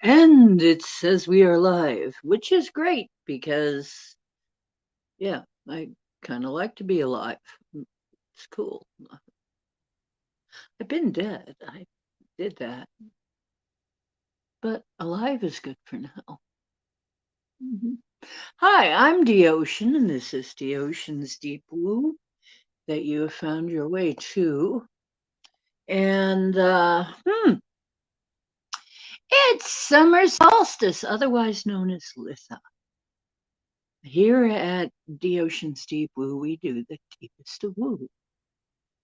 And it says we are live, which is great because, yeah, I kind of like to be alive. It's cool. I've been dead. I did that. But alive is good for now. Mhm. Hi, I'm Ocean, and this is Ocean's Deep Woo that you have found your way to. And it's summer solstice, otherwise known as Litha. Here at Ocean's Deep Woo, we do the deepest of woo.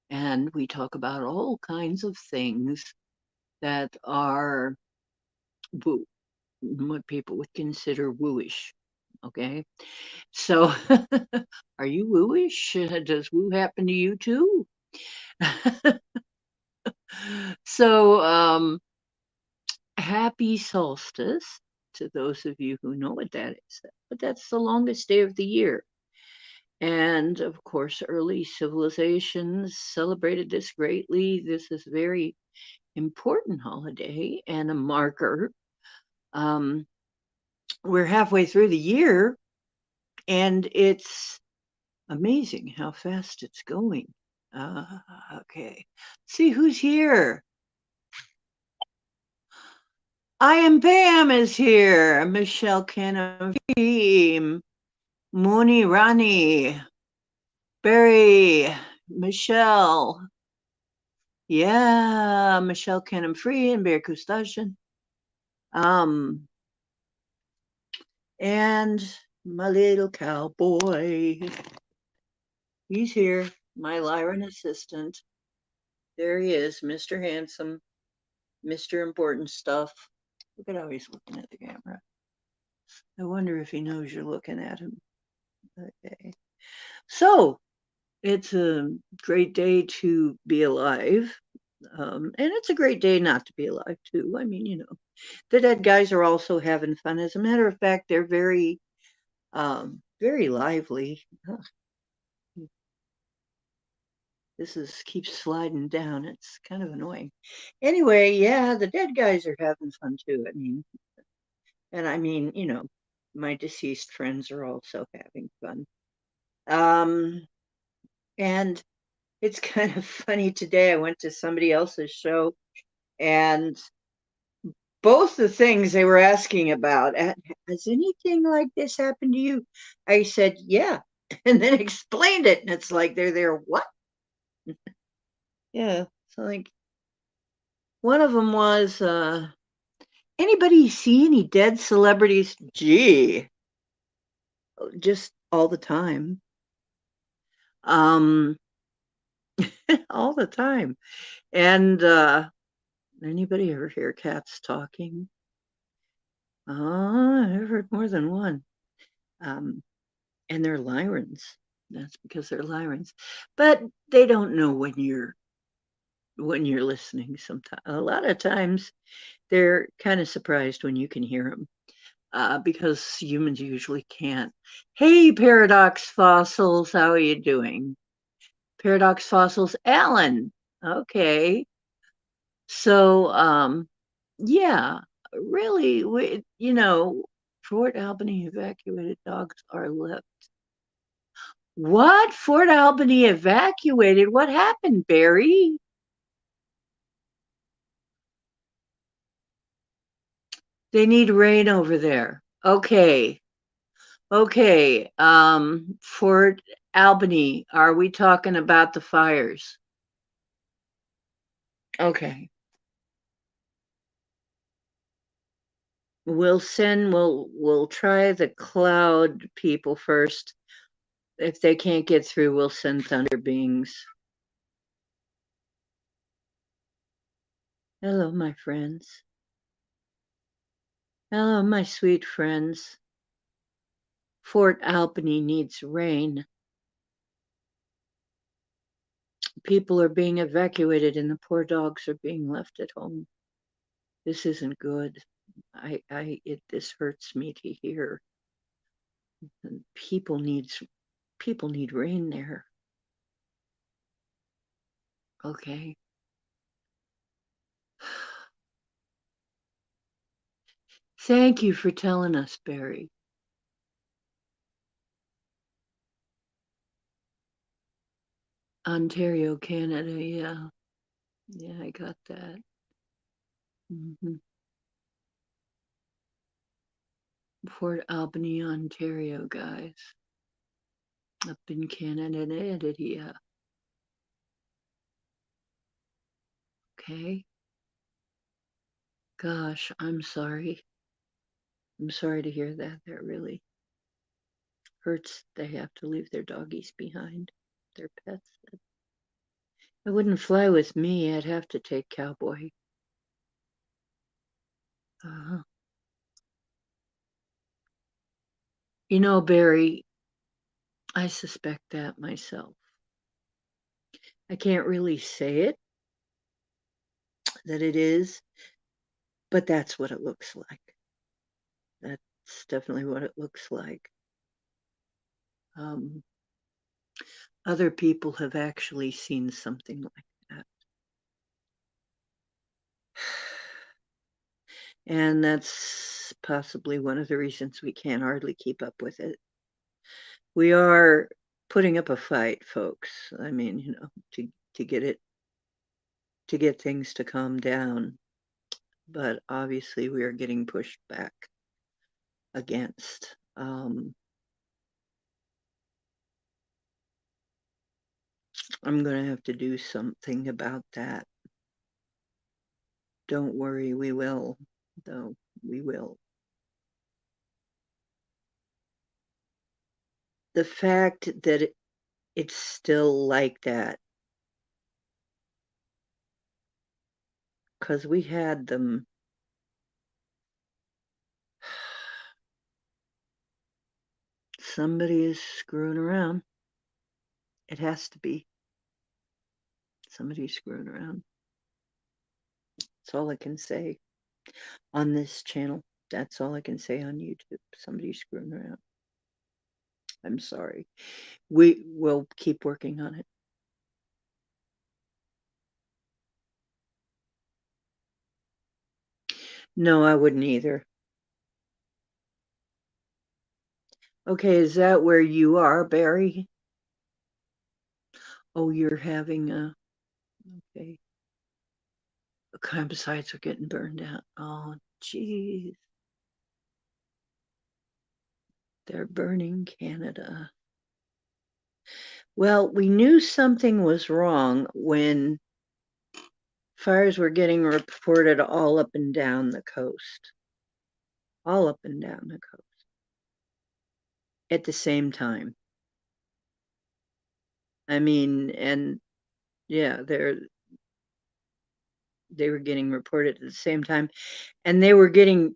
And we talk about all kinds of things that are woo, what people would consider wooish. Okay. So, are you wooish? Does woo happen to you too? so, happy solstice to those of you who know what that is. But that's the longest day of the year. And of course, early civilizations celebrated this greatly. This is a very important holiday and a marker. Um, we're halfway through the year, and it's amazing how fast it's going. Uh, okay, see who's here. I am Pam is here. Michelle Canham, Moni Rani, Barry, Michelle. Yeah, Michelle Canham Free and Bear Kustajian. Um, and my little cowboy. He's here, my Lyran assistant. There he is, Mr. Handsome, Mr. Important Stuff. Look at how he's looking at the camera. I wonder if he knows you're looking at him. Okay. So, it's a great day to be alive. And it's a great day not to be alive, too. I mean, the dead guys are also having fun. As a matter of fact, they're very lively. This keeps sliding down. It's kind of annoying. Anyway, yeah, the dead guys are having fun too. I mean, my deceased friends are also having fun. Um, and it's kind of funny today. I went to somebody else's show, and both the things they were asking about, has anything like this happened to you? I said, yeah, and then explained it. And it's like, they're there, what? Yeah. So, like, one of them was, anybody see any dead celebrities? Gee, just all the time. Um, all the time. And anybody ever hear cats talking? I've heard more than one. Um, and they're Lyrans. That's because they're Lyrans. But they don't know when you're listening sometimes. A lot of times they're kind of surprised when you can hear them. Because humans usually can't. Hey, Paradox Fossils, how are you doing? Paradox Fossils, Alan. Okay. So, yeah, really, Fort Albany evacuated dogs are left. What? Fort Albany evacuated? What happened, Barry? They need rain over there. Okay. Okay. Fort Albany, are we talking about the fires? Okay. We'll try the cloud people first. If they can't get through, we'll send thunder beings. Hello, my friends. Hello, my sweet friends. Fort Albany needs rain. People are being evacuated and the poor dogs are being left at home. This isn't good. This hurts me to hear. And people need rain there. Okay. Thank you for telling us, Barry. Ontario, Canada, yeah. Yeah, I got that. Mhm. Port Albany, Ontario, guys. Up in Canada, yeah. Okay. Gosh, I'm sorry. I'm sorry to hear that. That really hurts. They have to leave their doggies behind, their pets. It wouldn't fly with me. I'd have to take Cowboy. Uh-huh. You know, Barry, I suspect that myself. I can't really say it, that it is, but that's what it looks like. That's definitely what it looks like. Um, other people have actually seen something like that. And that's possibly one of the reasons we can't hardly keep up with it. We are putting up a fight, folks. I mean, to get it, to get things to calm down. But obviously, we are getting pushed back against. I'm going to have to do something about that. Don't worry, we will. Though, we will. The fact that it's still like that, because we had them. Somebody is screwing around. It has to be. Somebody's screwing around. That's all I can say on this channel. That's all I can say on YouTube. Somebody's screwing around. I'm sorry. We will keep working on it. No, I wouldn't either. Okay, is that where you are, Barry? Oh, you're having a, okay. The campsites are getting burned out. Oh, geez. They're burning Canada. Well, we knew something was wrong when fires were getting reported all up and down the coast. All up and down the coast. At the same time. I mean, and yeah, they were getting reported at the same time, and they were getting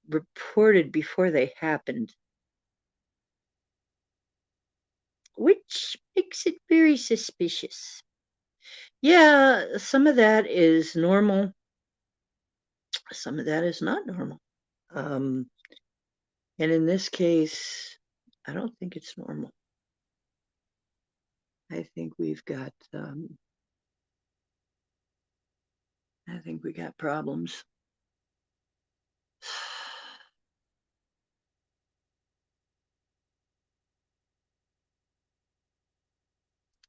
reported before they happened, which makes it very suspicious. Yeah, some of that is normal. Some of that is not normal. Um, and in this case, I don't think it's normal. I think we've got, I think we got problems.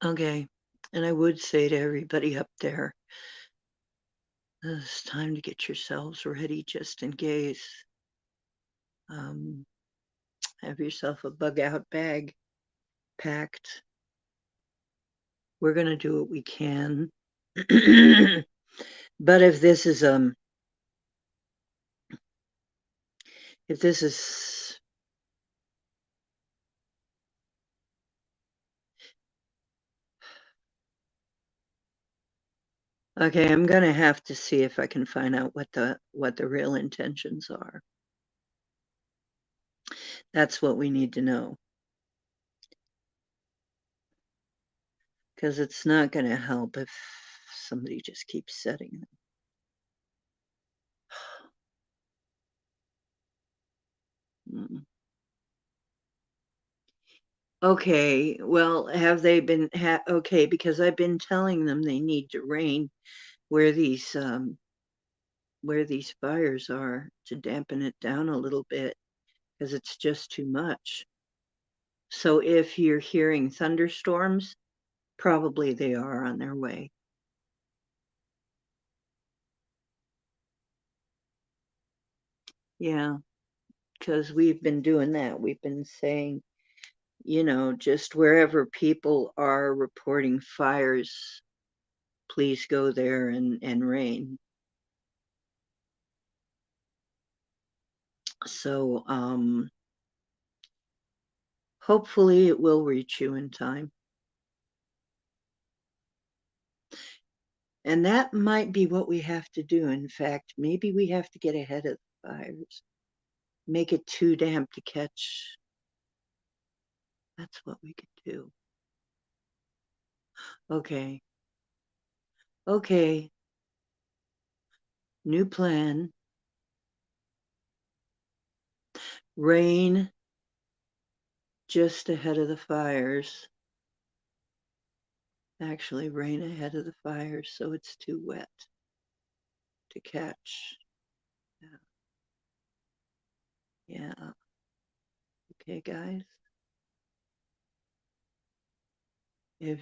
Okay, and I would say to everybody up there, it's time to get yourselves ready just in case. Um, have yourself a bug out bag packed. We're going to do what we can. But if this is okay, I'm going to have to see if I can find out what the real intentions are. That's what we need to know. Because it's not going to help if somebody just keeps setting them. Okay, well, have they been okay, because I've been telling them they need to rain where these where these fires are to dampen it down a little bit because it's just too much. So if you're hearing thunderstorms, probably they are on their way. Yeah, because we've been doing that. We've been saying, just wherever people are reporting fires, please go there and rain. So hopefully it will reach you in time. And that might be what we have to do. In fact, maybe we have to get ahead of the fires, make it too damp to catch. That's what we could do. Okay. Okay. New plan. Rain just ahead of the fires. Actually, rain ahead of the fires so it's too wet to catch. Yeah. Okay, guys. If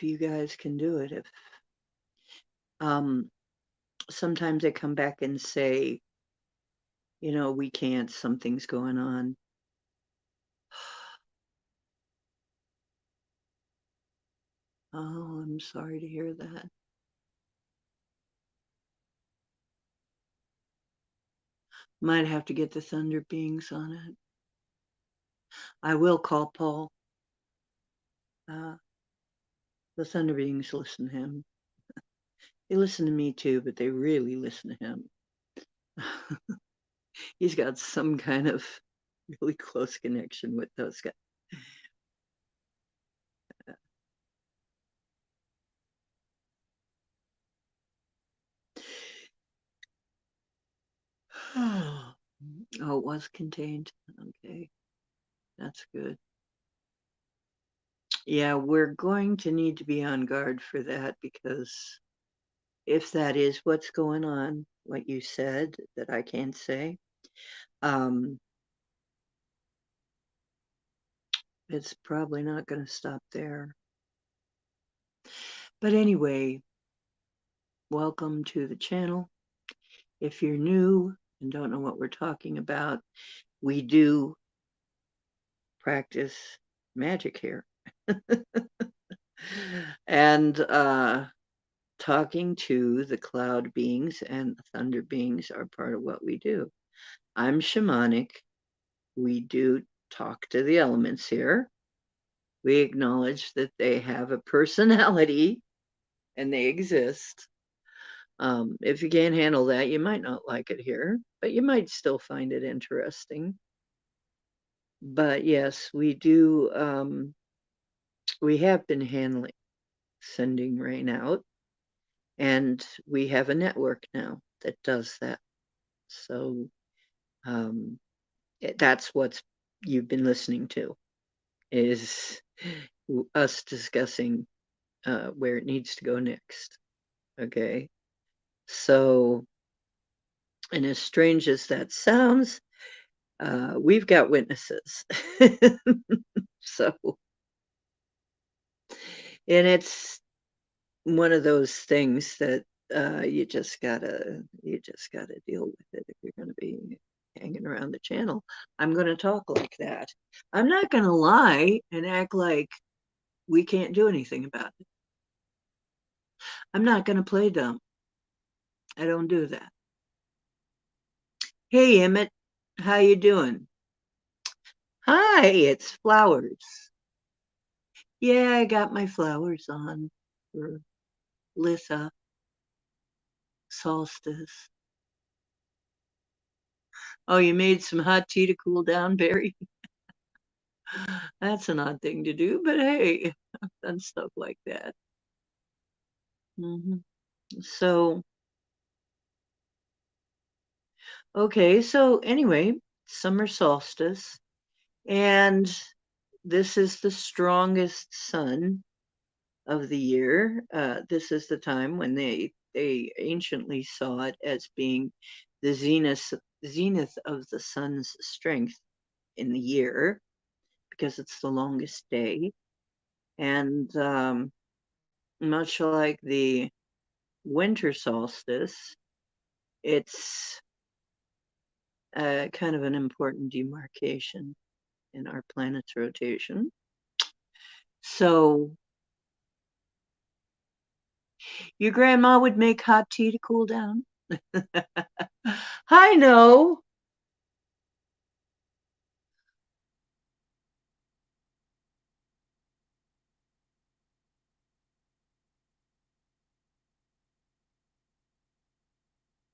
you guys can do it, if sometimes they come back and say, we can't, something's going on. Oh, I'm sorry to hear that. Might have to get the Thunder Beings on it. I will call Paul. The Thunder Beings listen to him. They listen to me too, but they really listen to him. He's got some kind of really close connection with those guys. Oh, it was contained. Okay, that's good. Yeah, we're going to need to be on guard for that because if that is what's going on, what you said that I can't say, it's probably not going to stop there. But anyway, welcome to the channel. If you're new and don't know what we're talking about, we do practice magic here. And talking to the cloud beings and the thunder beings are part of what we do. I'm shamanic. We do talk to the elements here. We acknowledge that they have a personality and they exist. If you can't handle that, you might not like it here, but you might still find it interesting. But yes, we do. We have been sending rain out, and we have a network now that does that. So that's what you've been listening to, is us discussing where it needs to go next. Okay. So, and as strange as that sounds, we've got witnesses. So, and it's one of those things that you just gotta deal with it if you're gonna be hanging around the channel. I'm gonna talk like that. I'm not gonna lie and act like we can't do anything about it. I'm not gonna play dumb. I don't do that. Hey Emmett, how you doing? Hi, it's Flowers. Yeah, I got my flowers on for Lissa Solstice. Oh, you made some hot tea to cool down, Barry? That's an odd thing to do, but hey, I've done stuff like that. So, okay, so anyway, summer solstice, and this is the strongest sun of the year. This is the time when they they anciently saw it as being the zenith of the sun's strength in the year because it's the longest day. And much like the winter solstice, it's kind of an important demarcation in our planet's rotation. So your grandma would make hot tea to cool down? I know.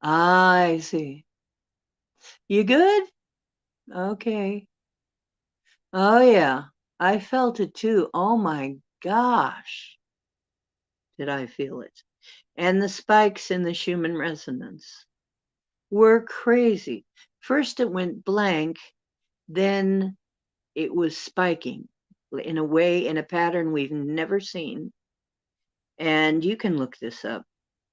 I see. You good? Okay. Oh, yeah. I felt it too. Oh my gosh, did I feel it. And the spikes in the Schumann resonance were crazy. First it went blank, then it was spiking in a way, in a pattern we've never seen. And you can look this up.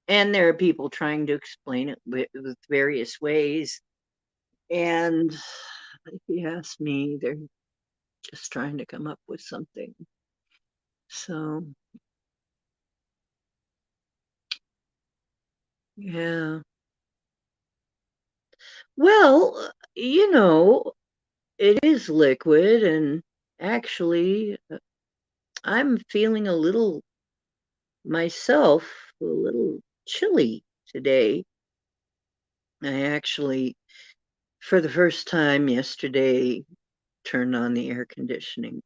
And there are people trying to explain it with various ways. And if you ask me, they're just trying to come up with something. So, yeah. Well, it is liquid, and actually, I'm feeling a little myself, a little chilly today. I actually, for the first time yesterday, turned on the air conditioning.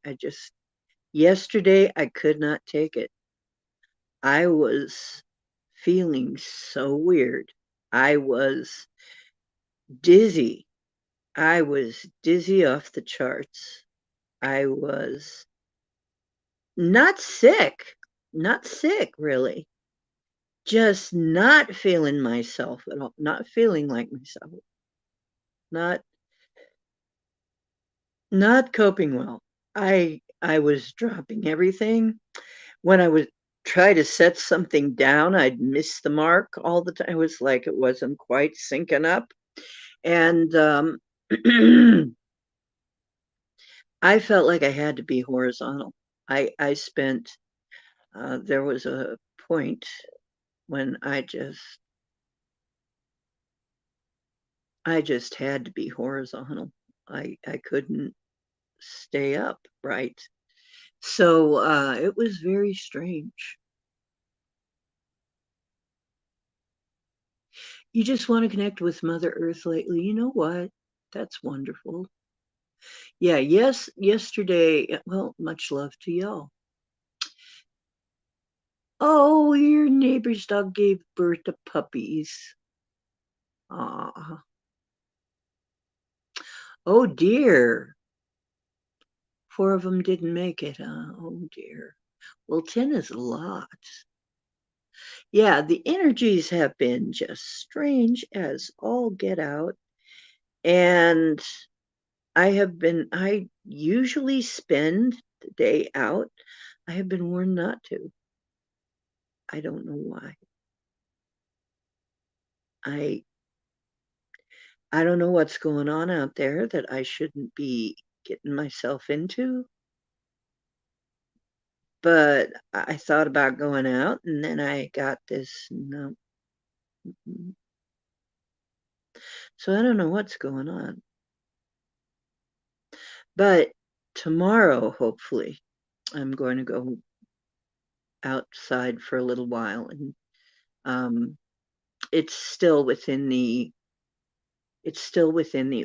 Yesterday, I could not take it. I was feeling so weird. I was dizzy. I was dizzy off the charts. I was not sick, really. Just not feeling myself at all, not feeling like myself, not not coping well. I was dropping everything. When I would try to set something down, I'd miss the mark all the time. It was like it wasn't quite syncing up. And I felt like I had to be horizontal. I spent, there was a point when I just had to be horizontal. I couldn't stay up right. So it was very strange. You just want to connect with Mother Earth lately. You know what? That's wonderful. Yeah, yes, yesterday, well, much love to y'all. Oh, your neighbor's dog gave birth to puppies. Ah, oh dear. 4 of them didn't make it, huh? Oh dear. Well, 10 is a lot. Yeah, the energies have been just strange as all get out. And I usually spend the day out. I have been warned not to. I don't know why. I I don't know what's going on out there that I shouldn't be getting myself into, but I thought about going out and then I got this no. So I don't know what's going on. But tomorrow, hopefully, I'm going to go outside for a little while and um it's still within the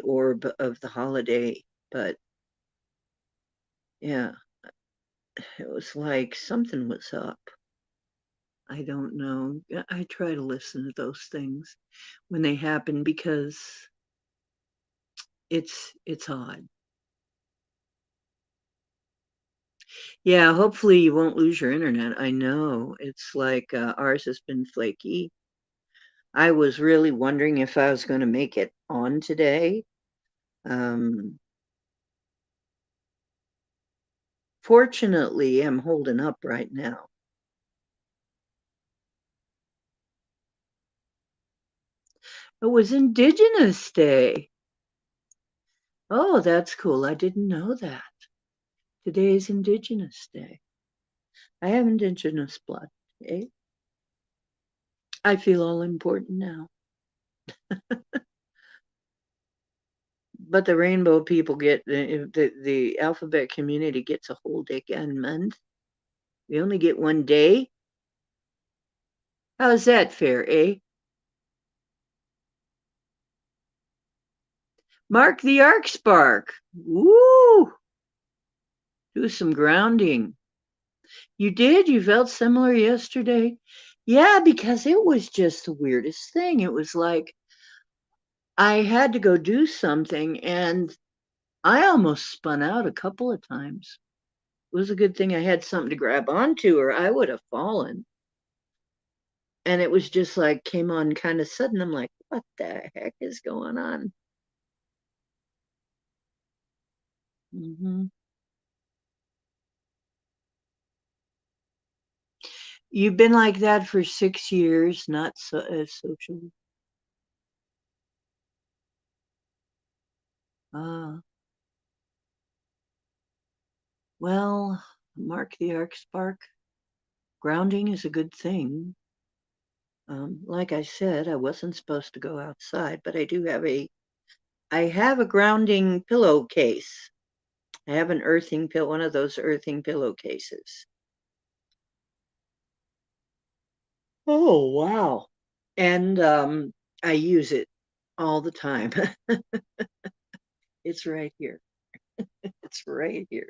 orb of the holiday, but yeah, it was like something was up. I don't know. I try to listen to those things when they happen because it's odd. Yeah, hopefully you won't lose your internet. I know it's like ours has been flaky. I was really wondering if I was going to make it on today. Um, Fortunately, I'm holding up right now. It was Indigenous Day. Oh, that's cool. I didn't know that. Today is Indigenous Day. I have Indigenous blood. Eh? I feel all important now. But the rainbow people get the alphabet community gets a whole again month. We only get one day. How's that fair, eh? Mark the arc spark. Woo! Do some grounding. You did? You felt similar yesterday? Yeah, because it was just the weirdest thing. It was like I had to go do something and I almost spun out a couple of times. It was a good thing I had something to grab onto or I would have fallen. And it was just like came on kind of sudden. I'm like, what the heck is going on? Mm-hmm. You've been like that for 6 years, not so as social. Ah, well, Mark the arc spark. Grounding is a good thing. Like I said, I wasn't supposed to go outside, but I have a grounding pillowcase. I have an earthing pill, one of those earthing pillowcases. Oh, wow. And I use it all the time. It's right here. It's right here.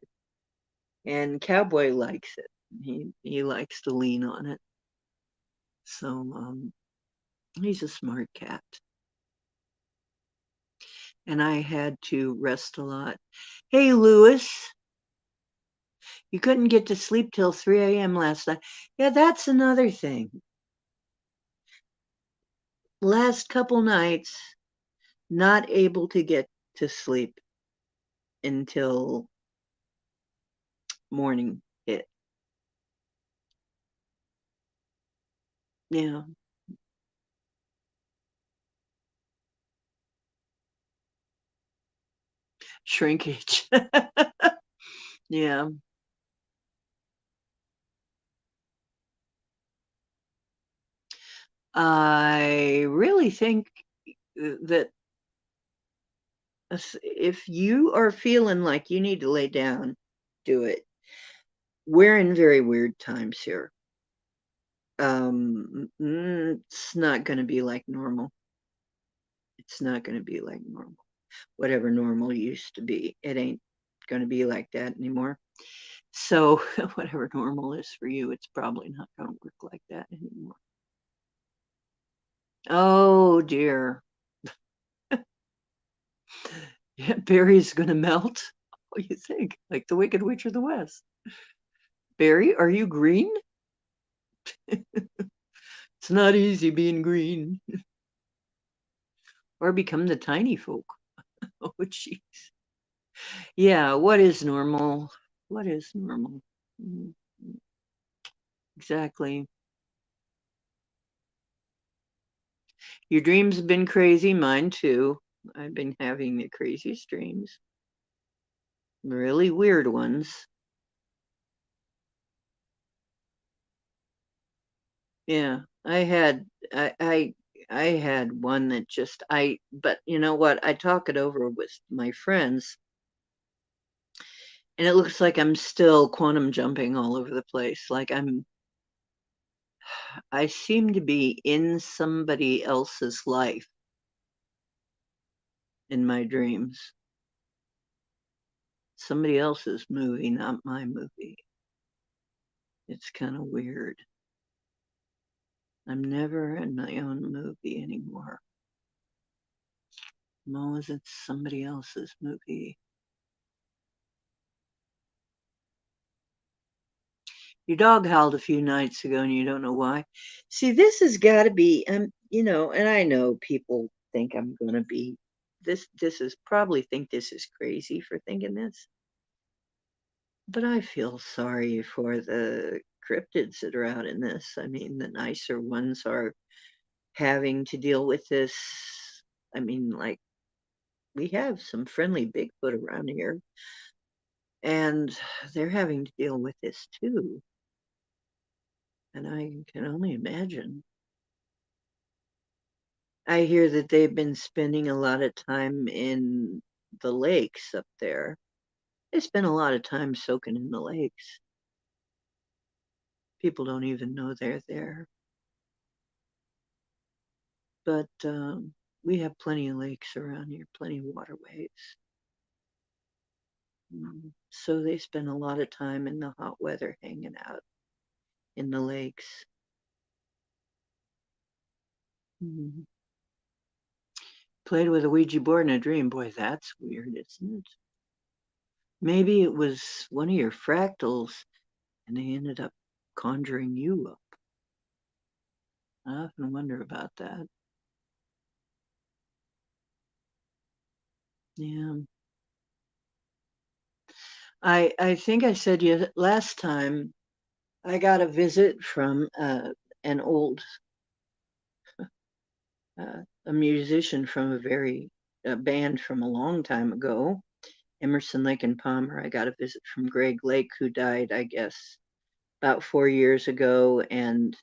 And Cowboy likes it. He likes to lean on it. So he's a smart cat. And I had to rest a lot. Hey, Lewis, you couldn't get to sleep till 3 a.m. last night. Yeah, that's another thing. Last couple nights, not able to get to sleep until morning hit. Yeah, shrinkage. Yeah, I really think that if you are feeling like you need to lay down, do it. We're in very weird times here. It's not going to be like normal. It's not going to be like normal. Whatever normal used to be, it ain't going to be like that anymore. So, whatever normal is for you, it's probably not going to work like that anymore. Oh dear. Yeah, Barry's going to melt. What do you think? Like the Wicked Witch of the West. Barry, are you green? It's not easy being green. Or become the tiny folk. Oh, jeez. Yeah, what is normal? What is normal? Mm, exactly. Your dreams have been crazy, mine too. I've been having the craziest dreams, really weird ones. Yeah, I had one that just but you know what? I talk it over with my friends, and it looks like I'm still quantum jumping all over the place. Like I seem to be in somebody else's life in my dreams. Somebody else's movie, not my movie. It's kind of weird. I'm never in my own movie anymore. I'm always in somebody else's movie. Your dog howled a few nights ago and you don't know why. See, this has got to be, and I know people think I'm going to be, this is probably think this is crazy for thinking this, but I feel sorry for the cryptids that are out in this. I mean, the nicer ones are having to deal with this I mean, like, we have some friendly Bigfoot around here, and they're having to deal with this too. And I can only imagine. I hear that they've been spending a lot of time in the lakes up there. They spend a lot of time soaking in the lakes. People don't even know they're there. But we have plenty of lakes around here, plenty of waterways. So they spend a lot of time in the hot weather hanging out in the lakes. Mm. Played with a Ouija board in a dream. Boy, that's weird, isn't it? Maybe it was one of your fractals and they ended up conjuring you up. I often wonder about that. Yeah. I think I said last time I got a visit from an old a musician from a band from a long time ago, Emerson, Lake and Palmer. I got a visit from Greg Lake, who died, I guess, about 4 years ago, and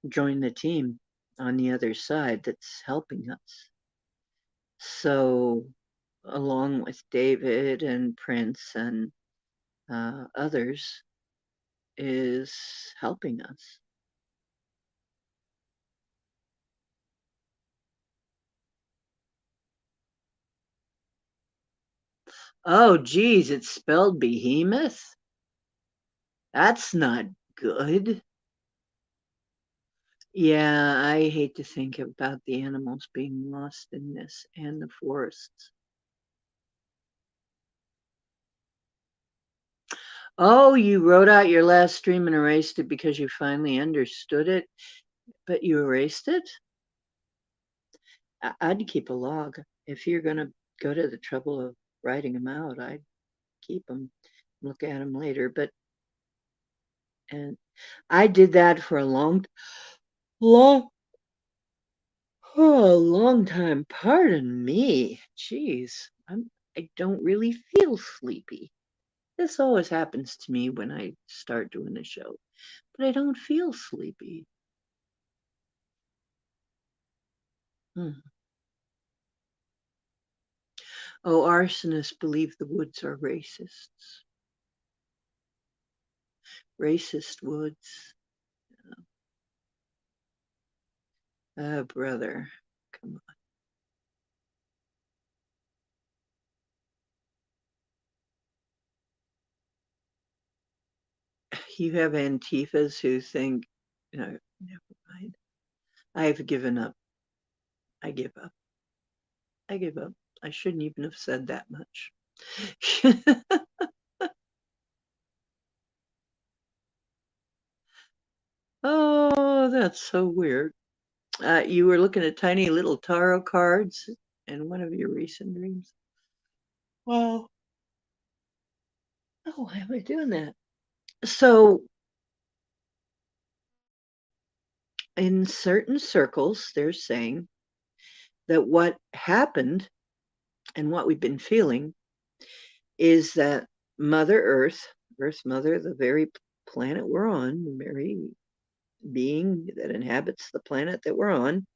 joined the team on the other side that's helping us. So, along with David and Prince and others, is helping us. Oh, geez, it's spelled behemoth? That's not good. Yeah, I hate to think about the animals being lost in this and the forests. Oh, you wrote out your last dream and erased it because you finally understood it, but you erased it? I'd keep a log. If you're going to go to the trouble of writing them out, I'd keep them, look at them later. And I did that for a long, long time. Pardon me. Jeez, I don't really feel sleepy. This always happens to me when I start doing the show, but I don't feel sleepy. Hmm. Oh, arsonists believe the woods are racists. Racist woods. Oh, brother, come on. You have Antifas who think, no, never mind. I've given up. I give up. I give up. I shouldn't even have said that much. Oh, that's so weird. You were looking at tiny little tarot cards in one of your recent dreams. Wow. Oh, why am I doing that? So, in certain circles, they're saying that what happened and what we've been feeling is that Mother Earth, Earth Mother, the very planet we're on, the very being that inhabits the planet that we're on,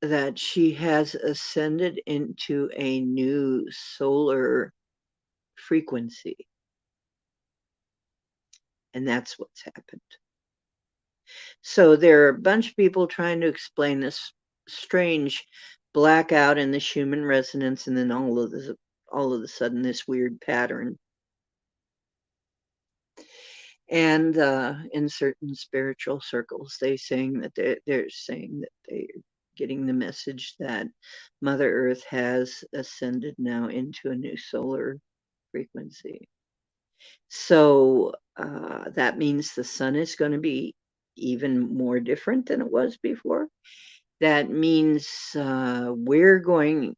that she has ascended into a new solar frequency. And that's what's happened. So there are a bunch of people trying to explain this strange blackout in the Schumann resonance, and then all of a sudden, this weird pattern. And in certain spiritual circles, they're saying that they're getting the message that Mother Earth has ascended now into a new solar frequency. So that means the sun is going to be even more different than it was before. That means we're going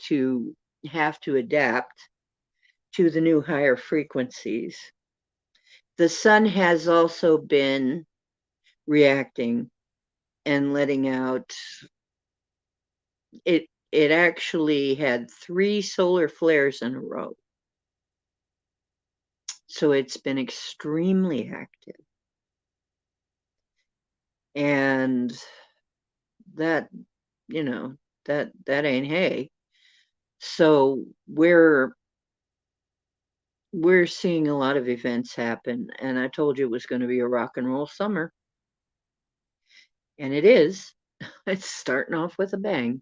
to have to adapt to the new higher frequencies. The sun has also been reacting and letting out it actually had 3 solar flares in a row. So it's been extremely active. And that, you know, that ain't hay. So we're seeing a lot of events happen, and I told you it was going to be a rock and roll summer. And it is. It's starting off with a bang.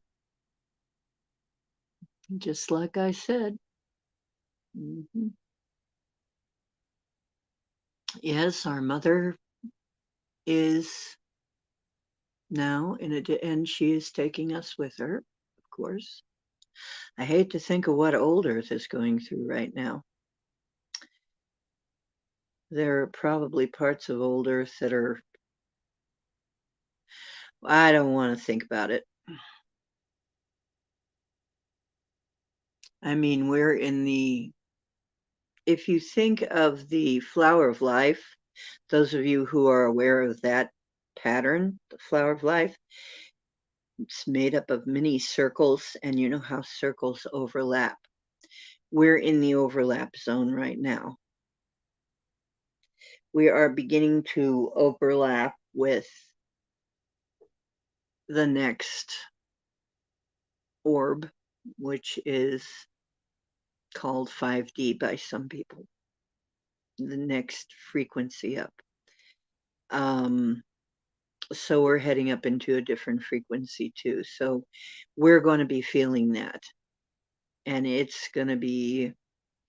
Just like I said. Mhm. Yes, our mother is now and she is taking us with her, of course. I hate to think of what old Earth is going through right now. There are probably parts of old Earth that are, I don't want to think about it. I mean, if you think of the flower of life, those of you who are aware of that pattern, the flower of life, it's made up of many circles, and you know how circles overlap. We're in the overlap zone right now. We are beginning to overlap with the next orb, which is called 5D by some people, the next frequency up. So we're heading up into a different frequency too. So we're going to be feeling that. And it's going to be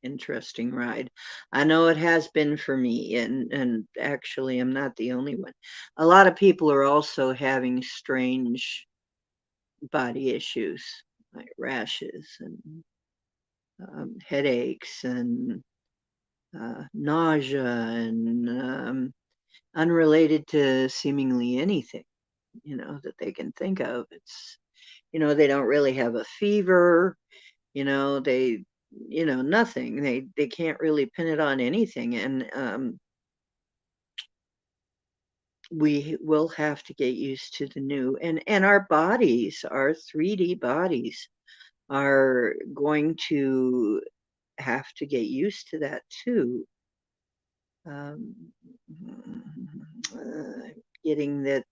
interesting ride. I know it has been for me, and actually I'm not the only one. A lot of people are also having strange body issues like rashes and headaches and nausea and unrelated to seemingly anything, that they can think of. It's, they don't really have a fever, they, nothing. They can't really pin it on anything. And we will have to get used to the new, and our bodies, our 3D bodies are going to have to get used to that too. Um, Getting that,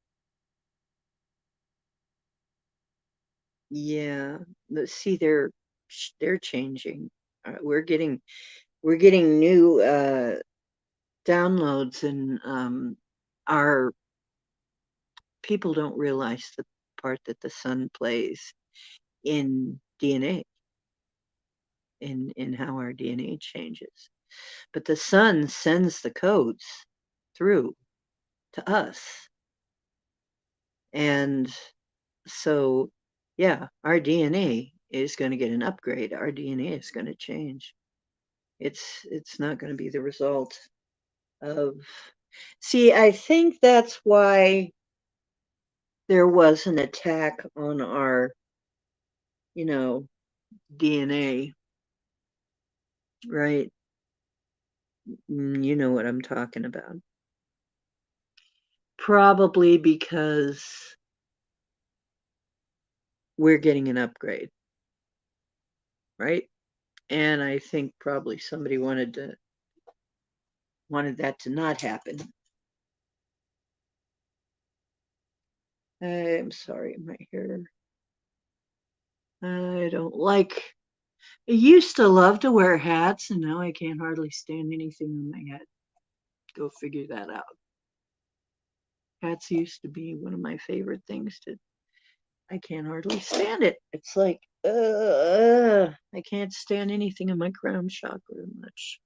yeah. See, they're changing. We're getting new downloads, and our people don't realize the part that the sun plays in DNA, in how our DNA changes. But the sun sends the codes through to us. And so, yeah, our DNA is going to get an upgrade. Our DNA is going to change. It's not going to be the result of. See, I think that's why there was an attack on our, DNA, right? You know what I'm talking about. Probably because we're getting an upgrade, right? And I think probably somebody wanted that to not happen. I'm sorry, my hair. I don't like. I used to love to wear hats, and now I can't hardly stand anything on my head. Go figure that out. Hats used to be one of my favorite things to. I can't hardly stand it. It's like, I can't stand anything in my crown chakra much.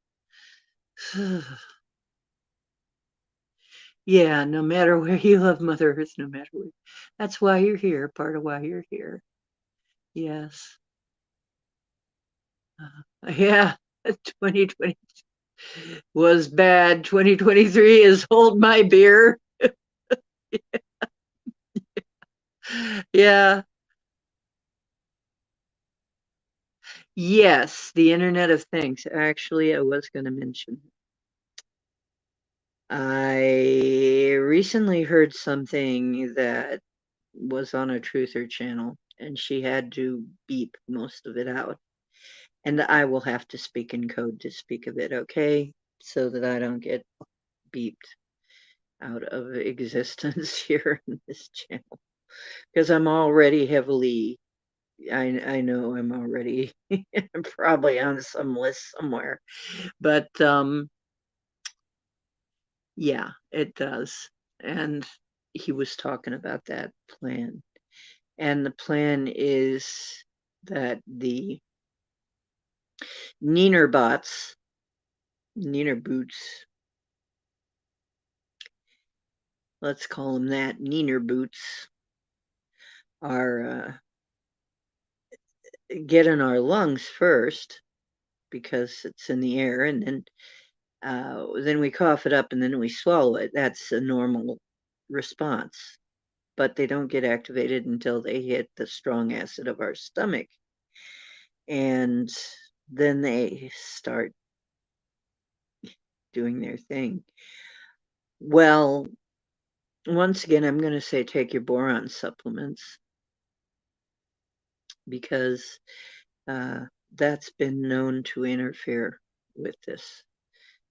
Yeah, no matter where you love Mother Earth, no matter where. That's why you're here, part of why you're here. Yes. Yeah, 2020 was bad. 2023 is hold my beer. Yeah. Yes, the Internet of Things. Actually, I was going to mention. I recently heard something that was on a truther channel, and she had to beep most of it out. And I will have to speak in code to speak of it, okay? So that I don't get beeped out of existence here in this channel. Because I'm already heavily, I know I'm already probably on some list somewhere. But yeah, it does. And he was talking about that plan. And the plan is that the Neener bots, Neener boots, let's call them that, Neener boots, are get in our lungs first because it's in the air, and then we cough it up and then we swallow it. That's a normal response. But they don't get activated until they hit the strong acid of our stomach. And then they start doing their thing. Well, once again, I'm going to say take your boron supplements because that's been known to interfere with this.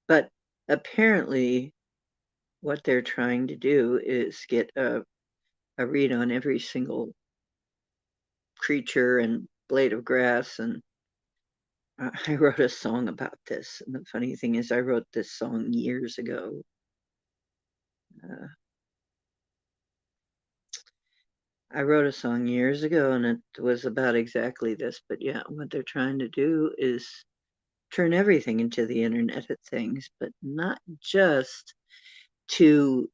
But apparently, what they're trying to do is get a read on every single creature and blade of grass. And I wrote a song about this. And the funny thing is, I wrote this song years ago. I wrote a song years ago, and it was about exactly this. But yeah, what they're trying to do is turn everything into the Internet of Things, but not just to.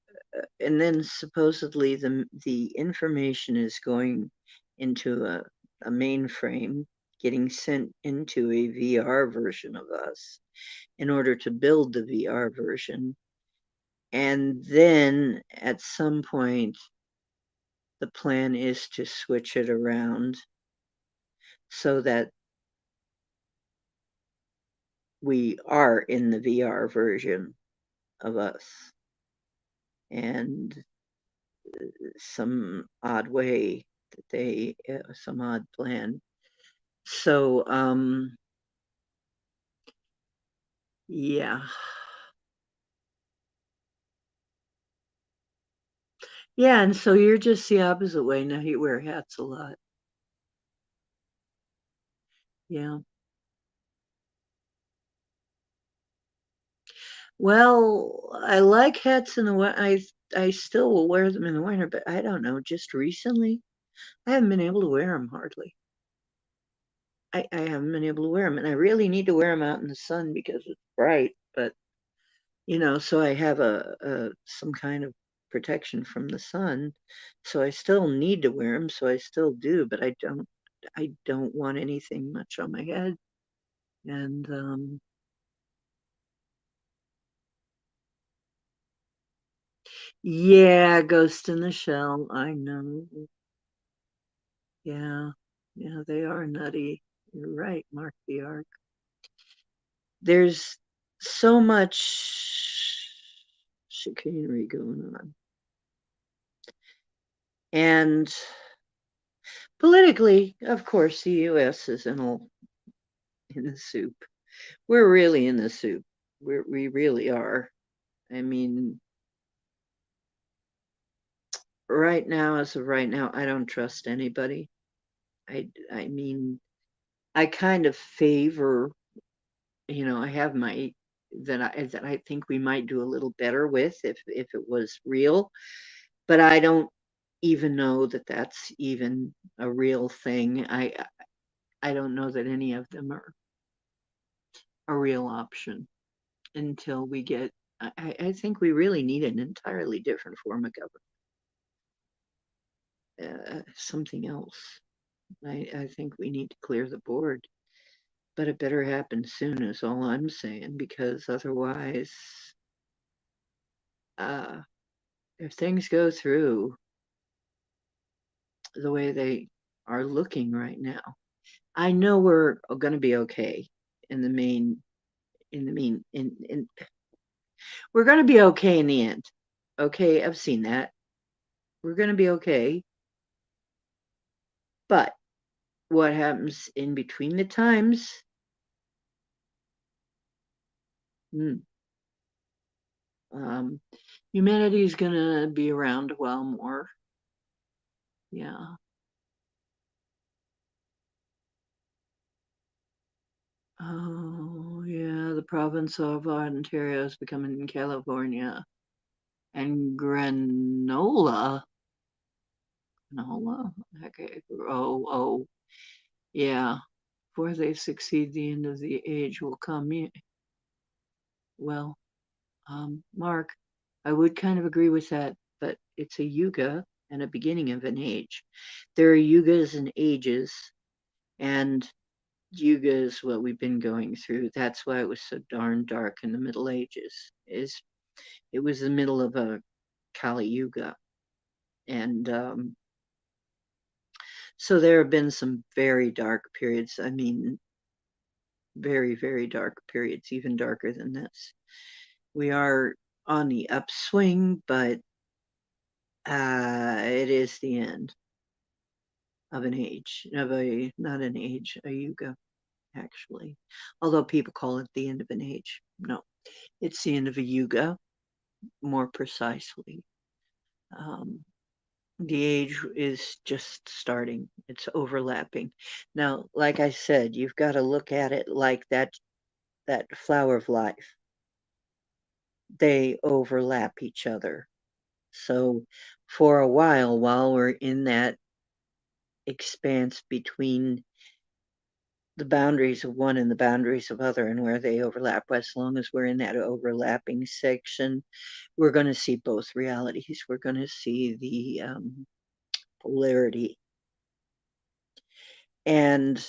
And then supposedly the information is going into a mainframe, getting sent into a VR version of us in order to build the VR version. And then at some point, the plan is to switch it around so that we are in the VR version of us. And some odd way that they, some odd plan. So, yeah. Yeah, and so you're just the opposite way. Now you wear hats a lot. Yeah. Well, I like hats in the winter. I still will wear them in the winter, but I don't know. Just recently, I haven't been able to wear them hardly. I haven't been able to wear them, and I really need to wear them out in the sun because it's bright. But so I have a some kind of protection from the sun, so I still need to wear them. So I still do, but I don't want anything much on my head. And yeah, Ghost in the Shell. I know. Yeah, yeah, they are nutty. You're right, Mark the Ark. There's so much chicanery going on. And politically, of course, the US is in the soup. We're really in the soup. We really are. I mean, right now, as of right now, I don't trust anybody. I mean, I kind of favor, I have my that I think we might do a little better with if it was real, but I don't even know that that's even a real thing. I don't know that any of them are a real option until we get. I think we really need an entirely different form of government, something else. I think we need to clear the board, but it better happen soon, is all I'm saying, because otherwise, uh, if things go through the way they are looking right now, I know we're going to be okay in the main, in the mean, in we're going to be okay in the end. Okay, I've seen that. We're going to be okay. But what happens in between the times? Hmm, um, humanity is gonna be around a while more. Yeah. Oh, yeah. The province of Ontario is becoming California, and granola. Okay. Oh, yeah. Before they succeed, the end of the age will come. Well, Mark, I would kind of agree with that, but it's a yuga and a beginning of an age. There are yugas and ages, and yuga is what we've been going through. That's why it was so darn dark in the Middle Ages. Is it was the middle of a Kali Yuga, and so there have been some very dark periods. I mean, very, very dark periods, even darker than this. We are on the upswing, but it is the end of an age, of a not an age, a yuga, actually. Although people call it the end of an age. No, it's the end of a yuga, more precisely. Um, the age is just starting, it's overlapping. Now, like I said, you've got to look at it like that flower of life. They overlap each other. So for a while we're in that expanse between the boundaries of one and the boundaries of other and where they overlap, as long as we're in that overlapping section, we're going to see both realities. We're going to see the polarity. And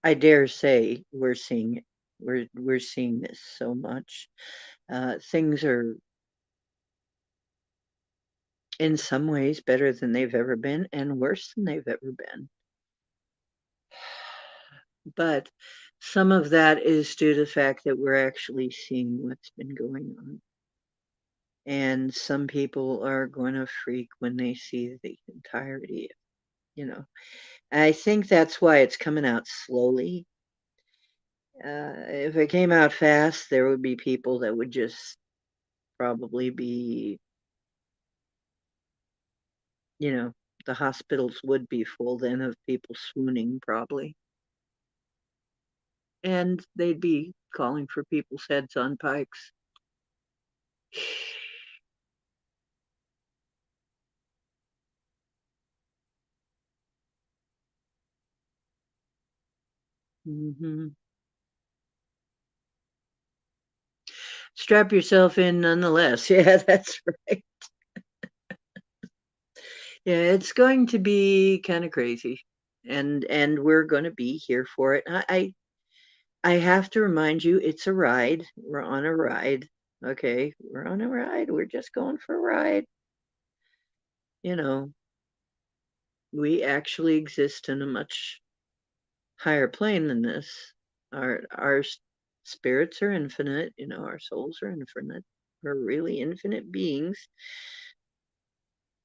I dare say we're seeing this so much. Things are in some ways better than they've ever been and worse than they've ever been. But some of that is due to the fact that we're actually seeing what's been going on. And some people are going to freak when they see the entirety, you know. I think that's why it's coming out slowly. If it came out fast, there would be people that would just probably be, you know, the hospitals would be full then of people swooning, probably. And they'd be calling for people's heads on pikes. Hmm. Strap yourself in nonetheless. Yeah, that's right. Yeah, it's going to be kind of crazy. And we're going to be here for it. I have to remind you, it's a ride. We're on a ride. Okay, we're on a ride. We're just going for a ride. You know, we actually exist in a much higher plane than this. Our spirits are infinite, you know, our souls are infinite. We're really infinite beings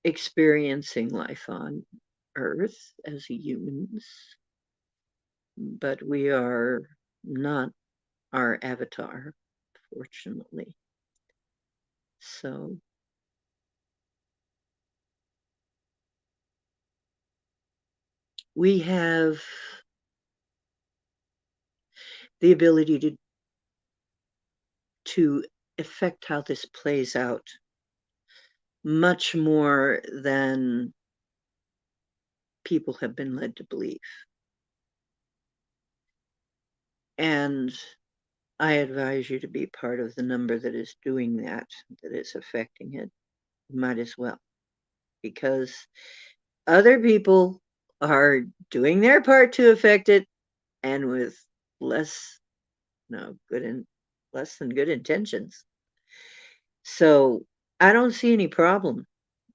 experiencing life on Earth as humans, but we are not our avatar, fortunately. So we have the ability to affect how this plays out much more than people have been led to believe. And I advise you to be part of the number that is doing that, that is affecting it. Might as well, because other people are doing their part to affect it, and with less, no, good and less than good intentions. So I don't see any problem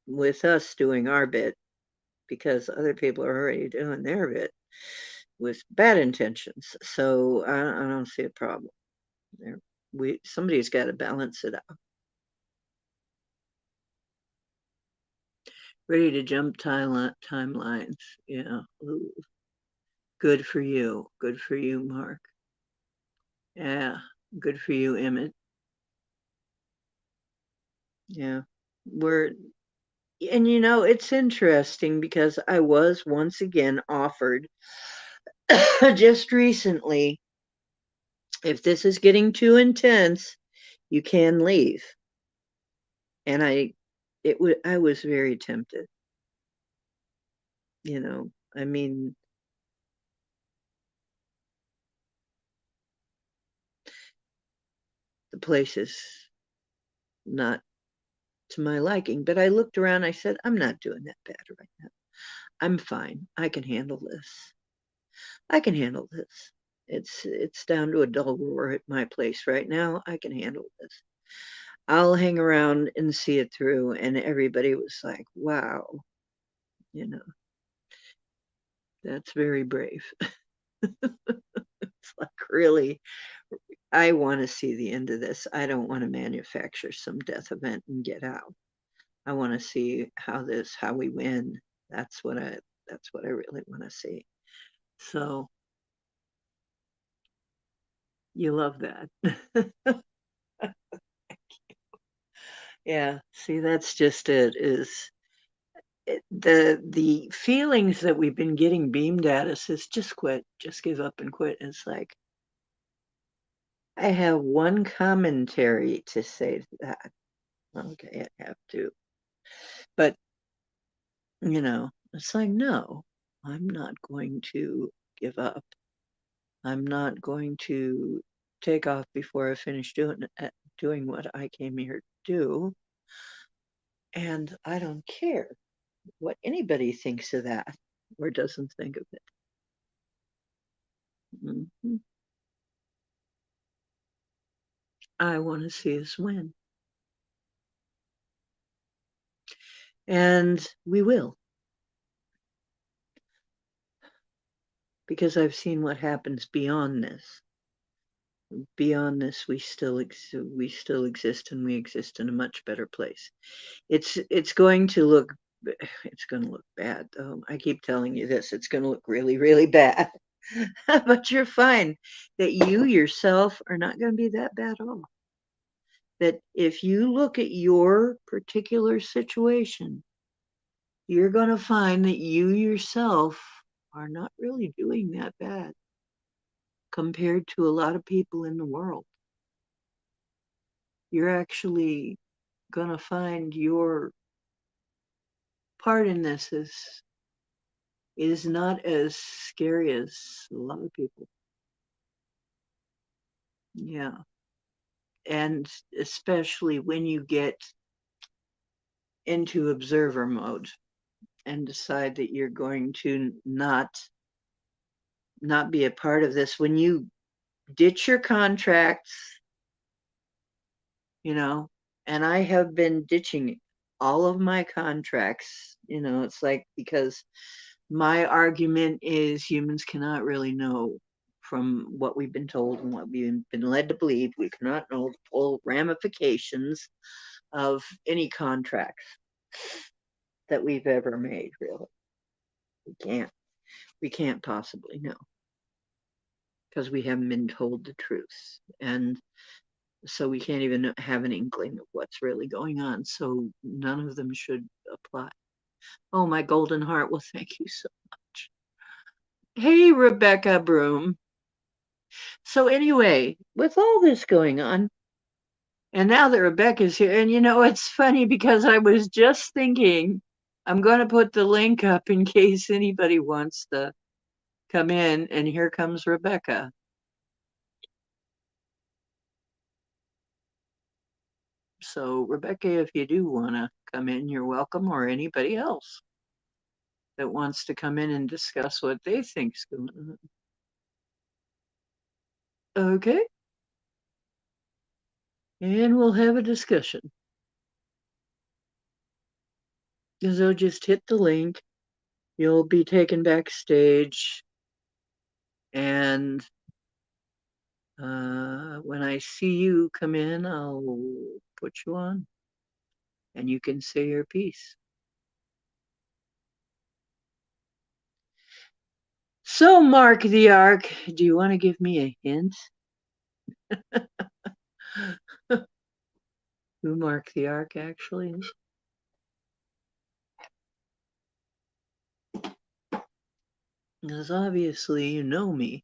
with us doing our bit because other people are already doing their bit with bad intentions. So I don't see a problem there. Somebody's got to balance it out. Ready to jump timelines. Yeah. Ooh. Good for you. Good for you, Mark. Yeah. Good for you, Emmett. Yeah. We're and it's interesting because I was once again offered just recently, if this is getting too intense, you can leave. And I was very tempted, I mean, the place is not to my liking, but I looked around, I said, I'm not doing that bad right now. I'm fine. I can handle this. I can handle this. It's down to a dull roar at my place right now. I can handle this. I'll hang around and see it through. And everybody was like, wow, you know, that's very brave. It's like, really, I want to see the end of this. I don't want to manufacture some death event and get out. I want to see how we win. That's what I that's what I really want to see. So you love that. Yeah, see, that's just the feelings that we've been getting beamed at us is just quit, just give up and quit. It's like I have one commentary to say to that. Okay, I have to. But, it's like, no, I'm not going to give up. I'm not going to take off before I finish doing what I came here to do. And I don't care what anybody thinks of that or doesn't think of it. Mhm. I want to see us win. And we will, because I've seen what happens beyond this. Beyond this, we still exist, and we exist in a much better place. It's going to look it's going to look bad though. I keep telling you this. It's going to look really, really bad. But you're fine. That you yourself are not going to be that bad off. That if you look at your particular situation, you're going to find that you yourself are not really doing that bad compared to a lot of people in the world. You're actually going to find your part in this is not as scary as a lot of people. Yeah. And especially when you get into observer mode and decide that you're going to not be a part of this. When you ditch your contracts, and I have been ditching all of my contracts, it's like, because my argument is humans cannot really know from what we've been told and what we've been led to believe. We cannot know the full ramifications of any contracts that we've ever made, really. We can't. We can't possibly know because we haven't been told the truth. And so we can't even have an inkling of what's really going on. So none of them should apply. Oh, my golden heart. Well, thank you so much. Hey, Rebecca Broom. So anyway, with all this going on, and now that Rebecca's here, and it's funny because I was just thinking I'm going to put the link up in case anybody wants to come in, and here comes Rebecca. So, Rebecca, if you do want to come in, you're welcome, or anybody else that wants to come in and discuss what they think's going on. Okay. And we'll have a discussion. So just hit the link. You'll be taken backstage. And when I see you come in, I'll put you on. And you can say your piece. So, Mark the Ark, do you want to give me a hint? Who Mark the Ark actually is? Because obviously you know me.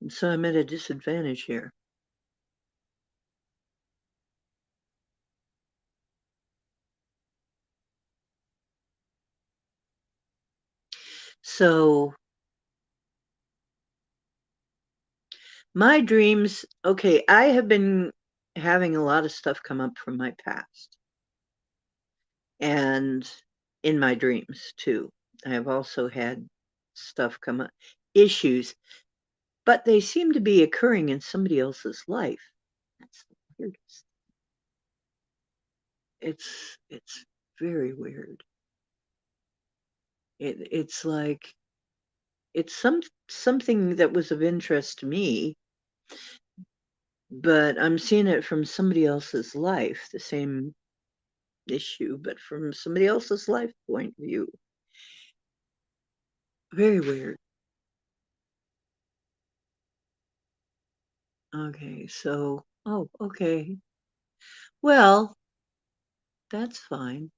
And so I'm at a disadvantage here. So my dreams, okay, I have been having a lot of stuff come up from my past and in my dreams too. I have also had stuff come up, issues, but they seem to be occurring in somebody else's life. That's the weirdest. It's very weird. It's like it's something that was of interest to me, but I'm seeing it from somebody else's life, the same issue, but from somebody else's life point of view. Very weird. Okay, so, oh, okay. Well, that's fine.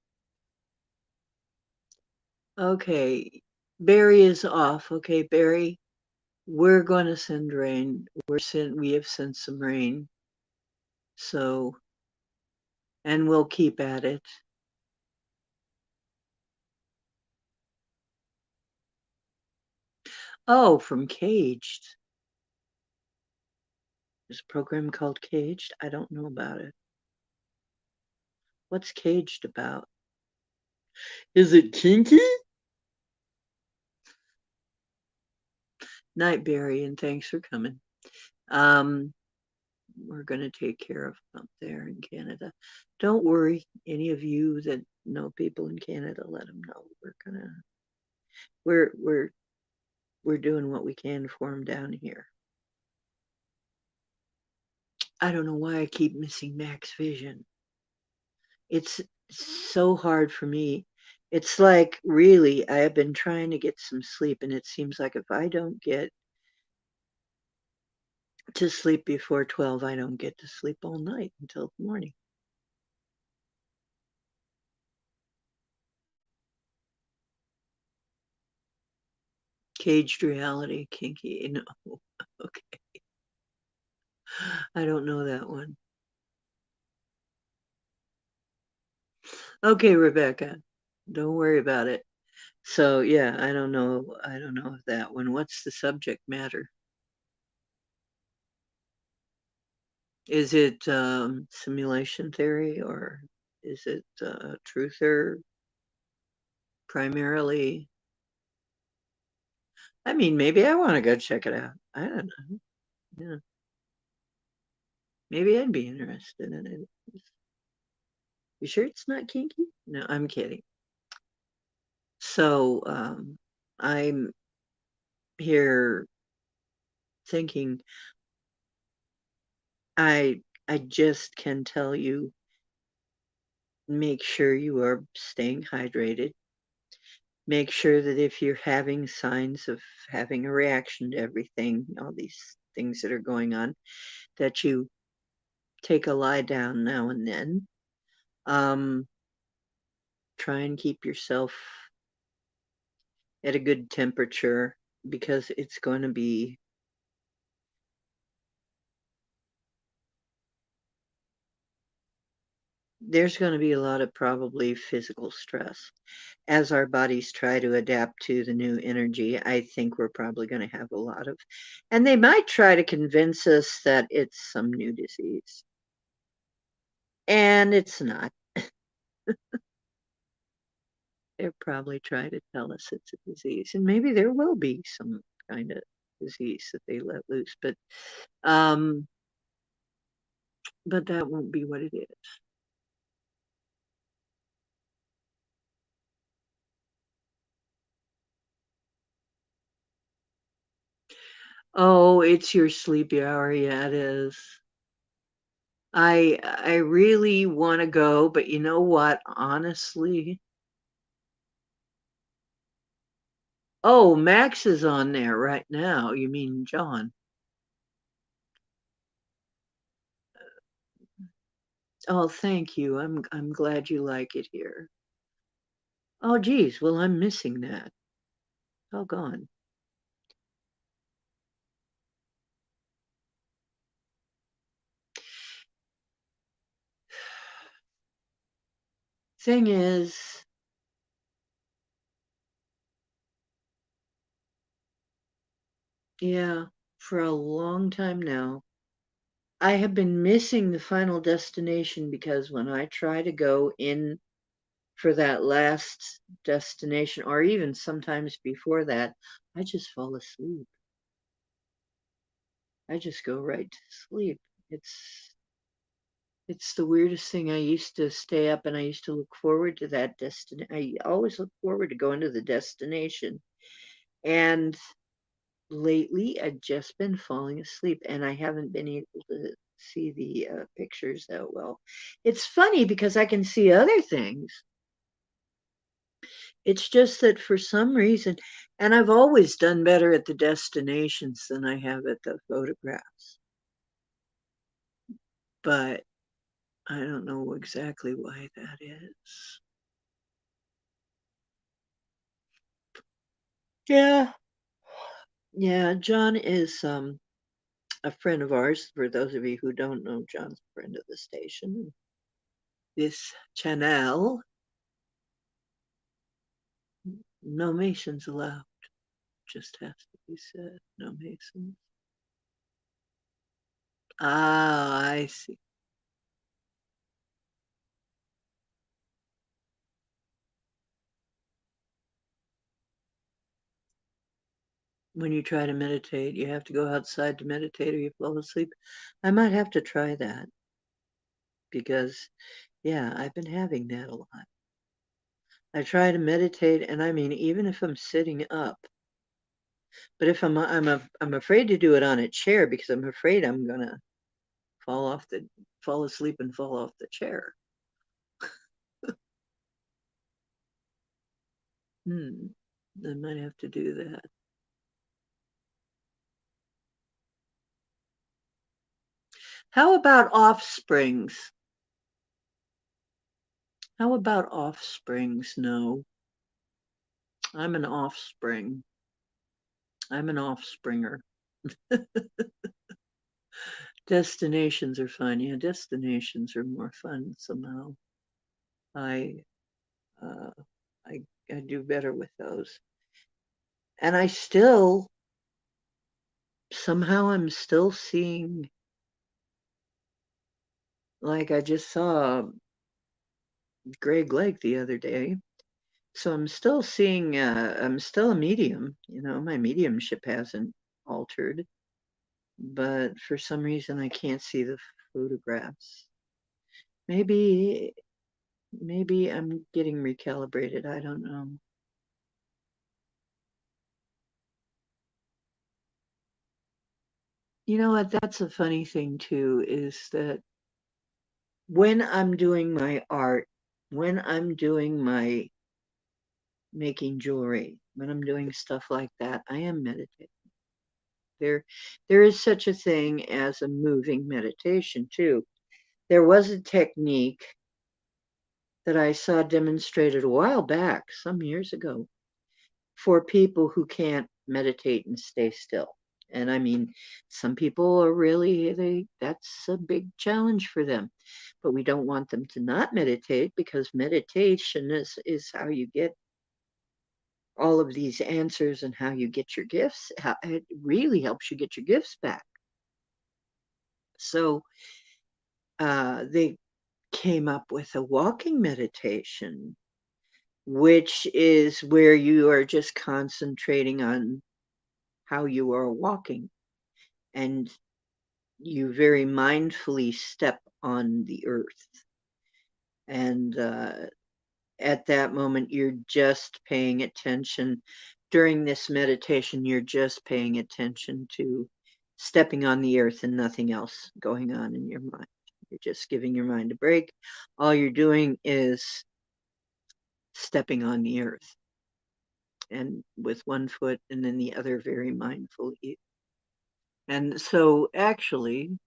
Okay, Barry is off. Okay, Barry, we're going to send rain. We have sent some rain. So, and we'll keep at it. Oh, from Caged. There's a program called Caged. I don't know about it. What's Caged about? Is it kinky? Night, Barry, and thanks for coming. Um, we're going to take care of up there in Canada. Don't worry, any of you that know people in Canada, let them know. We're we're we're doing what we can for them down here. I don't know why I keep missing Max Vision. It's so hard for me. It's like really, I have been trying to get some sleep, and it seems like if I don't get to sleep before 12, I don't get to sleep all night until the morning. Caged reality, kinky. No, okay. I don't know that one. Okay, Rebecca, don't worry about it. So yeah, I don't know. I don't know that one. What's the subject matter? Is it simulation theory or is it truther primarily? I mean, maybe I want to go check it out. I don't know. Yeah, maybe I'd be interested in it. You sure it's not kinky? No, I'm kidding. So I'm here thinking I just can tell you make sure you are staying hydrated. Make sure that if you're having signs of having a reaction to everything, all these things that are going on, that you take a lie down now and then. Um, try and keep yourself at a good temperature because it's going to be there's going to be a lot of probably physical stress as our bodies try to adapt to the new energy. I think we're probably going to have a lot of, and they might try to convince us that it's some new disease, and it's not. They're probably trying to tell us it's a disease, and maybe there will be some kind of disease that they let loose, um, but that won't be what it is. Oh, it's your sleepy hour. Yeah, it is. I really want to go, but you know what? Honestly, Oh, Max is on there right now. You mean John? Oh, thank you. I'm glad you like it here. Oh, geez. Well, I'm missing that. Oh, gone. Thing is, yeah, for a long time now, I have been missing the final destination because when I try to go in for that last destination, or even sometimes before that, I just fall asleep. I just go right to sleep. It's the weirdest thing. I used to stay up and I used to look forward to that destination. I always look forward to going to the destination. And lately, I've just been falling asleep and I haven't been able to see the pictures that well. It's funny because I can see other things. It's just that for some reason, and I've always done better at the destinations than I have at the photographs, but I don't know exactly why that is. Yeah, yeah, John is a friend of ours. For those of you who don't know, John's a friend of the station. This channel, no Masons allowed. Just has to be said, no Masons. Ah, I see. When you try to meditate, you have to go outside to meditate or you fall asleep. I might have to try that because, yeah, I've been having that a lot. I try to meditate, and I mean, even if I'm sitting up, but if I'm afraid to do it on a chair because I'm afraid I'm gonna fall asleep and fall off the chair. Hmm, I might have to do that. How about offsprings? How about offsprings? No, I'm an offspring. I'm an offspringer. Destinations are fun. Yeah, destinations are more fun somehow. I uh, I do better with those. And I still somehow I'm still seeing, like I just saw Greg Lake the other day. So I'm still seeing I'm still a medium, my mediumship hasn't altered, but for some reason I can't see the photographs. Maybe maybe I'm getting recalibrated. I don't know. You know what? That's a funny thing too, is that when I'm doing my art, when I'm doing my making jewelry, when I'm doing stuff like that, I am meditating. There, there is such a thing as a moving meditation too. There was a technique that I saw demonstrated a while back, some years ago, for people who can't meditate and stay still. And I mean, some people are really, that's a big challenge for them. But we don't want them to not meditate because meditation is how you get all of these answers and how you get your gifts. How, it really helps you get your gifts back. So they came up with a walking meditation, which is where you are just concentrating on how you are walking and you very mindfully step on the earth. And at that moment, you're just paying attention. During this meditation, you're just paying attention to stepping on the earth and nothing else going on in your mind. You're just giving your mind a break. All you're doing is stepping on the earth. and with one foot and then the other very mindfully. And so actually,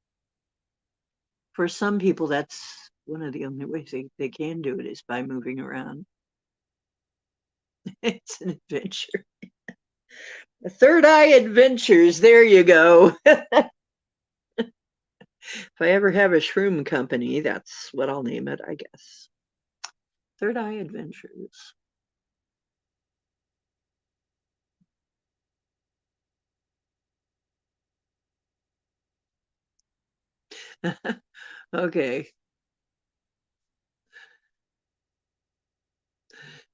for some people, that's one of the only ways they can do it is by moving around. It's an adventure. Third Eye Adventures. There you go. If I ever have a shroom company, that's what I'll name it, I guess. Third Eye Adventures. Okay.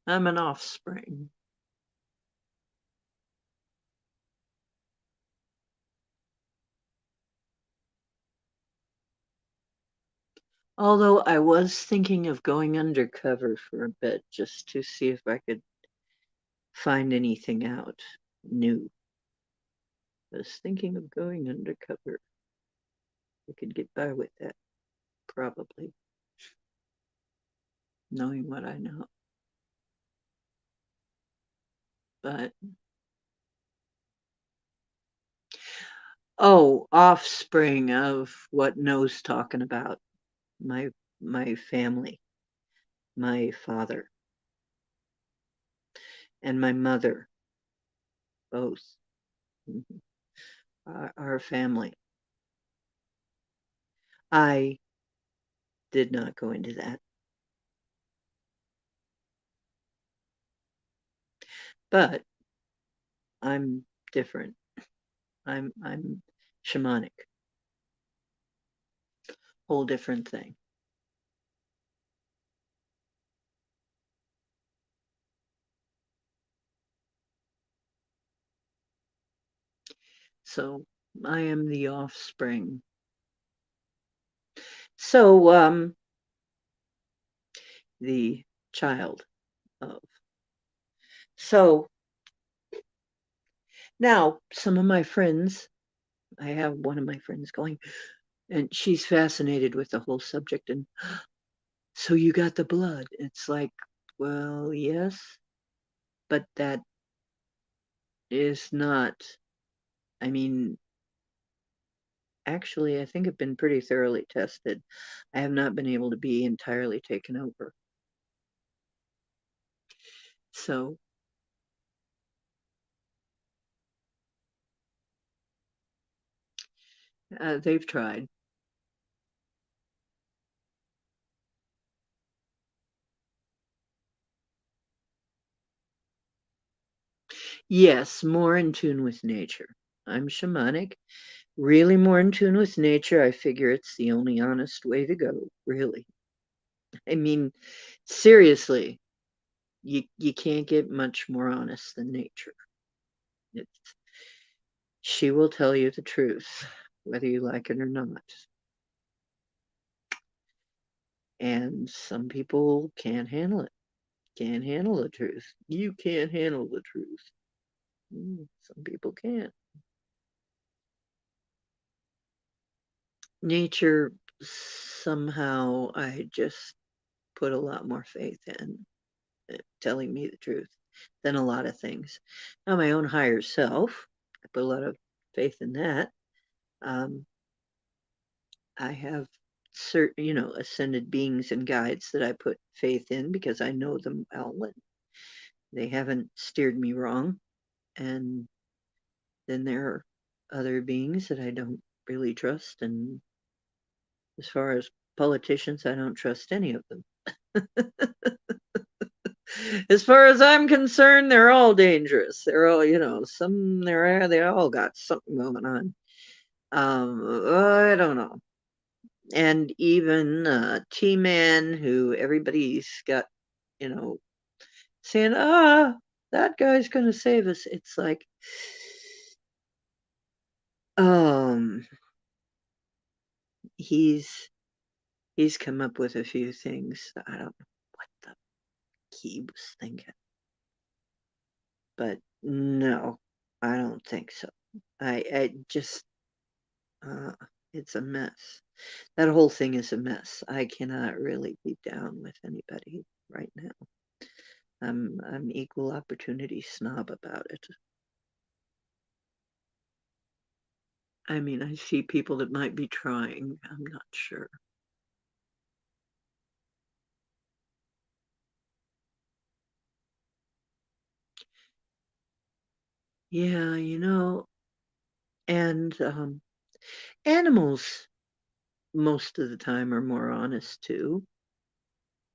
I'm an offspring. Although I was thinking of going undercover for a bit just to see if I could find anything out new. I was thinking of going undercover. I could get by with that, probably, knowing what I know. But oh, offspring of what No's talking about. My family, my father, and my mother, both. Mhm. Our family. I did not go into that, but I'm different. I'm shamanic, whole different thing. So I am the offspring. So the child of. So now some of my friends, I have one of my friends going, and she's fascinated with the whole subject. And so you got the blood. It's like, well, yes, but that is not, I mean, actually, I think I've been pretty thoroughly tested. I have not been able to be entirely taken over. So they've tried. Yes, more in tune with nature. I'm shamanic, really more in tune with nature. I figure it's the only honest way to go, really. I mean, seriously, you can't get much more honest than nature. It's, she will tell you the truth, whether you like it or not. And some people can't handle it, can't handle the truth. You can't handle the truth. Some people can't. Nature, somehow, I just put a lot more faith in telling me the truth than a lot of things. Now, my own higher self, I put a lot of faith in that. Um, I have certain, ascended beings and guides that I put faith in because I know them well and they haven't steered me wrong. And then there are other beings that I don't really trust. And as far as politicians, I don't trust any of them. As far as I'm concerned, they're all dangerous. They're all, they all got something going on. I don't know. And even T-Man, who everybody's got, you know, saying, that guy's gonna save us. It's like, um, he's he's come up with a few things. I don't know what the he was thinking, but no, I don't think so. I just, uh, it's a mess. That whole thing is a mess. I cannot really be down with anybody right now. I'm equal opportunity snob about it. I mean, I see people that might be trying. I'm not sure. Yeah, and animals most of the time are more honest too.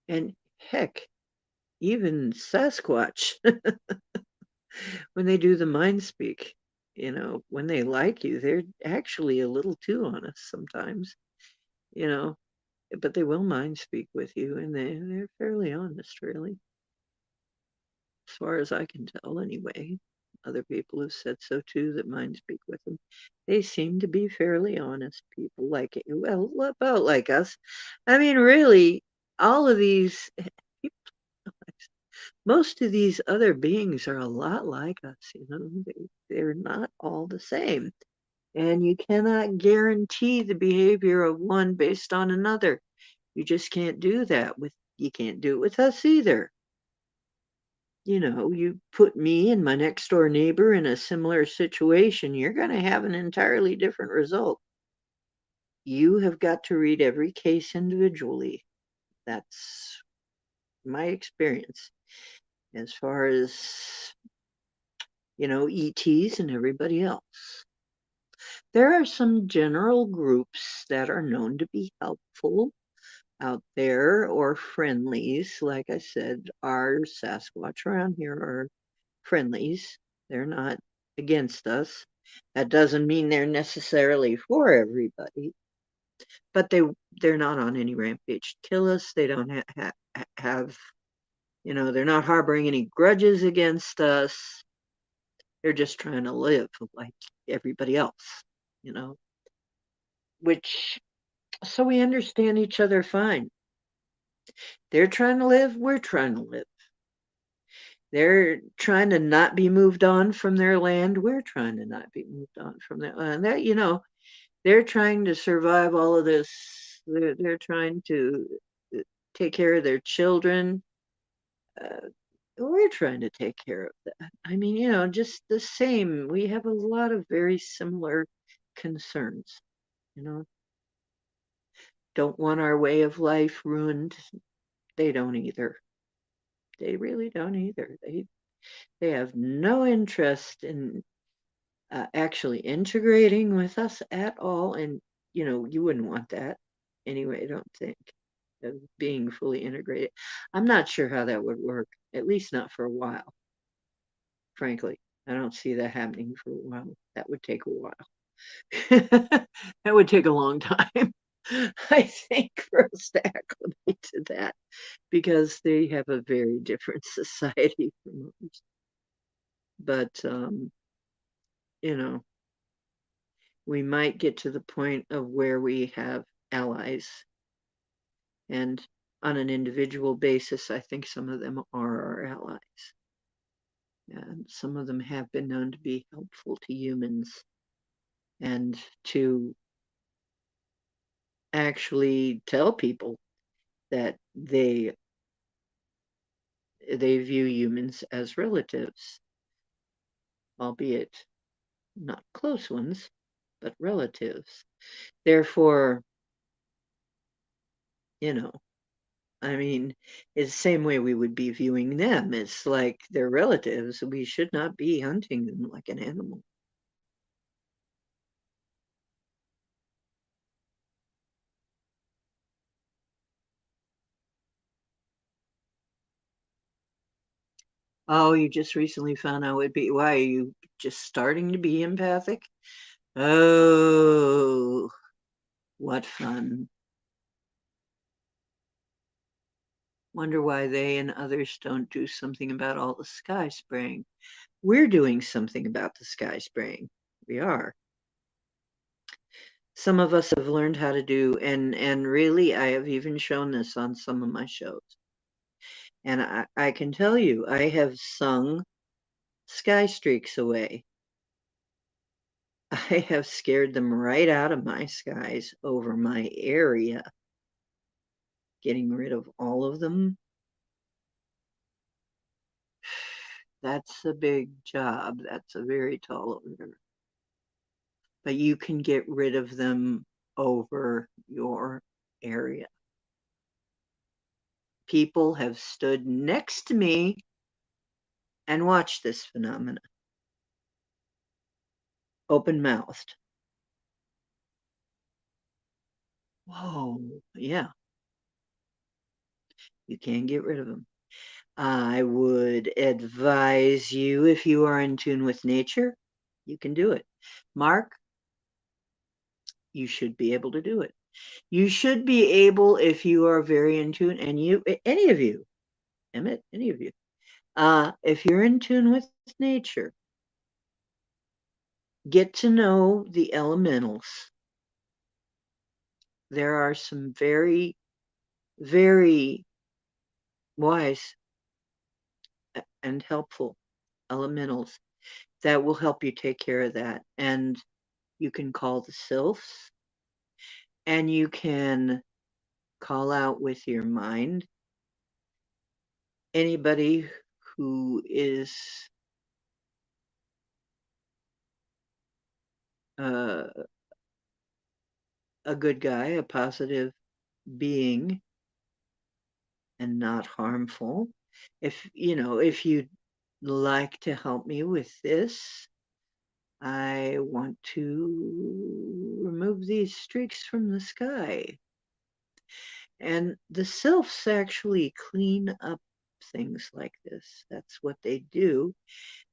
And heck, even Sasquatch, when they do the mind speak, when they like you, they're actually a little too honest sometimes, you know, but they will mind speak with you and they're fairly honest, really, as far as I can tell, anyway. Other people have said so too that mind speak with them. They seem to be fairly honest people, well, about like us. I mean, really, all of these most of these other beings are a lot like us, they're not all the same. And you cannot guarantee the behavior of one based on another. You just can't do that you can't do it with us either. You put me and my next door neighbor in a similar situation, you're going to have an entirely different result. You have got to read every case individually. That's my experience as far as, ETs and everybody else. There are some general groups that are known to be helpful out there or friendlies. Like I said, our Sasquatch around here are friendlies. They're not against us. That doesn't mean they're necessarily for everybody, but they're not on any rampage to kill us. They don't have, they're not harboring any grudges against us. They're just trying to live like everybody else, you know, which so we understand each other fine. They're trying to live, we're trying to live. They're trying to not be moved on from their land, we're trying to not be moved on from their land. They're trying to survive all of this. They're trying to take care of their children. Uh, we're trying to take care of that. I mean, just the same. We have a lot of very similar concerns, you know. Don't want our way of life ruined. They don't either. They really don't either. They have no interest in actually integrating with us at all. And, you wouldn't want that anyway, I don't think, of being fully integrated. I'm not sure how that would work, at least not for a while, frankly. I don't see that happening for a while. That would take a while. That would take a long time, I think, for us to acclimate to that because they have a very different society from ours. But, you know, we might get to the point of where we have allies. And on an individual basis, I think some of them are our allies. And some of them have been known to be helpful to humans and to actually tell people that they view humans as relatives, albeit not close ones, but relatives. Therefore, you know, I mean, it's the same way we would be viewing them. It's like they're relatives. We should not be hunting them like an animal. Oh, you just recently found out would be why are you just starting to be empathic? Oh, what fun. Wonder why they and others don't do something about all the sky spraying. We're doing something about the sky spraying. We are. Some of us have learned how to do, and really, I have even shown this on some of my shows. And I can tell you, I have sung sky streaks away. I have scared them right out of my skies over my area, getting rid of all of them. That's a big job. That's a very tall order. But you can get rid of them over your area. People have stood next to me and watched this phenomena, open mouthed. Whoa, yeah, you can get rid of them. I would advise you, if you are in tune with nature, you can do it. Mark, you should be able to do it. You should be able, if you are very in tune, and you, any of you, Emmett, any of you, if you're in tune with nature, get to know the elementals. There are some very, very wise and helpful elementals that will help you take care of that. And you can call the sylphs, and you can call out with your mind anybody who is uh, a good guy, a positive being, and not harmful. If you'd like to help me with this, I want to remove these streaks from the sky. And the sylphs actually clean up things like this. That's what they do.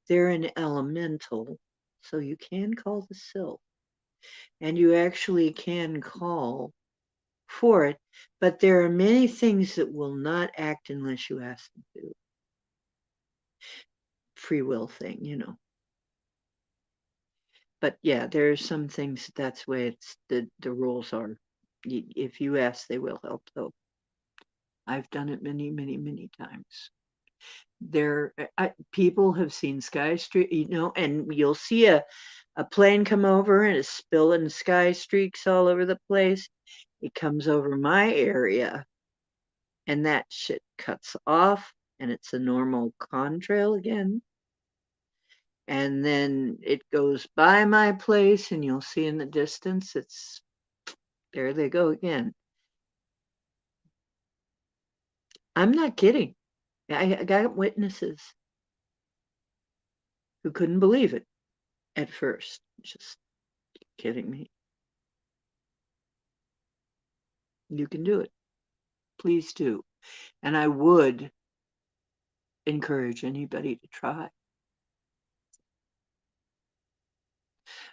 They're an elemental, so you can call the sylph, and you actually can call for it, but there are many things that will not act unless you ask them to. Free will thing. But yeah, there are some things that's the way the rules are. If you ask, they will help, though. I've done it many, many, many times. People have seen sky streak, and you'll see a plane come over and it's spilling sky streaks all over the place. It comes over my area, and that shit cuts off, and it's a normal contrail again. And then it goes by my place, and you'll see in the distance, there they go again. I'm not kidding. I got witnesses who couldn't believe it at first. Just kidding me. You can do it. Please do. And I would encourage anybody to try.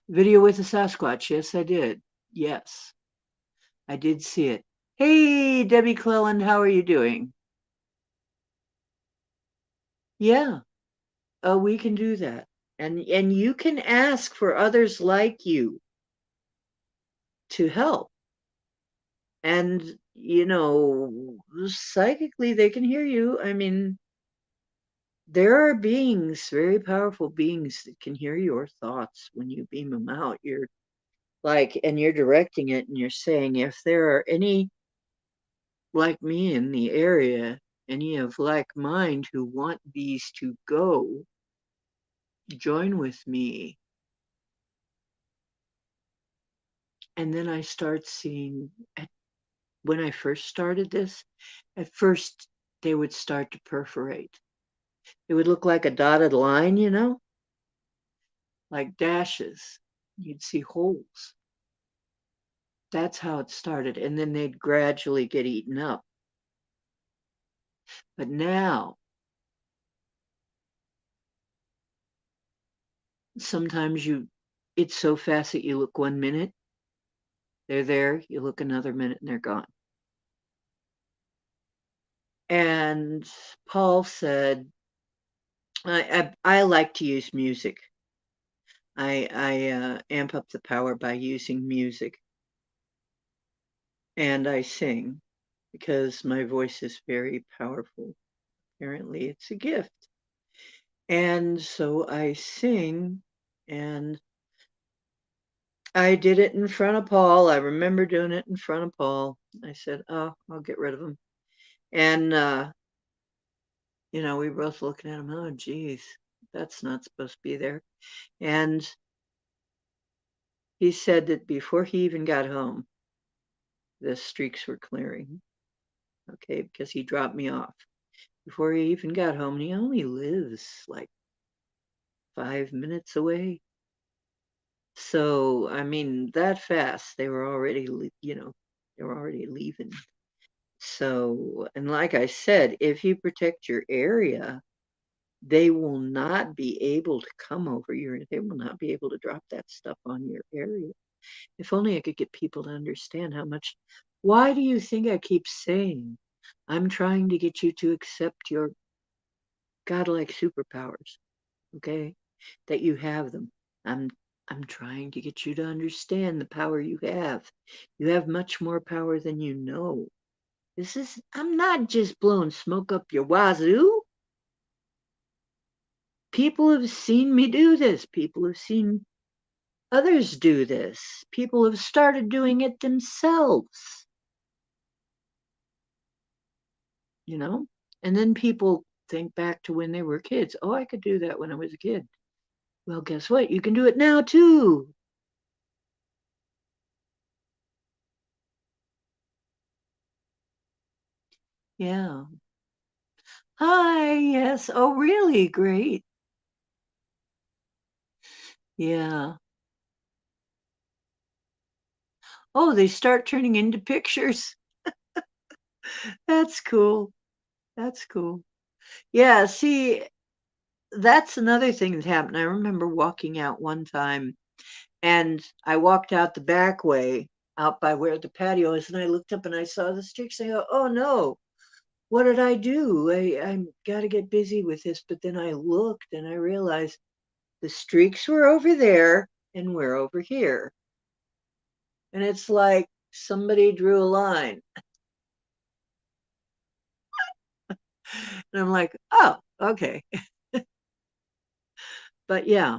Video with the Sasquatch. Yes, I did. Yes, I did see it. Hey, Debbie Cleland, how are you doing? Yeah, we can do that. And you can ask for others like you to help. And, psychically, they can hear you. I mean, there are beings, very powerful beings, that can hear your thoughts when you beam them out. And you're directing it, and you're saying, if there are any like me in the area, any of like mind who want these to go, join with me. And then I start seeing, when I first started this, at first they would start to perforate. It would look like a dotted line, like dashes. You'd see holes. That's how it started. And then they'd gradually get eaten up. But now, sometimes it's so fast that you look 1 minute, they're there, you look another minute, and they're gone. And Paul said, I like to use music. I amp up the power by using music. And I sing because my voice is very powerful. Apparently, it's a gift. And so I sing, and I did it in front of Paul. I remember doing it in front of Paul. I said, oh, I'll get rid of him. And, we were both looking at him, oh, geez. That's not supposed to be there. And he said that before he even got home, the streaks were clearing. Okay, because he dropped me off before he even got home. And he only lives like 5 minutes away. So, I mean, that fast, they were already, they were already leaving. So, and like I said, if you protect your area, they will not be able to come over your, they will not be able to drop that stuff on your area. If only I could get people to understand how much. Why do you think I keep saying I'm trying to get you to accept your godlike superpowers, okay? That you have them. I'm I'm trying to get you to understand the power you have. You have much more power than you know. I'm not just blowing smoke up your wazoo. People have seen me do this. People have seen others do this. People have started doing it themselves, you know? And then people think back to when they were kids. Oh, I could do that when I was a kid. Well, guess what? You can do it now too. Yeah. Hi, yes. Oh, really? Great. Yeah. Oh, they start turning into pictures. That's cool. That's cool. Yeah, see, that's another thing that happened. I remember walking out one time and I walked out the back way, out by where the patio is, and I looked up and I saw the streaks. I go, oh no, what did I do? I got to get busy with this. But then I looked and I realized the streaks were over there and we're over here. And it's like somebody drew a line. And I'm like, oh, okay. But yeah,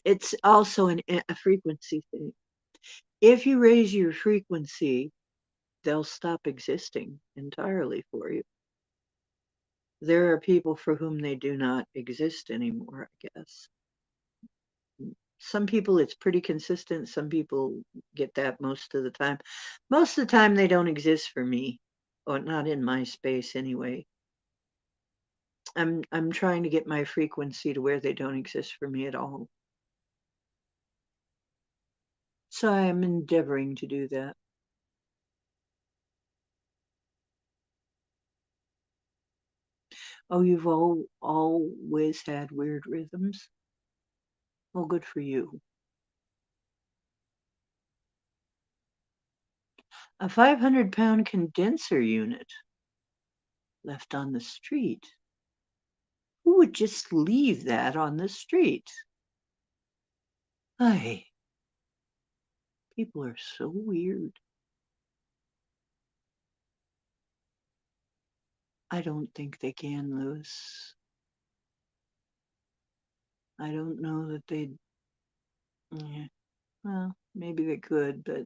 it's also a frequency thing. If you raise your frequency, they'll stop existing entirely for you. There are people for whom they do not exist anymore, I guess. Some people it's pretty consistent. Some people get that most of the time. Most of the time they don't exist for me, or not in my space anyway. I'm trying to get my frequency to where they don't exist for me at all. So I'm endeavoring to do that. Oh, you've always had weird rhythms? Well, good for you. A 500-pound condenser unit left on the street. Who would just leave that on the street? Ay, people are so weird. I don't think they can, Lewis. I don't know that they'd. Yeah, well, maybe they could, but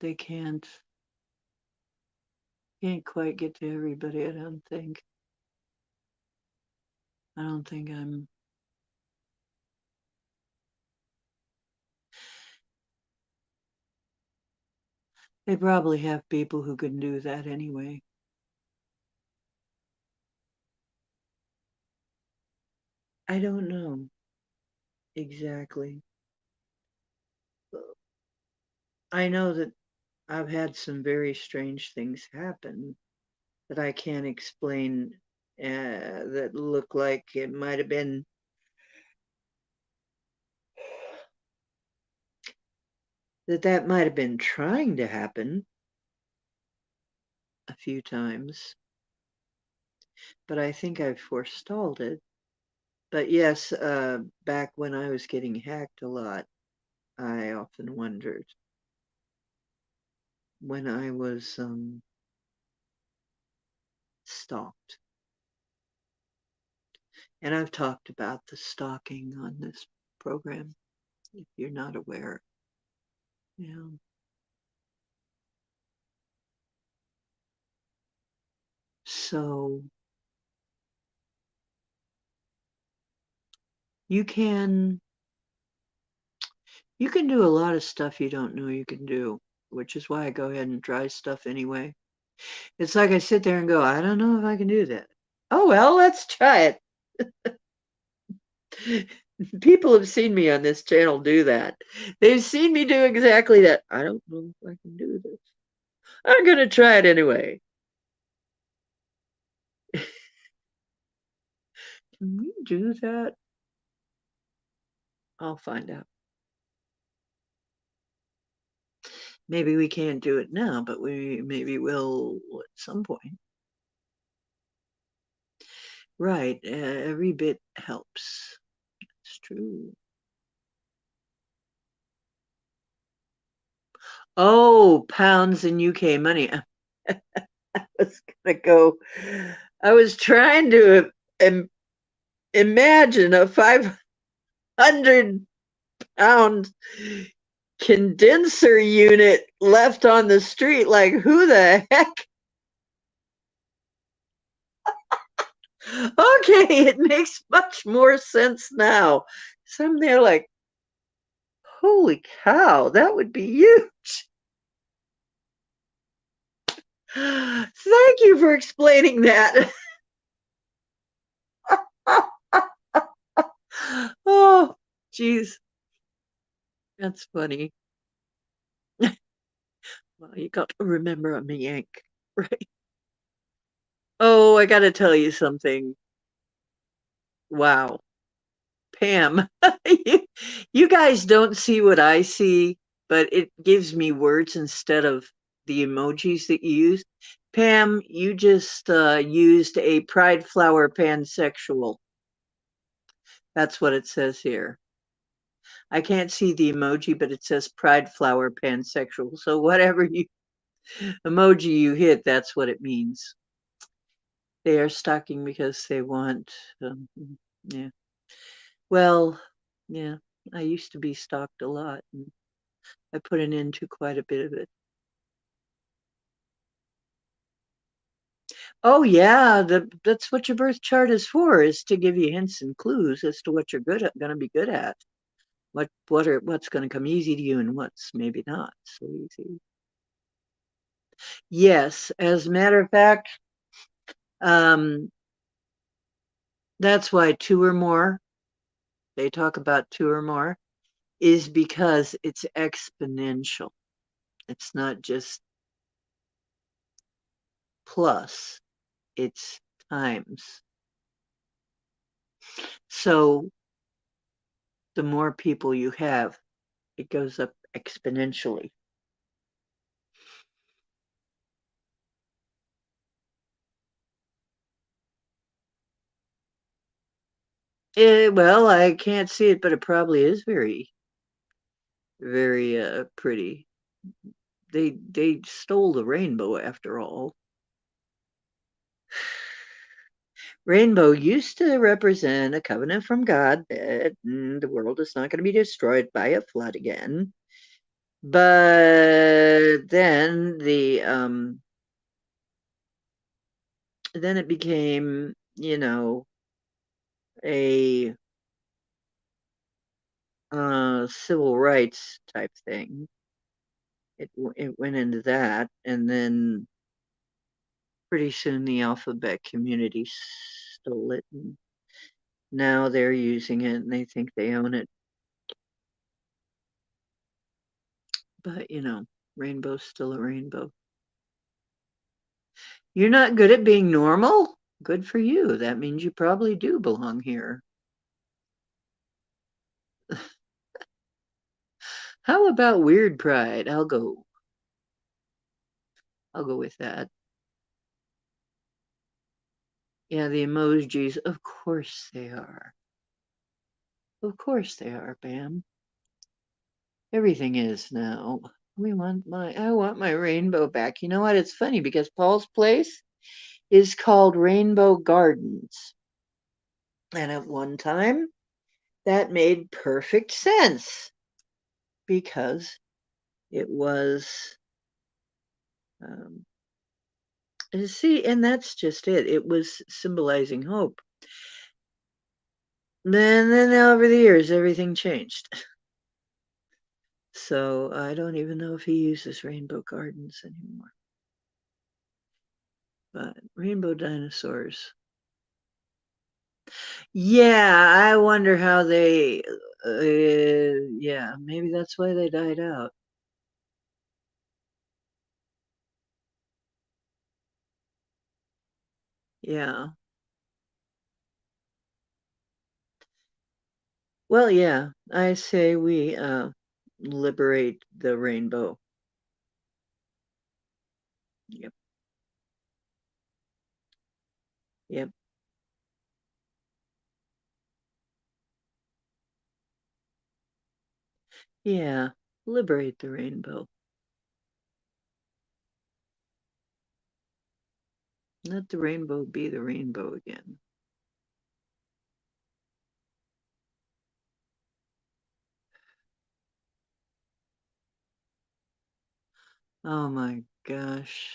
they can't quite get to everybody, I don't think. I don't think I'm. They probably have people who can do that anyway. I don't know exactly. I know that I've had some very strange things happen that I can't explain, that look like it might have been that might have been trying to happen a few times, but I think I've forestalled it. But yes, back when I was getting hacked a lot, I often wondered when I was stalked. And I've talked about the stalking on this program, if you're not aware. Yeah. So You can do a lot of stuff you don't know you can do, which is why I go ahead and try stuff anyway. It's like I sit there and go, I don't know if I can do that. Oh well, let's try it. People have seen me on this channel do that. They've seen me do exactly that. I don't know if I can do this. I'm gonna try it anyway. Can we do that? I'll find out. Maybe we can't do it now, but we maybe will at some point. Right, every bit helps. It's true. Oh, pounds in UK money. I was gonna go. I was trying to imagine a 500-pound condenser unit left on the street. Like, who the heck? Okay, it makes much more sense now. So I'm there like, holy cow, that would be huge. Thank you for explaining that. Oh, geez. That's funny. Well, you got to remember I'm a Yank, right? Oh, I got to tell you something. Wow. Pam, you guys don't see what I see, but it gives me words instead of the emojis that you use. Pam, you just used a pride flower pansexual. That's what it says here. I can't see the emoji, but it says pride flower pansexual. So whatever emoji you hit, that's what it means. They are stalking because they want, yeah. Well, yeah, I used to be stalked a lot, and I put an end to quite a bit of it. Oh yeah, that's what your birth chart is for, is to give you hints and clues as to what you're going to be good at, what's going to come easy to you, and what's maybe not so easy. Yes, as a matter of fact, um, that's why two or more. They talk about two or more, is because it's exponential. It's not just plus, it's times. So the more people you have, it goes up exponentially. Well, I can't see it, but it probably is very, very pretty. They stole the rainbow after all. Rainbow used to represent a covenant from God that the world is not going to be destroyed by a flood again. But then it became, a civil rights type thing. It went into that, and then pretty soon the alphabet community stole it, and now they're using it and they think they own it. But rainbow's still a rainbow. You're not good at being normal? Good for you. That means you probably do belong here. How about weird pride? I'll go with that. Yeah, the emojis, of course they are. Of course they are, Bam. Everything is now. I want my rainbow back. You know what? It's funny because Paul's place is called Rainbow Gardens. And at one time, that made perfect sense because it was, um, see, and that's just it. It was symbolizing hope. And then over the years, everything changed. So I don't even know if he uses rainbow gardens anymore. But rainbow dinosaurs. Yeah, I wonder how they, yeah, maybe that's why they died out. Yeah. Well, yeah, I say we liberate the rainbow. Yep. Yep. Yeah. Liberate the rainbow. Let the rainbow be the rainbow again. Oh my gosh.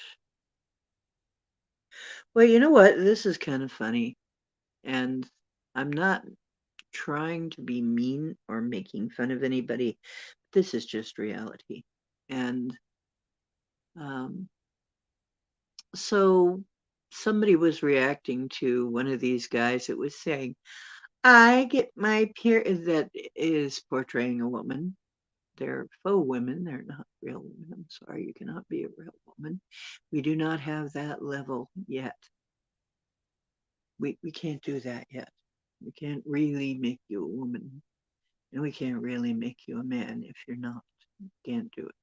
Well, you know what? This is kind of funny. And I'm not trying to be mean or making fun of anybody. This is just reality. And um, so somebody was reacting to one of these guys that was saying, I get my period, that is portraying a woman. They're faux women. They're not real women. I'm sorry, you cannot be a real woman. We do not have that level yet. We can't do that yet. We can't really make you a woman, and we can't really make you a man if you're not. Can't do it.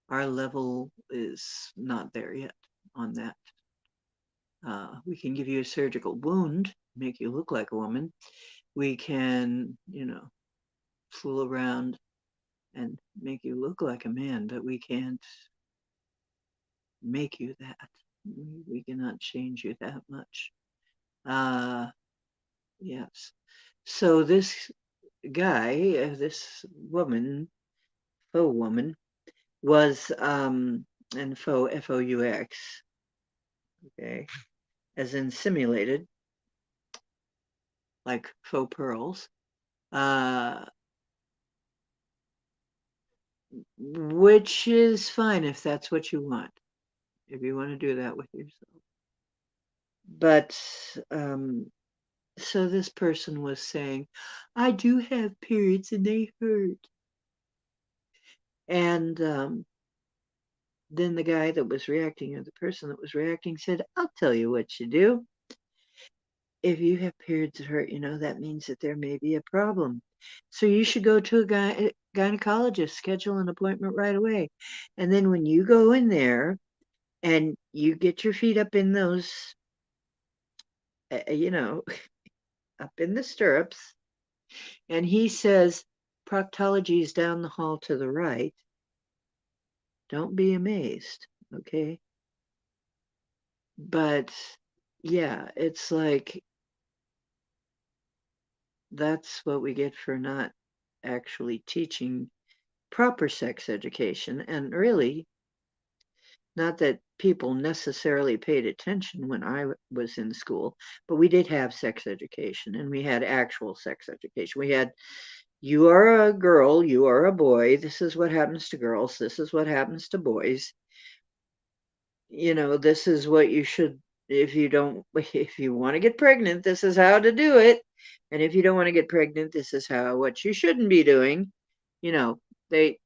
Our level is not there yet on that. We can give you a surgical wound, make you look like a woman. We can, fool around and make you look like a man, but we can't make you that. We cannot change you that much. Uh, yes. So this guy, this woman, faux woman, was, and faux, F-O-U-X, okay, as in simulated, like faux pearls, uh, which is fine if that's what you want, if you want to do that with yourself. But so this person was saying, I do have periods and they hurt. And then the guy that was reacting, or the person that was reacting, said, I'll tell you what you do. If you have periods that hurt, that means that there may be a problem. So you should go to a gynecologist, schedule an appointment right away. And then when you go in there and you get your feet up in those, uh, you know, up in the stirrups, and he says, proctology is down the hall to the right, don't be amazed, okay? But yeah, it's like that's what we get for not actually teaching proper sex education. And really, not that people necessarily paid attention when I was in school, but we did have sex education, and we had actual sex education. We had, you are a girl, you are a boy, this is what happens to girls, this is what happens to boys. This is what you should, if you don't, if you want to get pregnant, this is how to do it. And if you don't want to get pregnant, this is what you shouldn't be doing. You know, they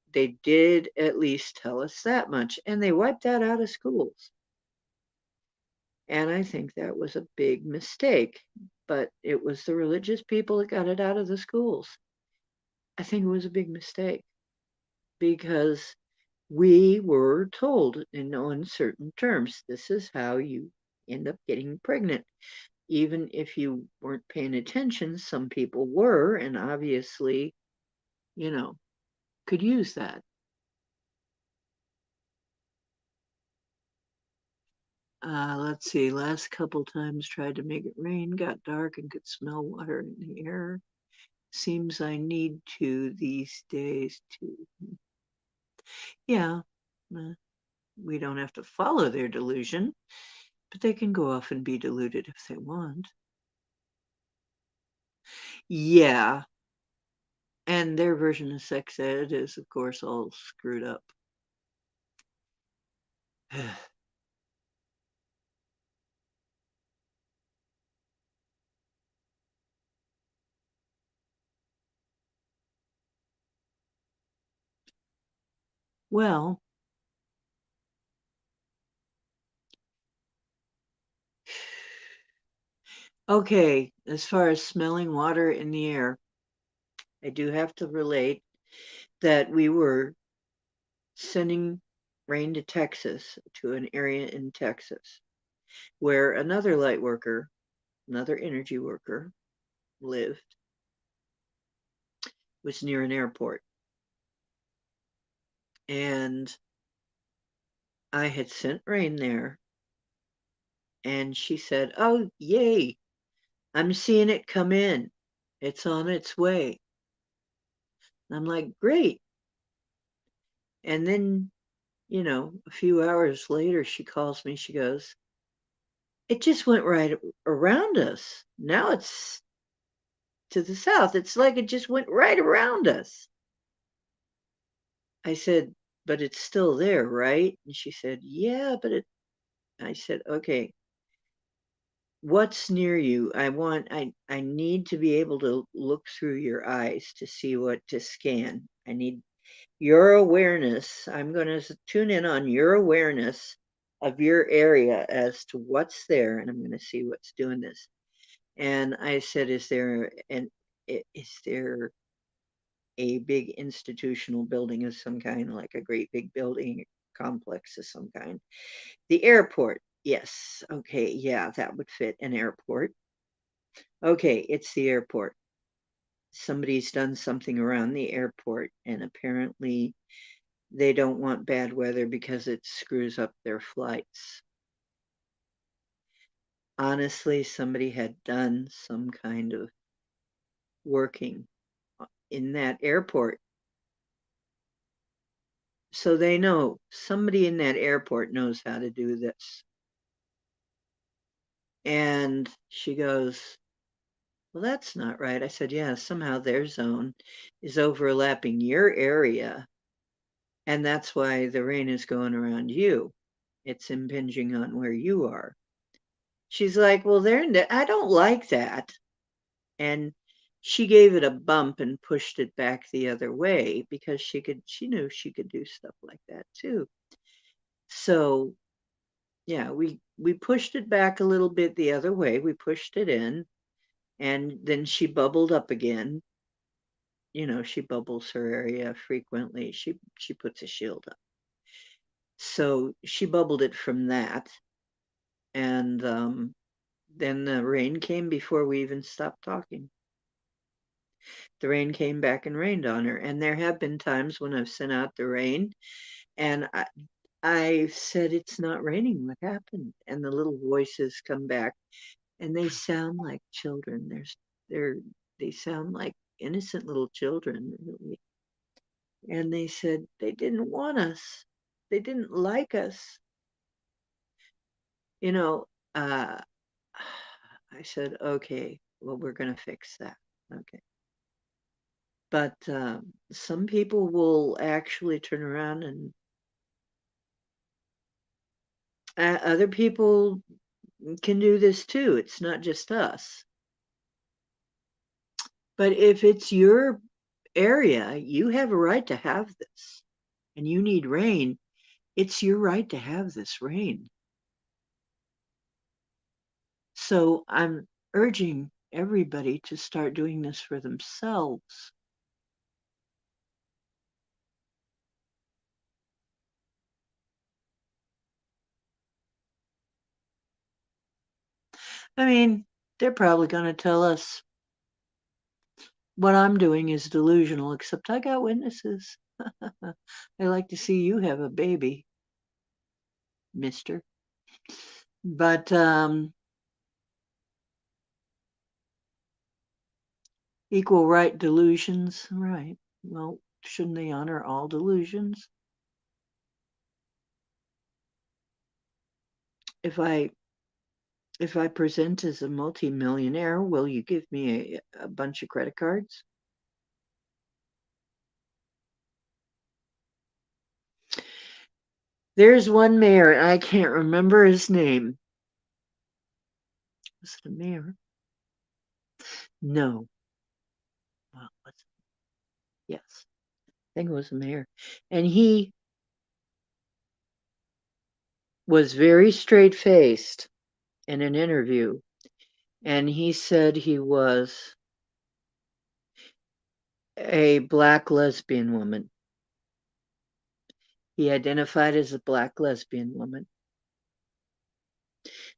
did at least tell us that much, and they wiped that out of schools. And I think that was a big mistake, but it was the religious people that got it out of the schools. I think it was a big mistake because we were told in uncertain terms, this is how you end up getting pregnant. Even if you weren't paying attention, some people were, and obviously, you know, could use that. Let's see, last couple times tried to make it rain, got dark and could smell water in the air. Seems I need to these days too. Yeah, uh, we don't have to follow their delusion, but they can go off and be deluded if they want. Yeah, and their version of sex ed is, of course, all screwed up. Well, okay, as far as smelling water in the air, I do have to relate that we were sending rain to Texas, to an area in Texas, where another light worker, another energy worker lived, was near an airport. And I had sent rain there, and she said, "Oh, yay, I'm seeing it come in. It's on its way." And I'm like, "Great." And then, a few hours later, she calls me. She goes, "It just went right around us. Now it's to the south. It's like it just went right around us." I said, "But it's still there, right?" And she said, "Yeah, but it." I said, "Okay, what's near you? I need to be able to look through your eyes to see what to scan. I need your awareness. I'm going to tune in on your awareness of your area as to what's there, and I'm going to see what's doing this." And I said, is there a big institutional building of some kind, like a great big building complex of some kind? The airport. Yes. Okay. Yeah, that would fit an airport. Okay, it's the airport. Somebody's done something around the airport, and apparently they don't want bad weather because it screws up their flights. Honestly, somebody had done some kind of working in that airport. So they know somebody in that airport knows how to do this. And she goes, "Well, that's not right." I said, "Yeah, somehow their zone is overlapping your area. And that's why the rain is going around you. It's impinging on where you are." She's like, "Well, I don't like that." And she gave it a bump and pushed it back the other way because she knew she could do stuff like that too. So yeah, we pushed it back a little bit the other way. We pushed it in, and then she bubbled up again. She bubbles her area frequently. She puts a shield up. So she bubbled it from that, and then the rain came before we even stopped talking. The rain came back and rained on her. And there have been times when I've sent out the rain, and I said, "It's not raining. What happened?" And the little voices come back, and they sound like children. They're they sound like innocent little children, really. And they said they didn't want us. They didn't like us. You know, uh, I said, "Okay, well, we're going to fix that." Okay. But some people will actually turn around, and other people can do this too. It's not just us. But if it's your area, you have a right to have this, and you need rain. It's your right to have this rain. So I'm urging everybody to start doing this for themselves. I mean, they're probably going to tell us what I'm doing is delusional, except I got witnesses. I like to see you have a baby, mister. But equal right delusions, right? Well, shouldn't they honor all delusions? If I If I present as a multimillionaire, will you give me a bunch of credit cards? There's one mayor, and I can't remember his name. Was it a mayor? No. Well, yes, I think it was a mayor. And he was very straight faced in an interview. And he said he was a black lesbian woman. He identified as a black lesbian woman.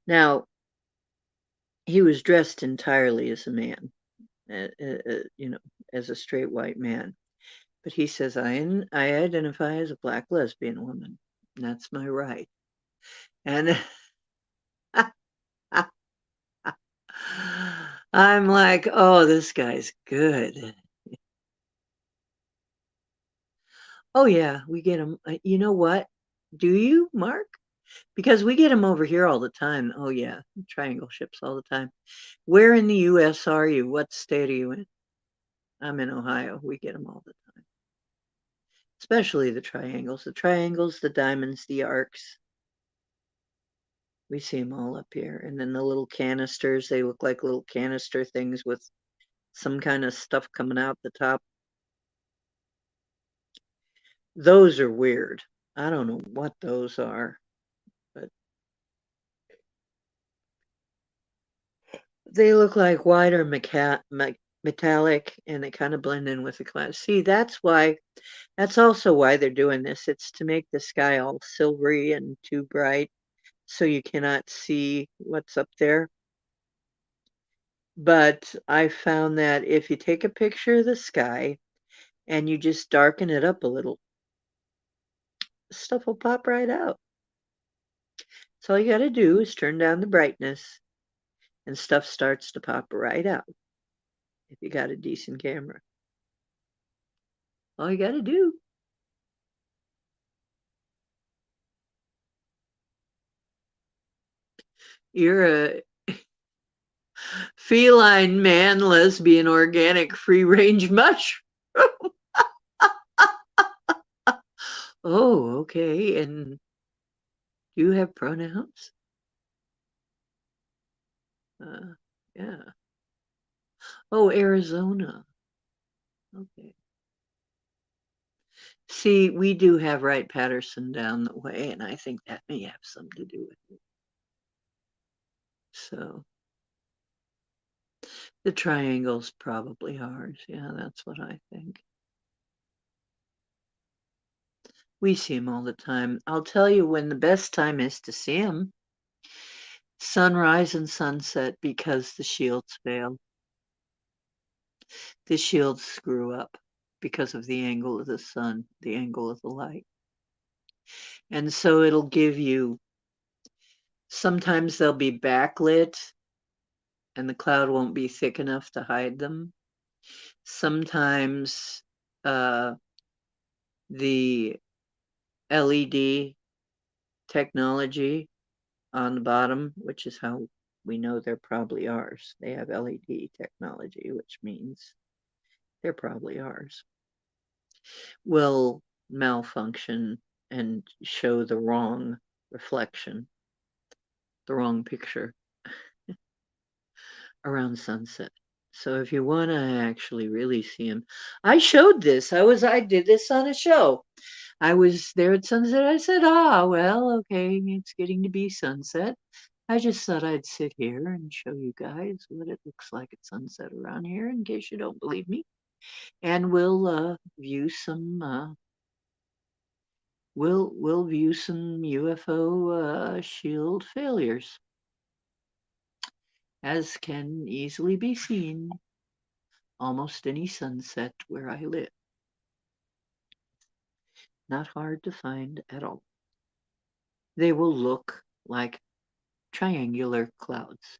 Now, he was dressed entirely as a man, you know, as a straight white man. But he says, I identify as a black lesbian woman. That's my right. And I'm like, oh, this guy's good. Oh, yeah, we get them. You know what? Do you, Mark? Because we get them over here all the time. Oh, yeah, triangle ships all the time. Where in the U.S. are you? What state are you in? I'm in Ohio. We get them all the time, especially the triangles, the diamonds, the arcs. We see them all up here. And then the little canisters, they look like little canister things with some kind of stuff coming out the top. Those are weird. I don't know what those are, but they look like white or metallic, and they kind of blend in with the clouds. See, that's also why they're doing this. It's to make the sky all silvery and too bright so you cannot see what's up there. But I found that if you take a picture of the sky and you just darken it up a little, stuff will pop right out. So all you got to do is turn down the brightness and stuff starts to pop right out if you got a decent camera. All you got to do. You're a feline man, lesbian, organic, free range mushroom. Oh, okay. And do you have pronouns? Uh, yeah. Oh, Arizona. Okay. See, we do have Wright Patterson down the way, and I think that may have something to do with it. So the triangle's probably ours. Yeah, that's what I think. We see them all the time. I'll tell you when the best time is to see them: sunrise and sunset, because the shields fail. The shields screw up because of the angle of the sun, the angle of the light. And so it'll give you, sometimes they'll be backlit and the cloud won't be thick enough to hide them. Sometimes the LED technology on the bottom, which is how we know they're probably ours. They have LED technology, which means they're probably ours. Will malfunction and show the wrong reflection, the wrong picture around sunset. So if you want to actually really see them, I showed this. I did this on a show. I was there at sunset. I said, well, okay, it's getting to be sunset. I just thought I'd sit here and show you guys what it looks like at sunset around here in case you don't believe me. And we'll view some UFO shield failures, as can easily be seen almost any sunset where I live. Not hard to find at all. They will look like triangular clouds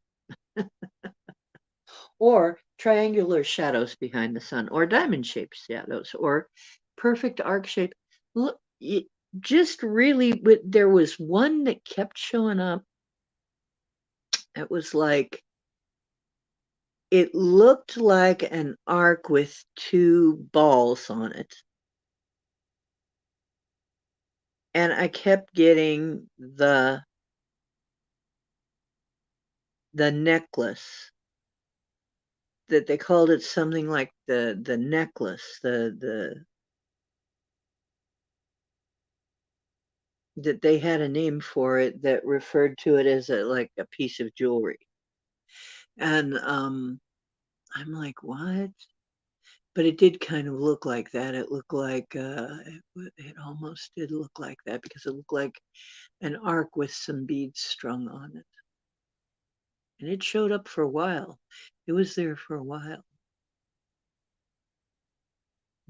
or triangular shadows behind the sun, or diamond shaped shadows, or perfect arc shape. Look, just really, there was one that kept showing up, It was like, it looked like an arc with two balls on it. And I kept getting the necklace, that they called it something like the necklace, the that they had a name for it that referred to it as like a piece of jewelry. And I'm like, what? But it did kind of look like that. It looked like it almost did look like that, because it looked like an arc with some beads strung on it. And it showed up for a while. It was there for a while.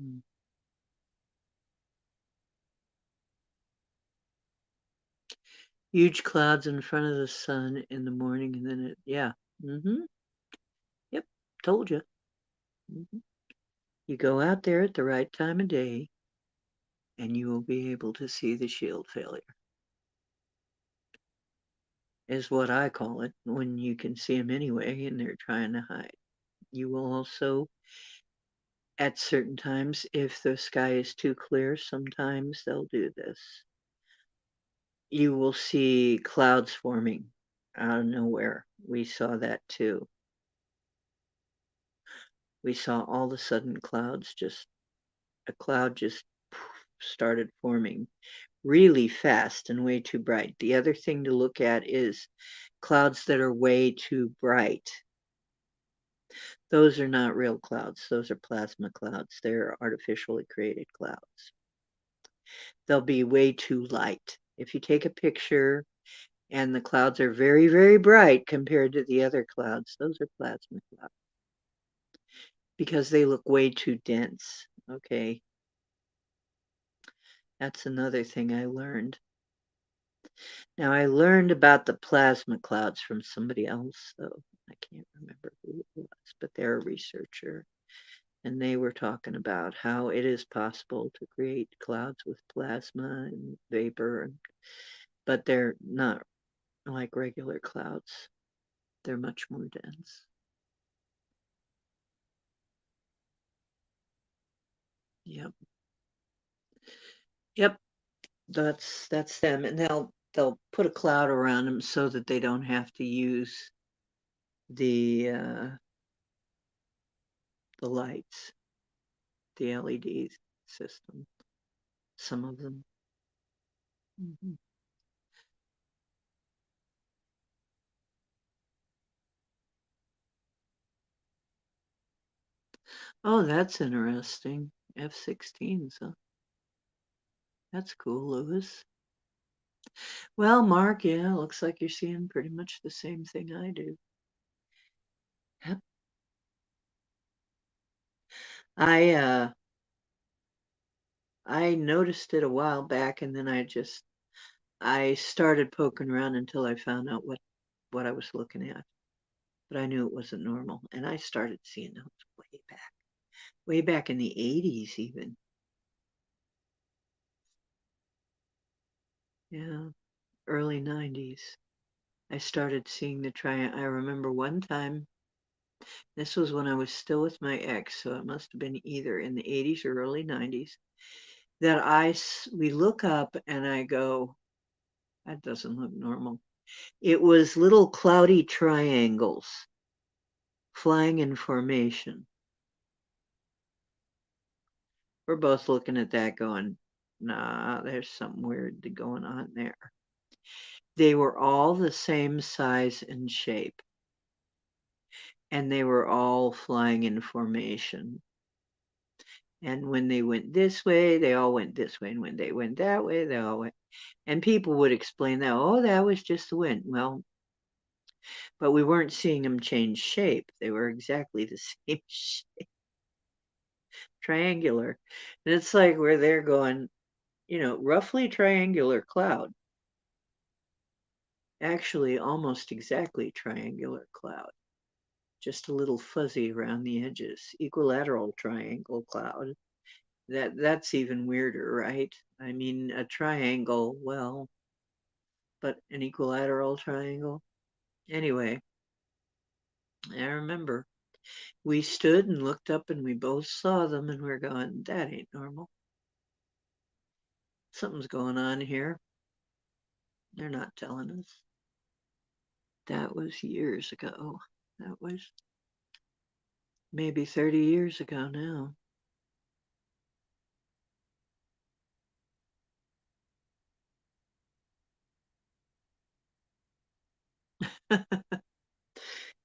Mm. Huge clouds in front of the sun in the morning, and then yeah. Mm-hmm. Yep. Told you. Mm-hmm. You go out there at the right time of day, and you will be able to see the shield failure, is what I call it, when you can see them anyway and they're trying to hide. You will also, at certain times, if the sky is too clear, sometimes they'll do this. You will see clouds forming out of nowhere. We saw that too. We saw all of a sudden clouds, just a cloud just started forming really fast and way too bright. The other thing to look at is clouds that are way too bright. Those are not real clouds. Those are plasma clouds. They're artificially created clouds. They'll be way too light. If you take a picture and the clouds are very, very bright compared to the other clouds, those are plasma clouds, because they look way too dense. Okay. That's another thing I learned. Now, I learned about the plasma clouds from somebody else, though. I can't remember who it was, but they're a researcher. And they were talking about how it is possible to create clouds with plasma and vapor, but they're not like regular clouds. They're much more dense. Yep. Yep. That's them. And they'll put a cloud around them so that they don't have to use the the lights, the LED system. Some of them. Mhm. Oh, that's interesting. F-16s, huh? That's cool, Lewis. Well, Mark, yeah, looks like you're seeing pretty much the same thing I do. Yep. I uh I noticed it a while back, and then I started poking around until I found out what I was looking at. But I knew it wasn't normal. And I started seeing those way back in the 80s even. Yeah, early 90s. I started seeing the triangle. I remember one time, this was when I was still with my ex, so it must have been either in the 80s or early 90s, that we look up and I go, that doesn't look normal. It was little cloudy triangles flying in formation. We're both looking at that going, nah, there's something weird going on there. They were all the same size and shape, and they were all flying in formation. And when they went this way, they all went this way. And when they went that way, they all went. And people would explain that, oh, that was just the wind. Well, but we weren't seeing them change shape. They were exactly the same shape, triangular. And it's like where they're going, roughly triangular cloud. Actually, almost exactly triangular cloud. Just a little fuzzy around the edges. Equilateral triangle cloud. That's even weirder, right? I mean, a triangle, well, but an equilateral triangle. Anyway, I remember we stood and looked up and we both saw them and we're going, that ain't normal. Something's going on here. They're not telling us. That was years ago. That was maybe 30 years ago now.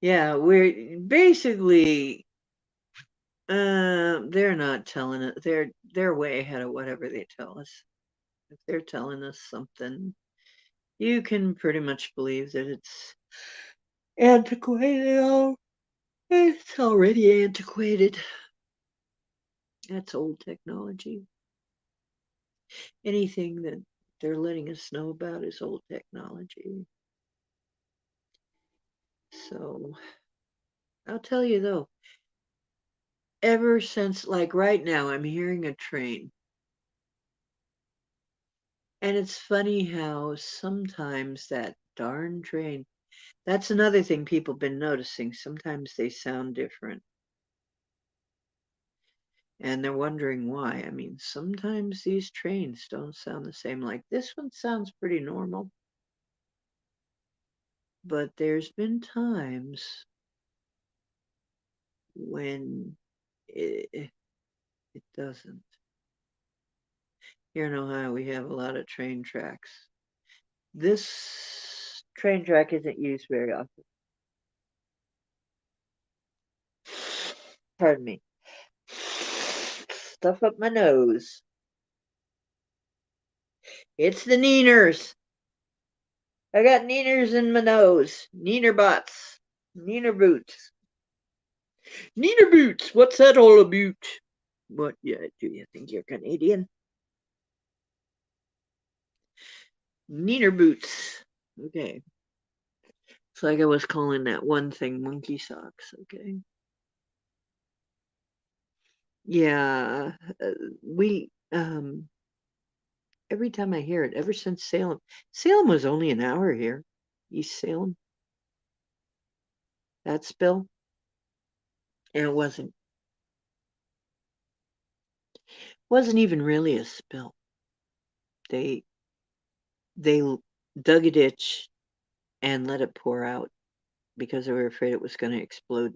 Yeah, we're basically they're not telling it. They're way ahead of whatever they tell us. If they're telling us something, you can pretty much believe that it's antiquated. It's already antiquated. That's old technology. Anything that they're letting us know about is old technology. So I'll tell you though, ever since, like right now, I'm hearing a train. And it's funny how sometimes that darn train, that's another thing people have been noticing. Sometimes they sound different. And they're wondering why. I mean, sometimes these trains don't sound the same. Like this one sounds pretty normal. But there's been times when it doesn't. Here in Ohio, we have a lot of train tracks. This train track isn't used very often. Pardon me. Stuff up my nose. It's the neeners. I got neeners in my nose. Neener bots. Neener boots. Neener boots. What's that all about? What, yeah, do you think you're Canadian? Neener boots. Okay. It's like I was calling that one thing monkey socks. Okay. Yeah. We, every time I hear it, ever since Salem, Salem was only an hour here. East Salem. That spill. And it wasn't even really a spill. They they dug a ditch and let it pour out because they were afraid it was going to explode.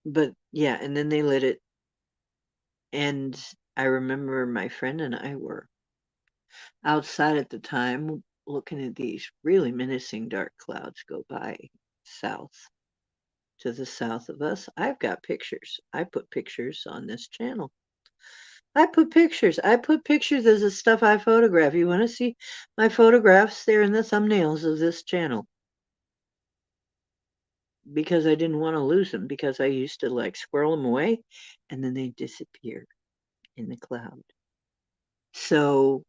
But yeah, and then they lit it. And I remember my friend and I were outside at the time looking at these really menacing dark clouds go by south to the south of us. I've got pictures. I put pictures on this channel. I put pictures. I put pictures as the stuff I photograph. You want to see my photographs? They're in the thumbnails of this channel. Because I didn't want to lose them because I used to like squirrel them away and then they disappear in the cloud. So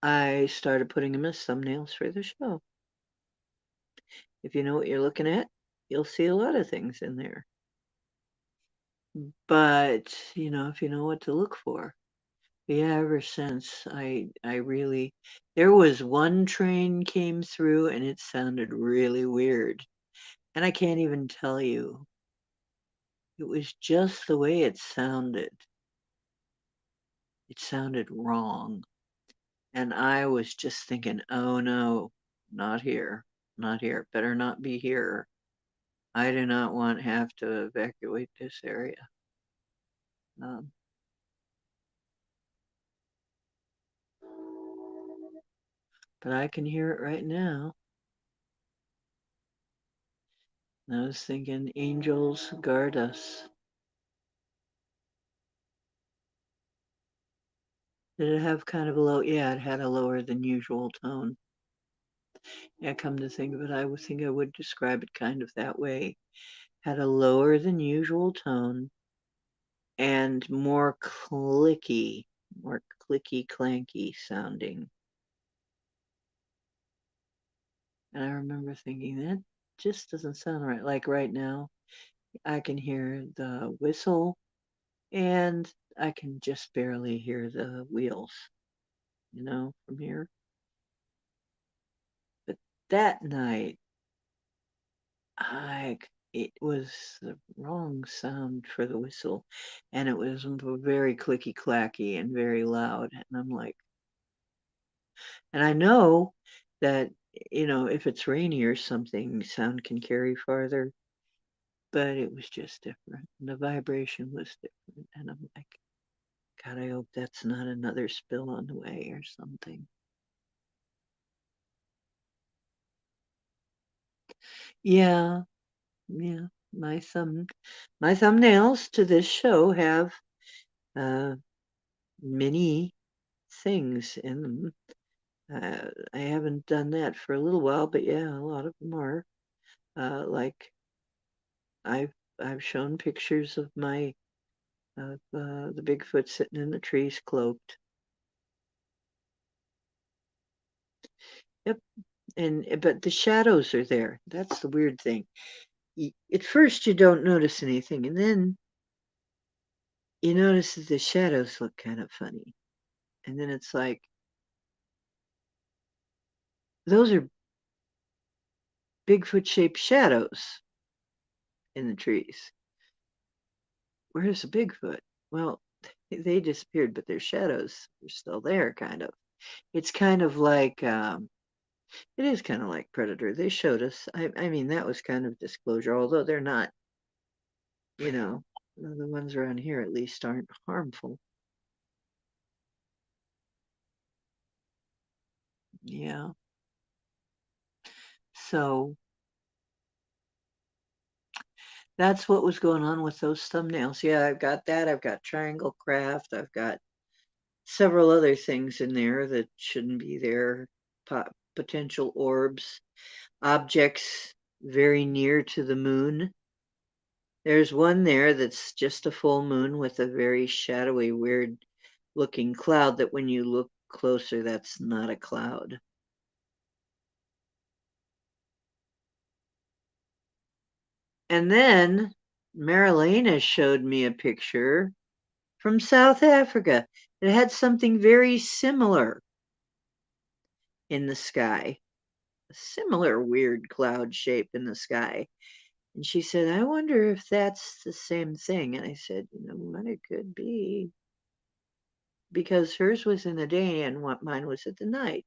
I started putting them as thumbnails for the show. If you know what you're looking at, you'll see a lot of things in there. But, if you know what to look for. Yeah, ever since I really, there was one train came through and it sounded really weird. And I can't even tell you. It was just the way it sounded. It sounded wrong. And I was just thinking, oh no, not here, not here. Better not be here. I do not want to have to evacuate this area. Um, but I can hear it right now. And I was thinking, angels guard us. Did it have kind of a low? Yeah, it had a lower than usual tone. Yeah, come to think of it, I would think I would describe it kind of that way. Had a lower than usual tone and more clicky clanky sounding. And I remember thinking that just doesn't sound right. Like right now, I can hear the whistle and I can just barely hear the wheels, from here. that night, it was the wrong sound for the whistle, and it was very clicky clacky and very loud. And I'm like, and I know that, if it's rainy or something, sound can carry farther, but it was just different. The vibration was different. And I'm like, God, I hope that's not another spill on the way or something. Yeah, yeah. My thumbnails to this show have uh, many things in them. I haven't done that for a little while, but yeah, a lot of them are. Like I've shown pictures of the Bigfoot sitting in the trees cloaked. Yep, but the shadows are there. That's the weird thing. At first you don't notice anything, and then you notice that the shadows look kind of funny. And then it's like, those are Bigfoot shaped shadows in the trees. Where's the Bigfoot? Well, they disappeared, but their shadows are still there, kind of. It's kind of like, it is kind of like Predator. They showed us. I mean, that was kind of disclosure, although they're not, you know, the ones around here at least aren't harmful. Yeah. So that's what was going on with those thumbnails. Yeah, I've got that. I've got Triangle Craft. I've got several other things in there that shouldn't be there. Potential orbs, objects very near to the moon. There's one there that's just a full moon with a very shadowy, weird looking cloud that when you look closer, that's not a cloud. And then Marilena showed me a picture from South Africa. It had something very similar in the sky, a similar weird cloud shape in the sky. And she said, I wonder if that's the same thing. And I said, what it could be. Because hers was in the day and what mine was at the night.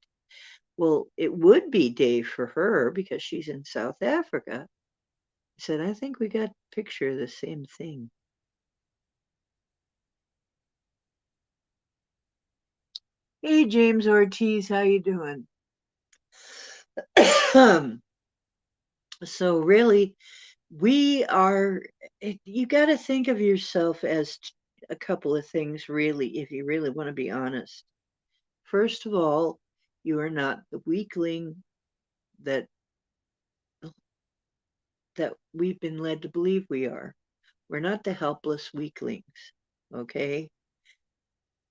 Well, it would be day for her because she's in South Africa. I said, I think we got a picture of the same thing. Hey, James Ortiz, how you doing? So really, you got to think of yourself as a couple of things, really, if you really want to be honest. First of all, you are not the weakling that we've been led to believe we are. We're not the helpless weaklings, okay?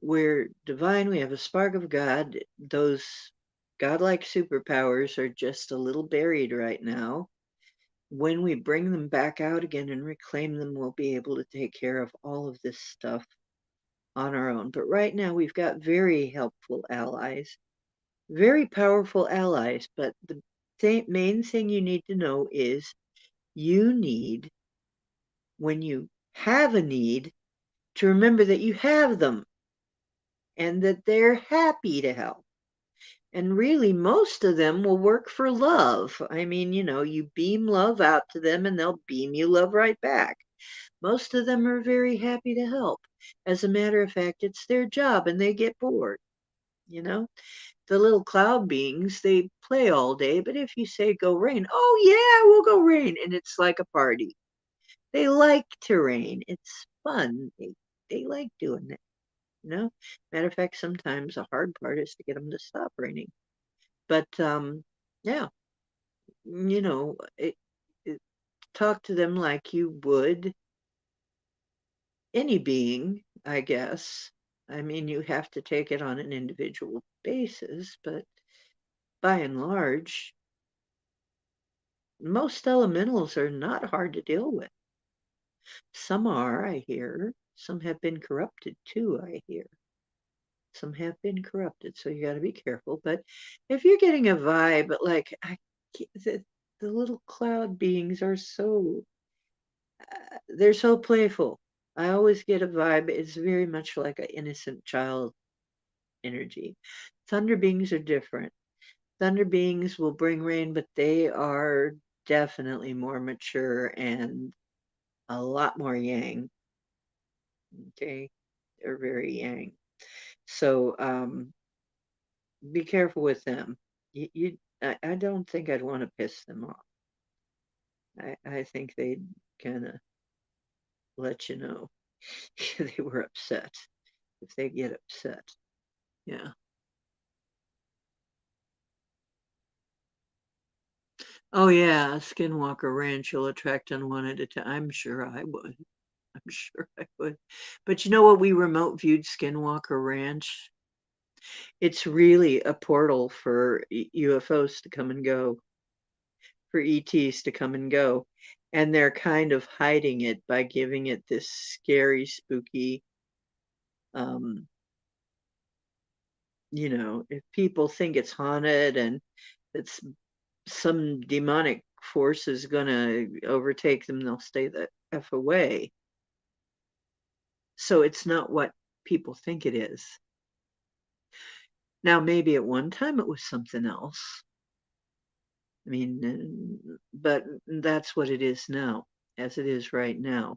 We're divine, we have a spark of God. Those godlike superpowers are just a little buried right now. When we bring them back out again and reclaim them, we'll be able to take care of all of this stuff on our own. But right now, we've got very helpful allies, very powerful allies. But the main thing you need to know is you need, when you have a need, to remember that you have them and that they're happy to help. And really, most of them will work for love. I mean, you beam love out to them and they'll beam you love right back. Most of them are very happy to help. As a matter of fact, it's their job and they get bored. You know, the little cloud beings, they play all day, but if you say go rain, oh yeah, we'll go rain. And it's like a party. They like to rain. It's fun. They like doing that. Matter of fact, sometimes the hard part is to get them to stop raining. But yeah, talk to them like you would any being, I guess. I mean, you have to take it on an individual basis, but by and large, most elementals are not hard to deal with. Some are, I hear. Some have been corrupted too, I hear. Some have been corrupted, so you got to be careful. But if you're getting a vibe, like the little cloud beings are so they're so playful. I always get a vibe. It's very much like an innocent child energy. Thunder beings are different. Thunder beings will bring rain, but they are definitely more mature and a lot more yang. Okay, they're very yang. So be careful with them. I don't think I'd want to piss them off. I think they'd kind of let you know they were upset if they get upset. Yeah. Oh yeah, Skinwalker Ranch will attract unwanted attention. I'm sure I would. I'm sure I would. But you know what? We remote viewed Skinwalker Ranch. It's really a portal for UFOs to come and go, for ETs to come and go. And they're kind of hiding it by giving it this scary, spooky, um, if people think it's haunted and it's some demonic force is going to overtake them, they'll stay the F away. So it's not what people think it is. Now, maybe at one time it was something else. I mean, but that's what it is now, as it is right now.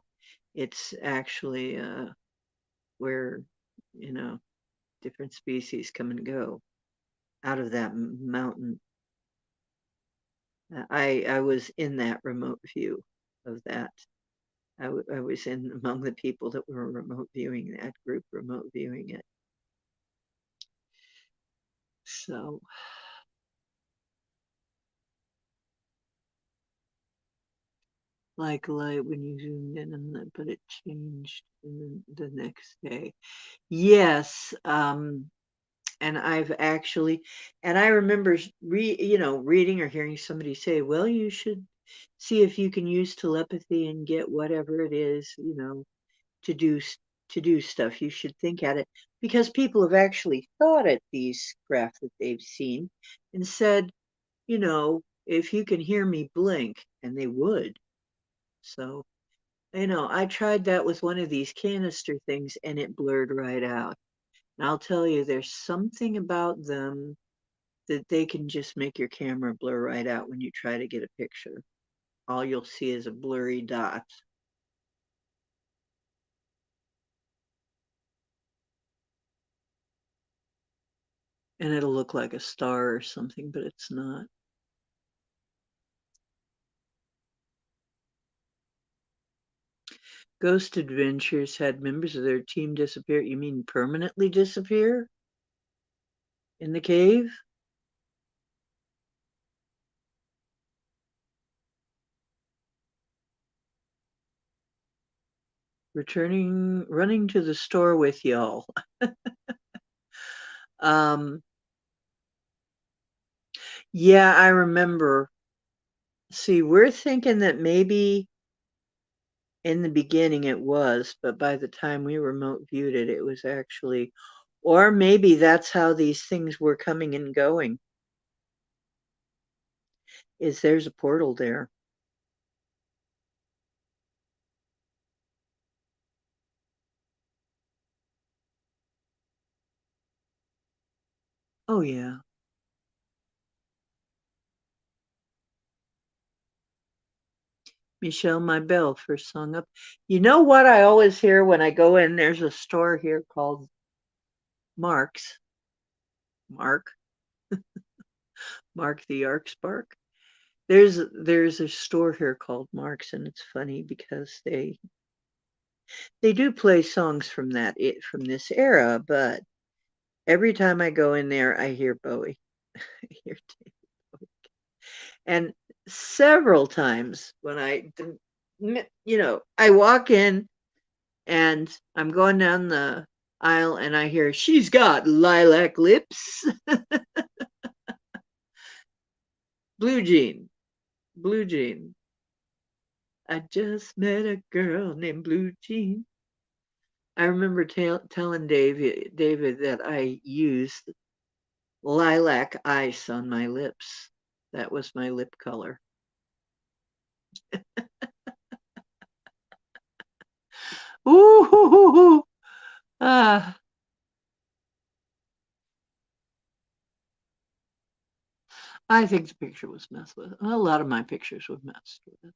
It's actually where, you know, different species come and go out of that mountain. I was in that remote view of that. I was in among the people that were remote viewing that group, remote viewing it. So, like light when you zoomed in, but it changed the next day. Yes, and I've actually, and I remember reading or hearing somebody say, well, you should see if you can use telepathy and get whatever it is, to do to do stuff. You should think at it because people have actually thought at these craft that they've seen and said, if you can hear me blink, and they would. So, I tried that with one of these canister things and it blurred right out. And I'll tell you, there's something about them that they can just make your camera blur right out when you try to get a picture. All you'll see is a blurry dot. And it'll look like a star or something, but it's not. Ghost Adventures had members of their team disappear. You mean permanently disappear? In the cave? Running to the store with y'all. um, yeah, I remember. See, we're thinking that maybe in the beginning it was, but by the time we remote viewed it, it was actually, or maybe that's how these things were coming and going, is there's a portal there. Oh, yeah. Michelle, my bell first song up. You know what I always hear when I go in? There's a store here called Mark's. Mark, Mark the Ark Spark. There's a store here called Mark's, and it's funny because they do play songs from from this era, but every time I go in there, I hear Bowie. I hear David Bowie. And several times when I walk in and I'm going down the aisle and I hear, she's got lilac lips. Blue Jean, Blue Jean. I just met a girl named Blue Jean. I remember telling David that I used lilac ice on my lips. That was my lip color. Ooh, ah. I think the picture was messed with. A lot of my pictures were messed with.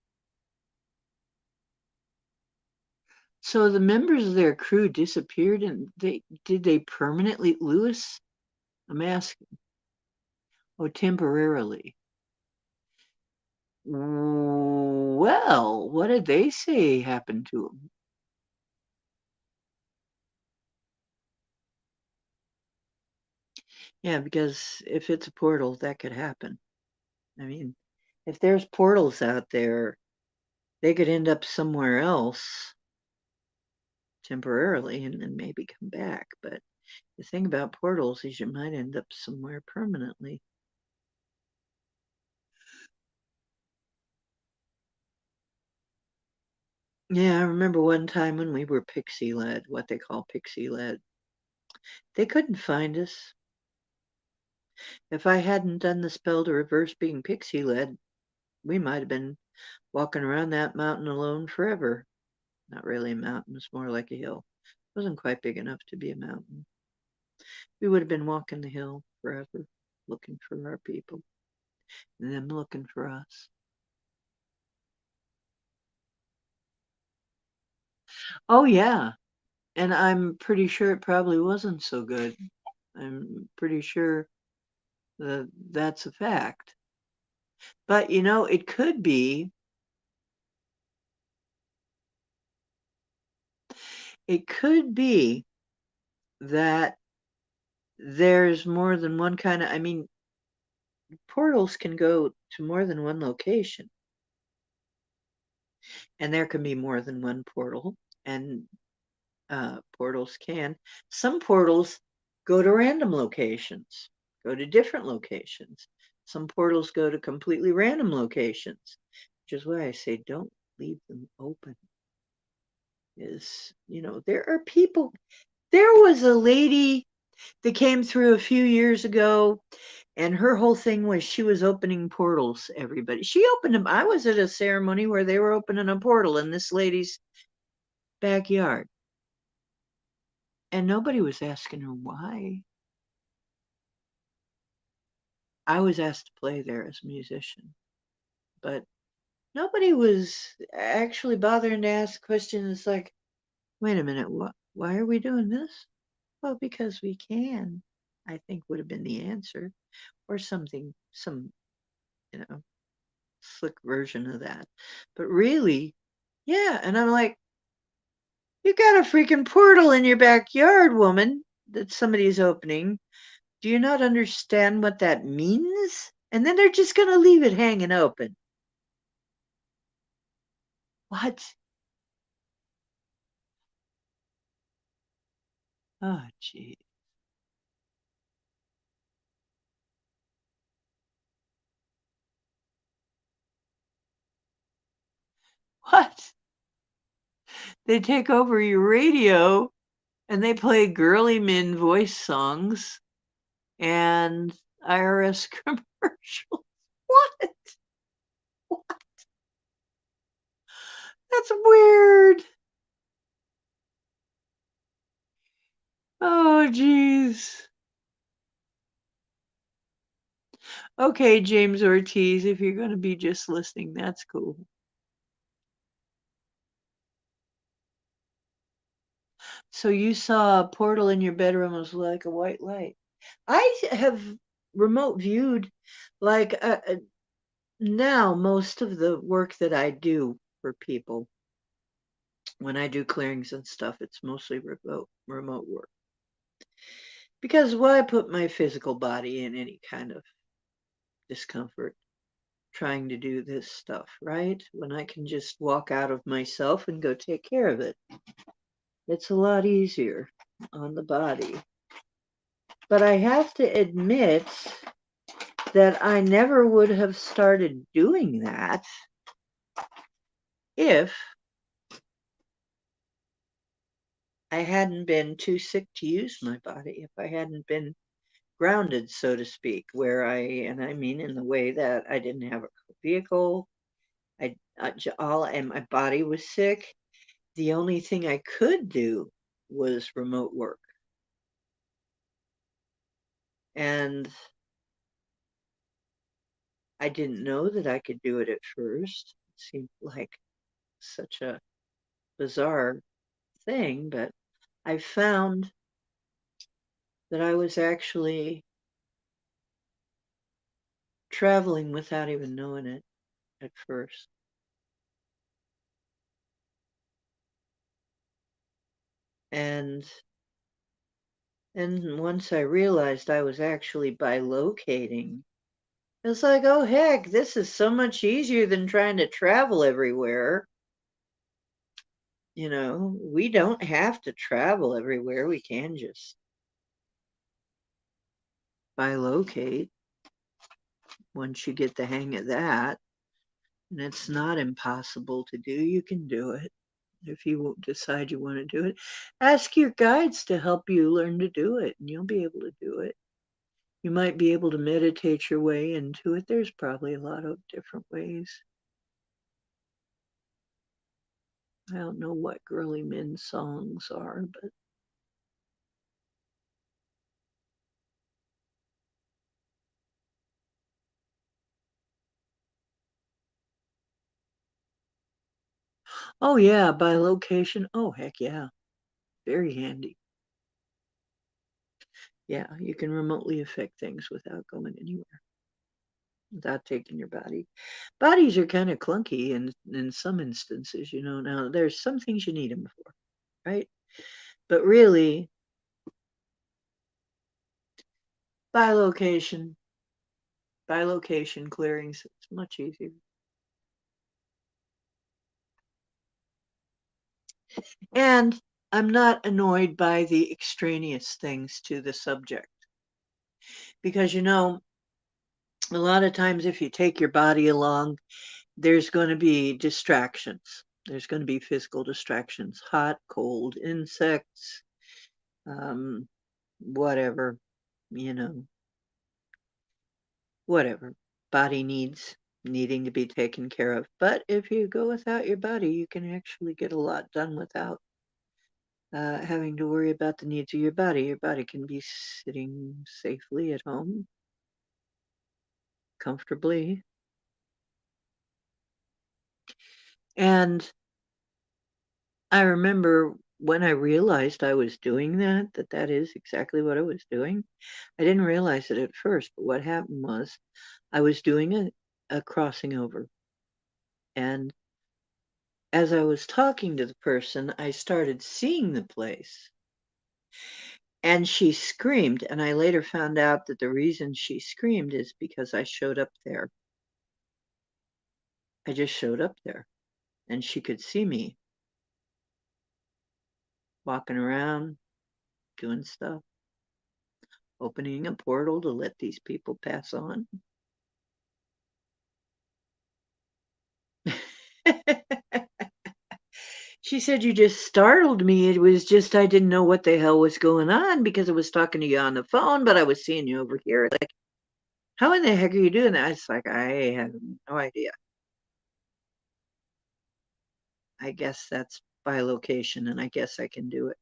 So the members of their crew disappeared, and did they permanently, Lewis? I'm asking. Oh, temporarily. Well, what did they say happened to them? Yeah, because if it's a portal, that could happen. I mean, if there's portals out there, they could end up somewhere else temporarily and then maybe come back. But the thing about portals is you might end up somewhere permanently. Yeah, I remember one time when we were pixie led, what they call pixie led. They couldn't find us. If I hadn't done the spell to reverse being pixie led, we might have been walking around that mountain alone forever. Not really a mountain, it's more like a hill. It wasn't quite big enough to be a mountain. We would have been walking the hill forever, looking for our people, and them looking for us. Oh, yeah. And I'm pretty sure it probably wasn't so good. I'm pretty sure that that's a fact. But it could be that there's more than one kind of, I mean, portals can go to more than one location, and there can be more than one portal, and portals can. Some portals go to random locations, go to different locations. Some portals go to completely random locations, which is why I say don't leave them open. There are people. There was a lady that came through a few years ago, and her whole thing was she was opening portals. Everybody, she opened them. I was at a ceremony where they were opening a portal in this lady's backyard, and nobody was asking her why. I was asked to play there as a musician, but nobody was actually bothering to ask questions like, wait a minute, why are we doing this? Well, because we can, I think would have been the answer, or something, some, you know, slick version of that. But really, yeah. And I'm like, you got a freaking portal in your backyard, woman, that somebody's opening. Do you not understand what that means? And then they're just going to leave it hanging open. What? Oh, gee. What? They take over your radio and they play girly men voice songs and IRS commercials. What? That's weird. Oh, geez. Okay, James Ortiz, if you're going to be just listening, that's cool. So you saw a portal in your bedroom was like a white light. I have remote viewed, like now, most of the work that I do for people, when I do clearings and stuff, it's mostly remote work. Because why put my physical body in any kind of discomfort trying to do this stuff, right? When I can just walk out of myself and go take care of it. It's a lot easier on the body. But I have to admit that I never would have started doing that if I hadn't been too sick to use my body, if I hadn't been grounded, so to speak, and I mean in the way that I didn't have a vehicle. And my body was sick. The only thing I could do was remote work. And I didn't know that I could do it at first. It seemed like such a bizarre thing, but I found that I was actually traveling without even knowing it at first. And once I realized I was actually bilocating, it's like, oh heck, this is so much easier than trying to travel everywhere. We don't have to travel everywhere. We can just bilocate once you get the hang of that. And it's not impossible to do. You can do it if you decide you want to do it. Ask your guides to help you learn to do it, and you'll be able to do it. You might be able to meditate your way into it. There's probably a lot of different ways. I don't know what girly men songs are, but oh yeah, by location. Oh heck yeah. Very handy. Yeah, you can remotely affect things without going anywhere, without taking your body. Bodies are kind of clunky in some instances, Now there's some things you need them for, right? But really, by location, clearings, it's much easier. And I'm not annoyed by the extraneous things to the subject because, a lot of times if you take your body along, there's going to be distractions. There's going to be physical distractions, hot, cold, insects, um, whatever, you know, whatever. Body needing to be taken care of. But if you go without your body, you can actually get a lot done without having to worry about the needs of your body. Your body can be sitting safely at home, comfortably. And I remember when I realized I was doing that is exactly what I was doing. I didn't realize it at first, but what happened was I was doing a crossing over. And as I was talking to the person, I started seeing the place. And she screamed. And I later found out that the reason she screamed is because I showed up there. I just showed up there. And she could see me walking around, doing stuff, opening a portal to let these people pass on. She said, you just startled me. It was just, I didn't know what the hell was going on because I was talking to you on the phone, but I was seeing you over here. Like, how in the heck are you doing that? It's like, I have no idea. I guess that's by location, and I guess I can do it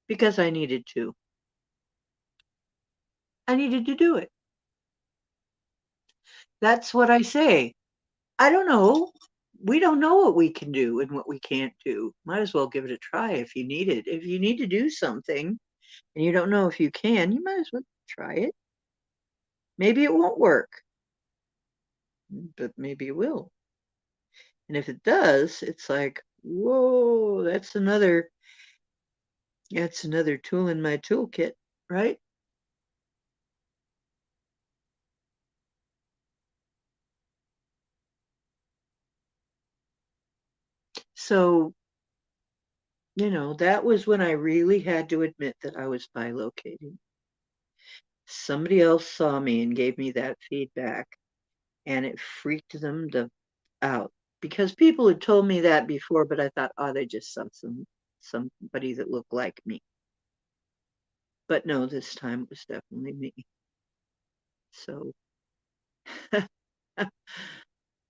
because I needed to. I needed to do it. That's what I say. I don't know. We don't know what we can do and what we can't do. Might as well give it a try if you need it. If you need to do something and you don't know if you can, you might as well try it. Maybe it won't work, but maybe it will. And if it does, it's like, whoa, that's another tool in my toolkit, right? So, that was when I really had to admit that I was bilocating. Somebody else saw me and gave me that feedback, and it freaked them out because people had told me that before, but I thought, oh, they just saw somebody that looked like me. But no, this time it was definitely me. So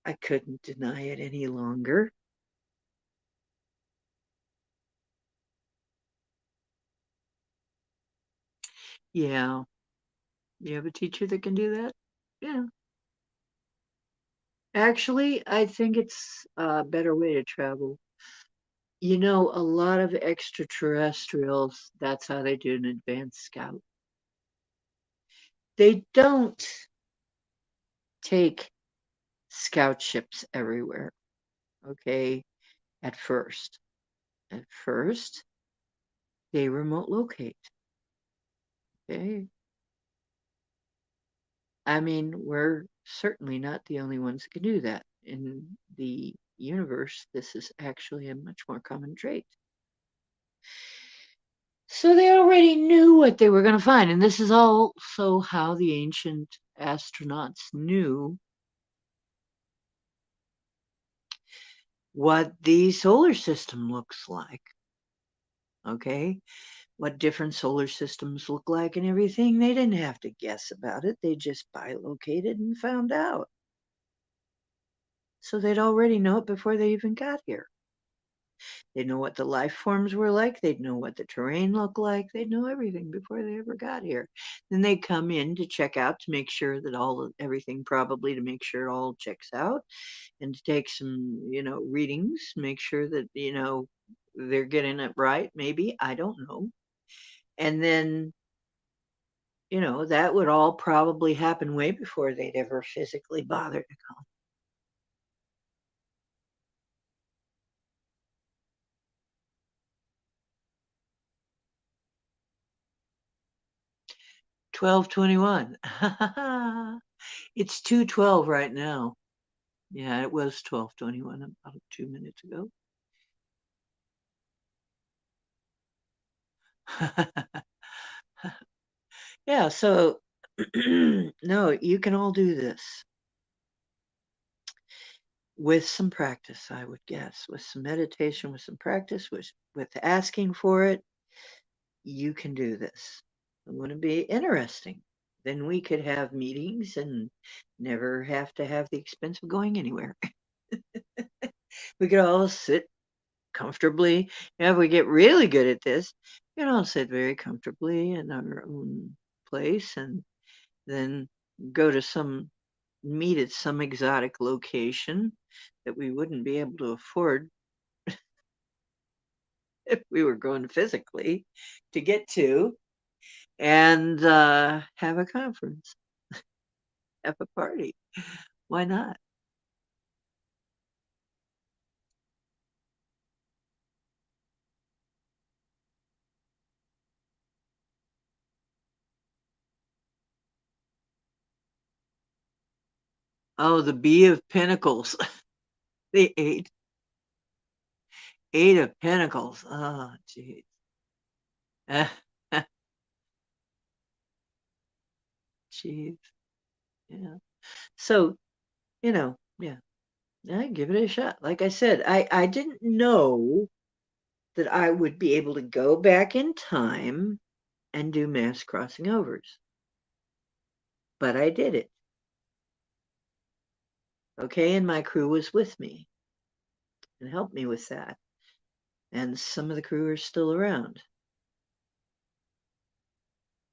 I couldn't deny it any longer. Yeah. You have a teacher that can do that? Yeah. Actually, I think it's a better way to travel. You know, a lot of extraterrestrials, that's how they do an advanced scout. They don't take scout ships everywhere, okay, at first. At first, they remote locate, okay? I mean, we're certainly not the only ones that can do that. In the universe, this is actually a much more common trait. So they already knew what they were going to find. And this is also how the ancient astronauts knew what the solar system looks like. Okay. What different solar systems look like and everything. They didn't have to guess about it. They just bilocated and found out. So they'd already know it before they even got here. They'd know what the life forms were like. They'd know what the terrain looked like. They'd know everything before they ever got here. Then they'd come in to check out to make sure that everything, probably to make sure it all checks out, and to take some, readings, make sure that, they're getting it right. Maybe, I don't know. And then, that would all probably happen way before they'd ever physically bother to come. 12:21. It's 2:12 right now. Yeah, it was 12:21 about 2 minutes ago. Yeah, so no, you can all do this with some practice, I would guess, with some meditation, with some practice, with asking for it, you can do this. Wouldn't it be interesting? Then we could have meetings and never have to have the expense of going anywhere. We could all sit comfortably. If we get really good at this, we can all sit very comfortably in our own place and then go to meet at some exotic location that we wouldn't be able to afford if we were going physically to get to, and have a conference, have a party. Why not? Oh, the Bee of Pentacles. The Eight of Pentacles. Oh, geez. Jeez. Yeah. So, yeah, give it a shot. Like I said, I didn't know that I would be able to go back in time and do mass crossing overs, but I did it. Okay. And my crew was with me and helped me with that. And some of the crew are still around,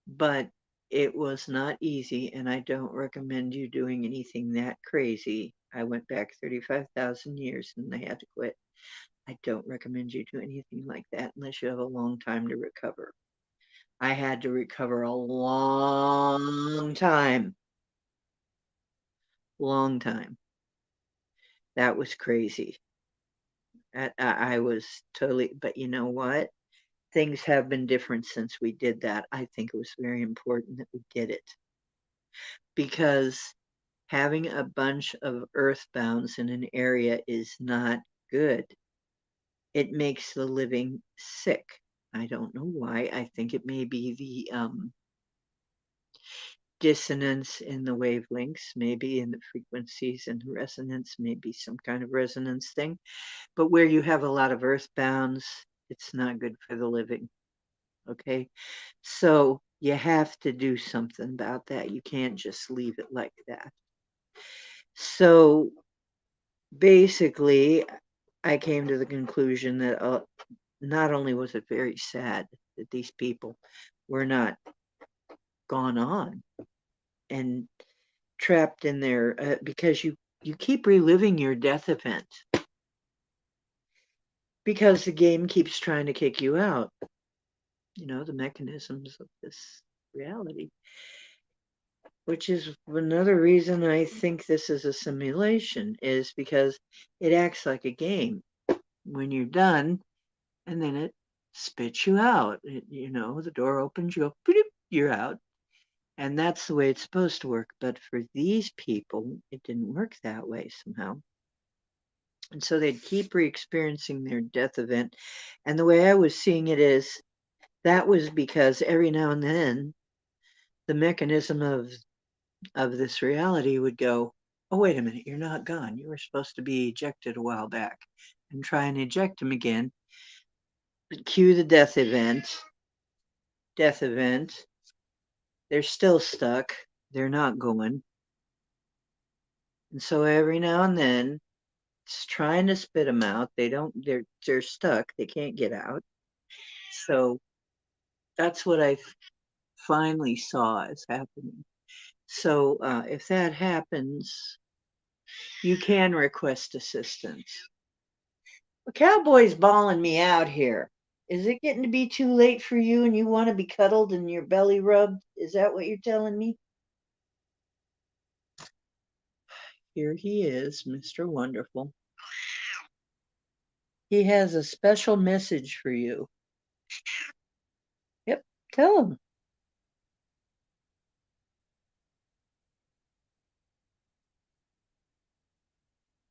but it was not easy. And I don't recommend you doing anything that crazy. I went back 35,000 years and I had to quit. I don't recommend you do anything like that unless you have a long time to recover. I had to recover a long time. Long time. That was crazy. I was totally, but you know what? Things have been different since we did that. I think it was very important that we did it because having a bunch of earthbounds in an area is not good. It makes the living sick. I don't know why. I think it may be the dissonance in the wavelengths, maybe in the frequencies and the resonance, maybe some kind of resonance thing. But where you have a lot of earthbounds, it's not good for the living. Okay. So you have to do something about that. You can't just leave it like that. So basically, I came to the conclusion that not only was it very sad that these people were not gone on and trapped in there because you keep reliving your death event because the game keeps trying to kick you out. You know, the mechanisms of this reality, which is another reason I think this is a simulation, is because it acts like a game. When you're done, and then it spits you out. You know, the door opens, you go, bloop, you're out. And that's the way it's supposed to work. But for these people, it didn't work that way somehow. And so they'd keep re experiencing their death event. And the way I was seeing it is that was because every now and then the mechanism of this reality would go, oh, wait a minute, you're not gone. You were supposed to be ejected a while back, and try and eject them again. Cue the death event. They're still stuck. They're not going. And so every now and then it's trying to spit them out. They're stuck. They can't get out. So that's what I finally saw as happening. So if that happens, you can request assistance. The cowboy's bawling me out here. Is it getting to be too late for you and you want to be cuddled and your belly rubbed? Is that what you're telling me? Here he is, Mr. Wonderful. He has a special message for you. Yep, tell him.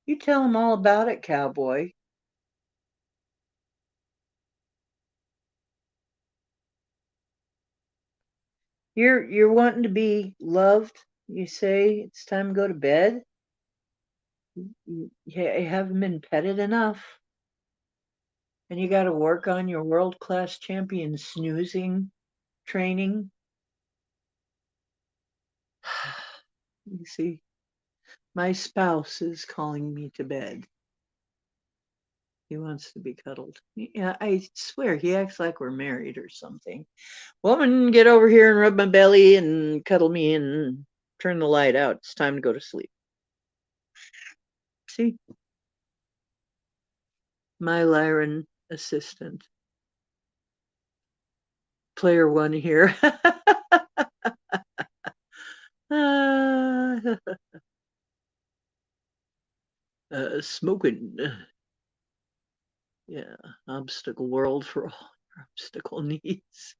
You tell him all about it, cowboy. You're wanting to be loved. You say it's time to go to bed. You haven't been petted enough, and you got to work on your world-class champion snoozing training. You see, my spouse is calling me to bed. He wants to be cuddled. Yeah, I swear he acts like we're married or something. Woman, get over here and rub my belly and cuddle me and turn the light out. It's time to go to sleep. See, my Lyran assistant. Player one here. Smoking. Yeah, obstacle world for all your obstacle needs.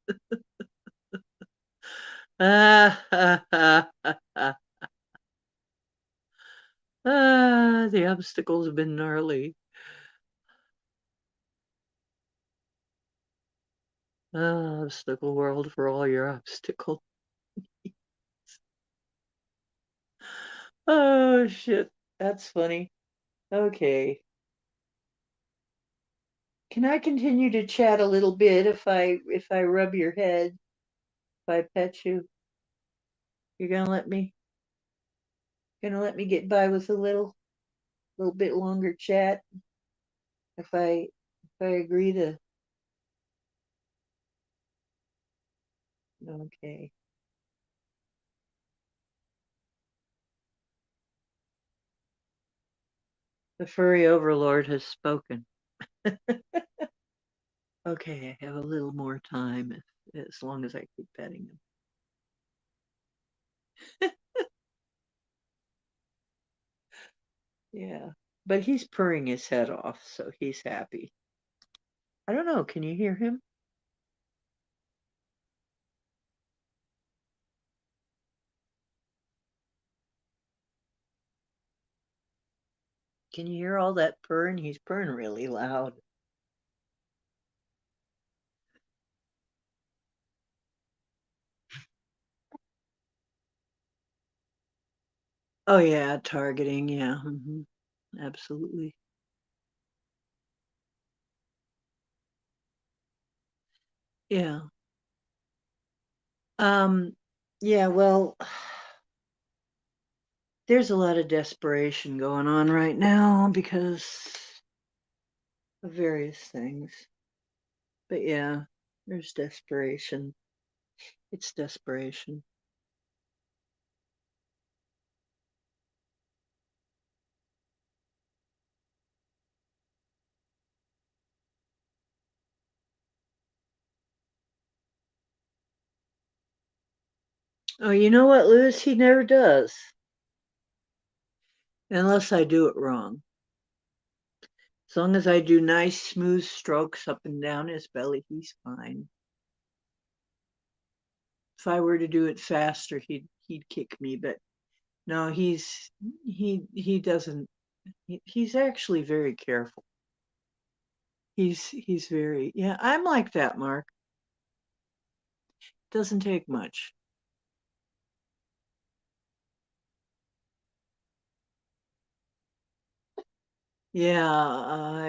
The obstacles have been gnarly. Obstacle world for all your obstacle. Oh shit, that's funny. Okay. Can I continue to chat a little bit if I rub your head, if I pet you? You're gonna let me get by with a little bit longer chat if I agree to. Okay. The furry overlord has spoken. Okay, I have a little more time as long as I keep petting him. Yeah. But he's purring his head off, so he's happy. I don't know, can you hear him? Can you hear all that purring? He's purring really loud. Oh yeah, targeting, yeah. Absolutely. Yeah. Um, yeah, well, there's a lot of desperation going on right now because of various things. But yeah, there's desperation. It's desperation. Oh, you know what, Lewis? He never does. Unless I do it wrong. As long as I do nice, smooth strokes up and down his belly, he's fine. If I were to do it faster, he'd kick me. But no, he doesn't. He's actually very careful. He's very, yeah. I'm like that, Mark. Doesn't take much. Yeah,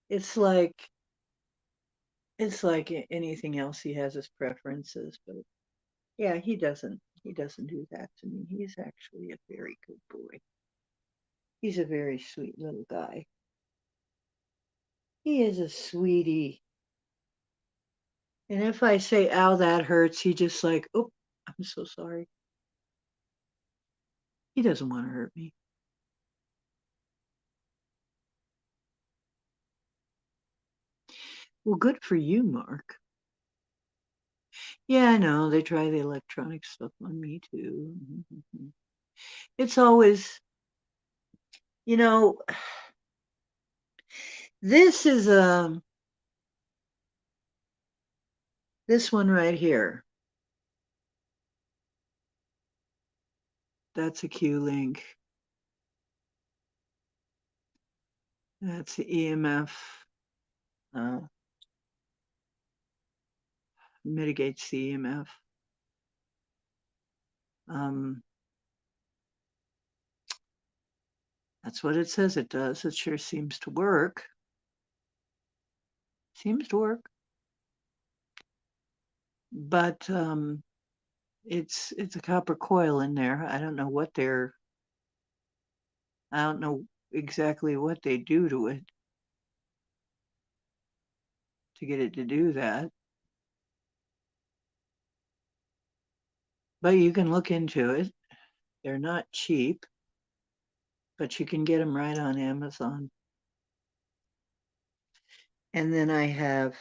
it's like anything else. He has his preferences, but yeah, he doesn't do that to me. He's actually a very good boy. He's a very sweet little guy. He is a sweetie. And if I say, ow, that hurts, he just like, oh, I'm so sorry. He doesn't want to hurt me. Well, good for you, Mark. Yeah, I know. They try the electronic stuff on me too. It's always, you know, this is this one right here. That's a Q link. That's the EMF. Uh, Mitigates the EMF. Um, that's what it says it does. It sure seems to work. Seems to work. But it's a copper coil in there. I don't know exactly what they do to it to get it to do that. But you can look into it. They're not cheap, but you can get them right on Amazon. And then I have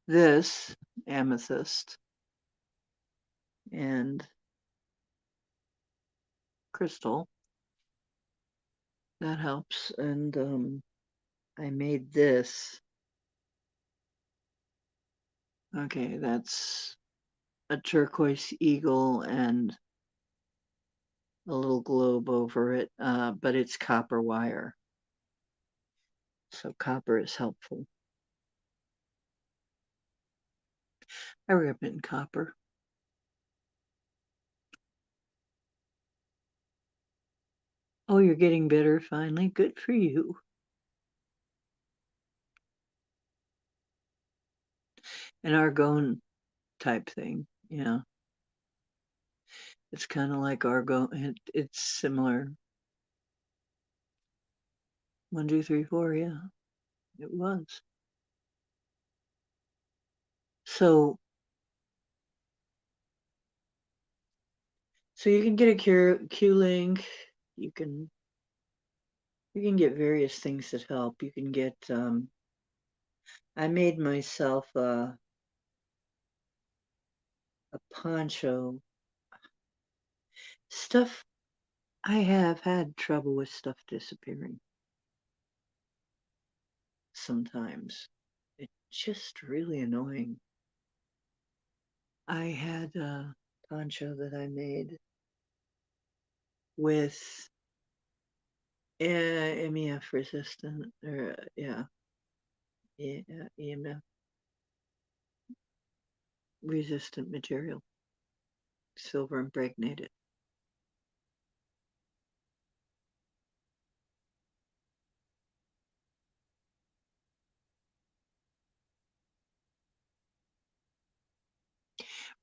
this amethyst and crystal. That helps. And I made this. Okay, that's a turquoise eagle and a little globe over it, but it's copper wire. So copper is helpful. I rip it in copper. Oh, you're getting better finally. Good for you. An argon type thing. Yeah. It's kind of like argon. It's similar. 1, 2, 3, 4. Yeah, it was. So, so you can get a Q link. You can you can get various things that help. You can get. I made myself a poncho. Stuff. I have had trouble with stuff disappearing sometimes. It's just really annoying. I had a poncho that I made with MEF resistant, or yeah, EMF resistant material, silver impregnated.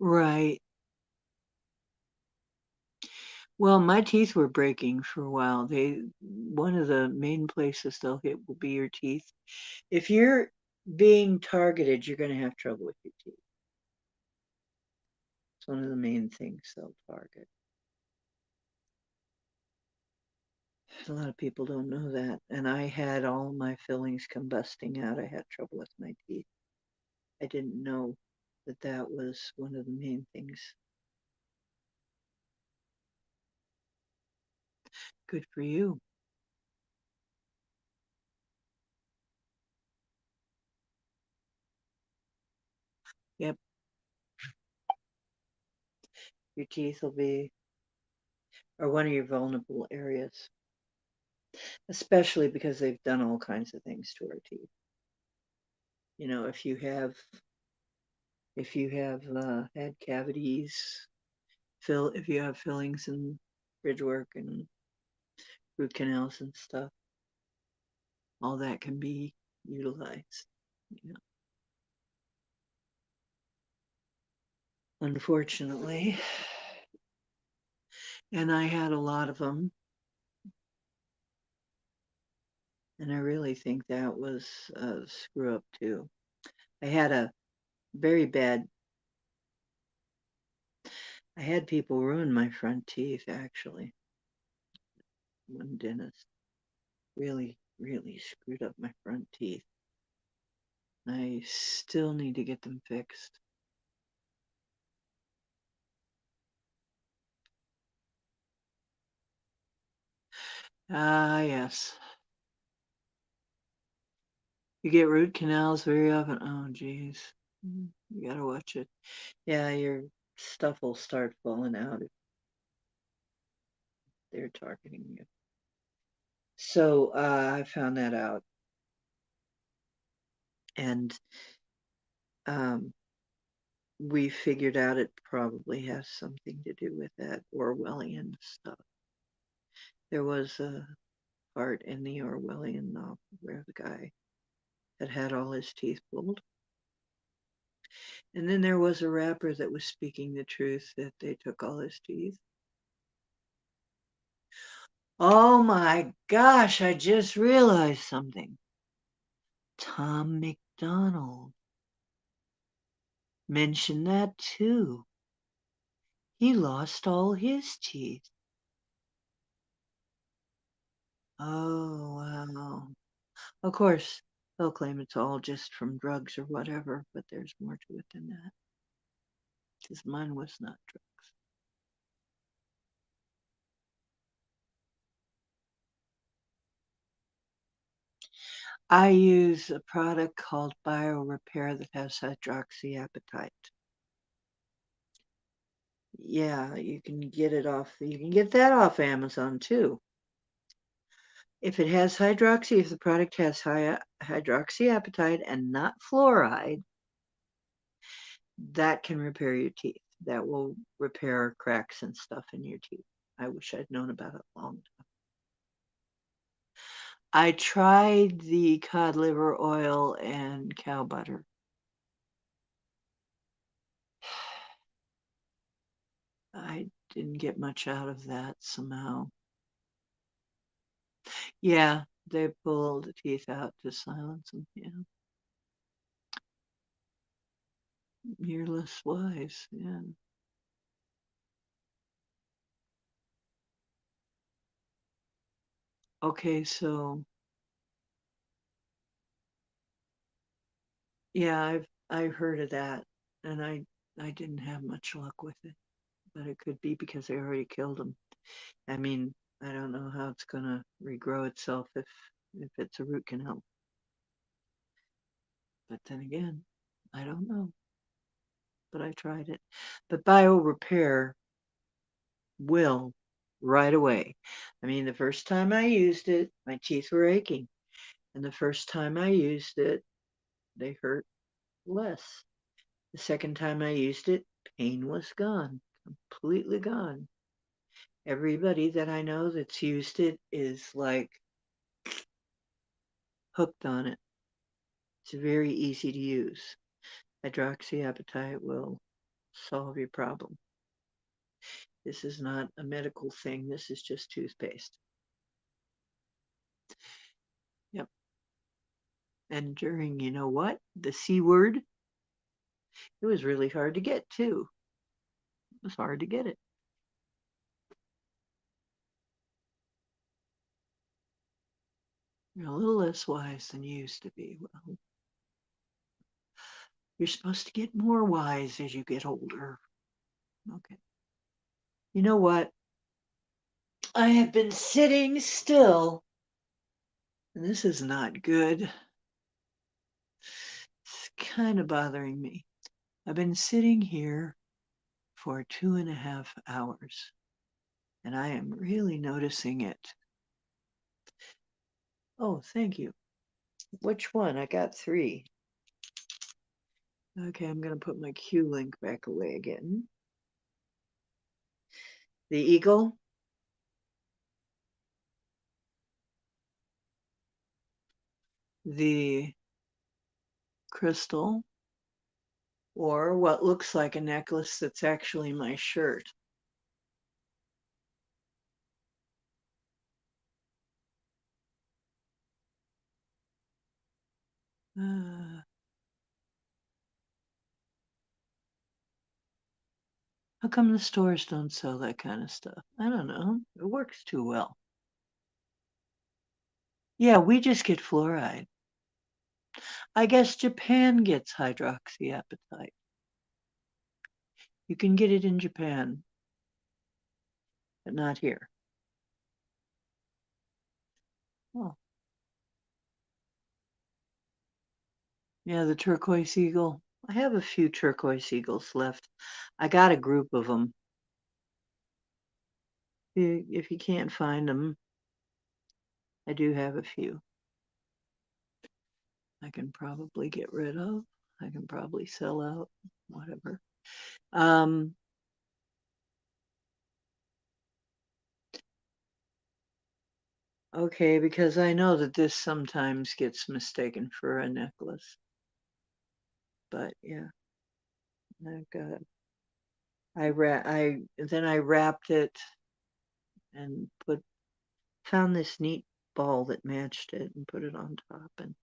Right. Well, my teeth were breaking for a while. One of the main places they'll hit will be your teeth. If you're being targeted, you're going to have trouble with your teeth. It's one of the main things they'll target. A lot of people don't know that. And I had all my fillings combusting out. I had trouble with my teeth. I didn't know that that was one of the main things. Good for you. Yep. Your teeth will be, or one of your vulnerable areas, especially because they've done all kinds of things to our teeth. You know, if you have had cavities, if you have fillings and bridge work and root canals and stuff, all that can be utilized. You know, unfortunately, and I had a lot of them, and I really think that was a screw up too. I had a very bad. I had people ruin my front teeth actually. One dentist really, really screwed up my front teeth. I still need to get them fixed. Ah, yes. You get root canals very often. Oh, geez. You gotta watch it. Yeah, your stuff will start falling out if they're targeting you. So I found that out, and um, we figured out it probably has something to do with that Orwellian stuff. There was a part in the Orwellian novel where the guy had had all his teeth pulled. And then there was a rapper that was speaking the truth that they took all his teeth. Oh my gosh, I just realized something. Tom McDonald mentioned that too. He lost all his teeth. Oh, wow. Of course, they'll claim it's all just from drugs or whatever, but there's more to it than that. Because mine was not drugs. I use a product called BioRepair that has hydroxyapatite. Yeah, you can get that off Amazon too. If it has if the product has hydroxyapatite and not fluoride, that can repair your teeth. That will repair cracks and stuff in your teeth. I wish I'd known about it long time. I tried the cod liver oil and cow butter. I didn't get much out of that somehow. Yeah, they pull the teeth out to silence them. Yeah, you're less wise. Yeah. Okay, so yeah, I've heard of that, and I didn't have much luck with it, but it could be because they already killed them. I mean, I don't know how it's gonna regrow itself if it's a root canal, but then again, I don't know. But I tried it. But bio repair will right away. I mean, the first time I used it, my teeth were aching, and the first time I used it, they hurt less. The second time I used it, pain was gone, completely gone. Everybody that I know that's used it is like hooked on it. It's very easy to use. Hydroxyapatite will. solve your problem. This is not a medical thing. This is just toothpaste. Yep. And during, you know what? The C word, it was really hard to get too. It was hard to get it. You're a little less wise than you used to be. Well, you're supposed to get more wise as you get older. Okay. You know what? I have been sitting still, and this is not good. It's kind of bothering me. I've been sitting here for 2.5 hours, and I am really noticing it. Oh, thank you. Which one? I got 3. Okay, I'm going to put my Q link back away again. The eagle. The crystal. Or what looks like a necklace that's actually my shirt. How come the stores don't sell that kind of stuff? I don't know. It works too well. Yeah, we just get fluoride. I guess Japan gets hydroxyapatite. You can get it in Japan, but not here. Oh. Yeah, the turquoise eagle. I have a few turquoise eagles left. I got a group of them. If you can't find them, I do have a few. I can probably get rid of. I can probably sell out, whatever. Okay, because I know that this sometimes gets mistaken for a necklace. But yeah, I've got. I wrapped it and found this neat ball that matched it and put it on top and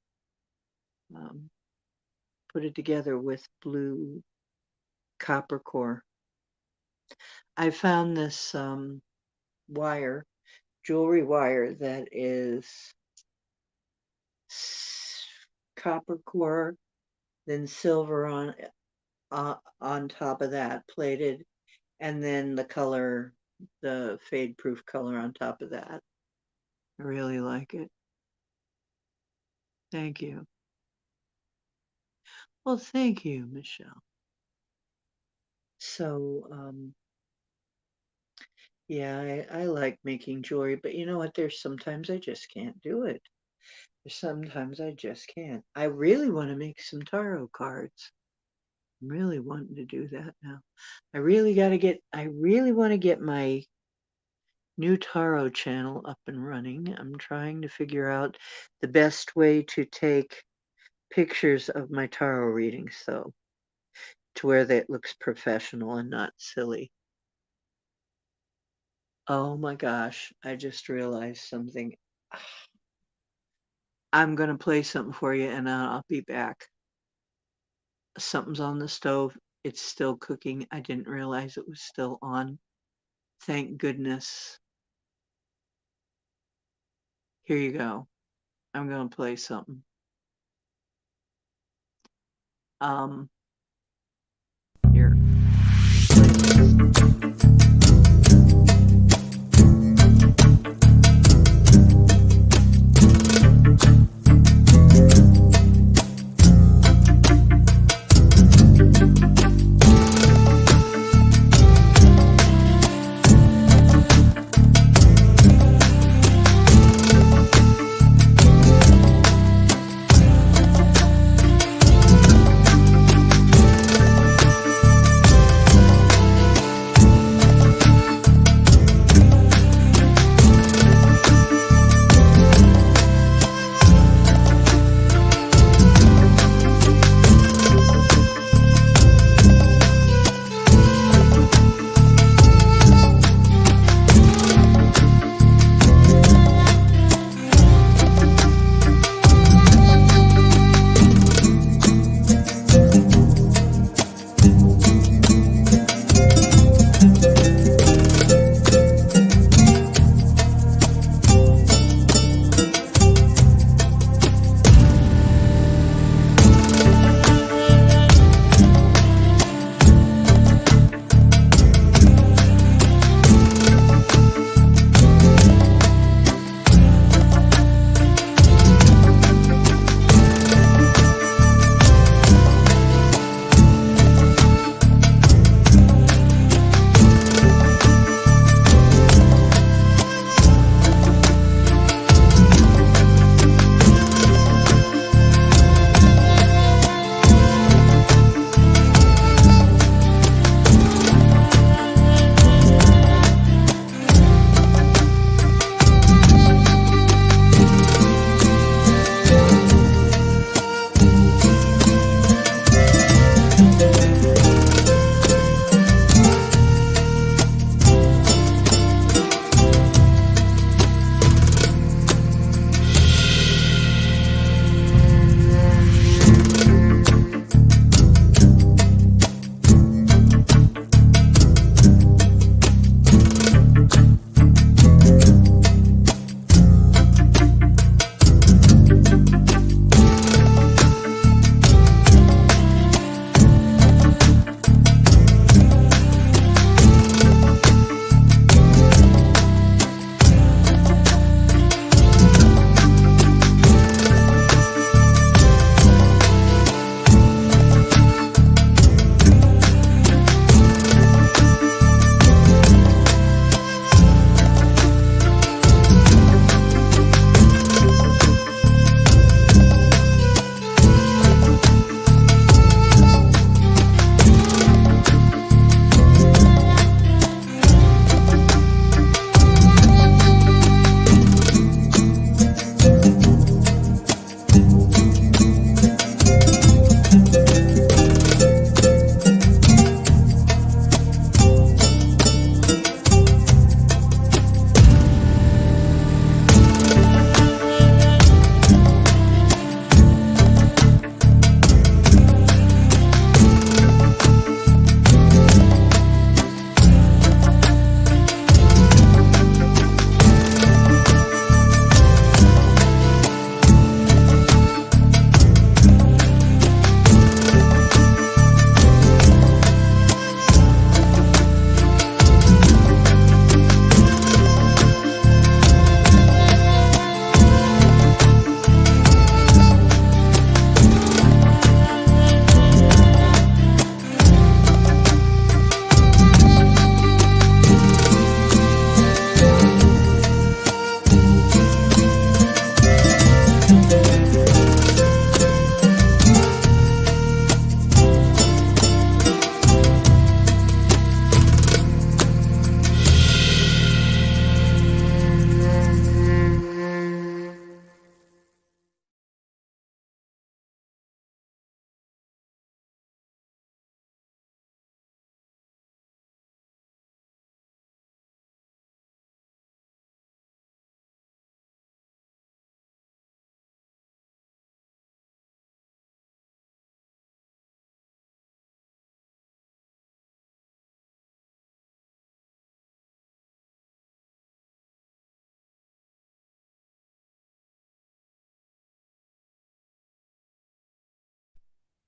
put it together with blue copper core. I found this jewelry wire that is copper core, then silver on top of that, plated, and then the fade proof color on top of that. I really like it. Thank you. Well, thank you, Michelle. So, yeah, I like making jewelry, but you know what? There's sometimes I just can't do it. Sometimes I just can't. I really want to make some tarot cards. I'm really wanting to do that now. I really want to get my new tarot channel up and running. I'm trying to figure out the best way to take pictures of my tarot readings, so to where that looks professional and not silly. Oh my gosh, I just realized something. I'm going to play something for you and I'll be back. Something's on the stove. It's still cooking. I didn't realize it was still on. Thank goodness. Here you go. I'm going to play something. Here.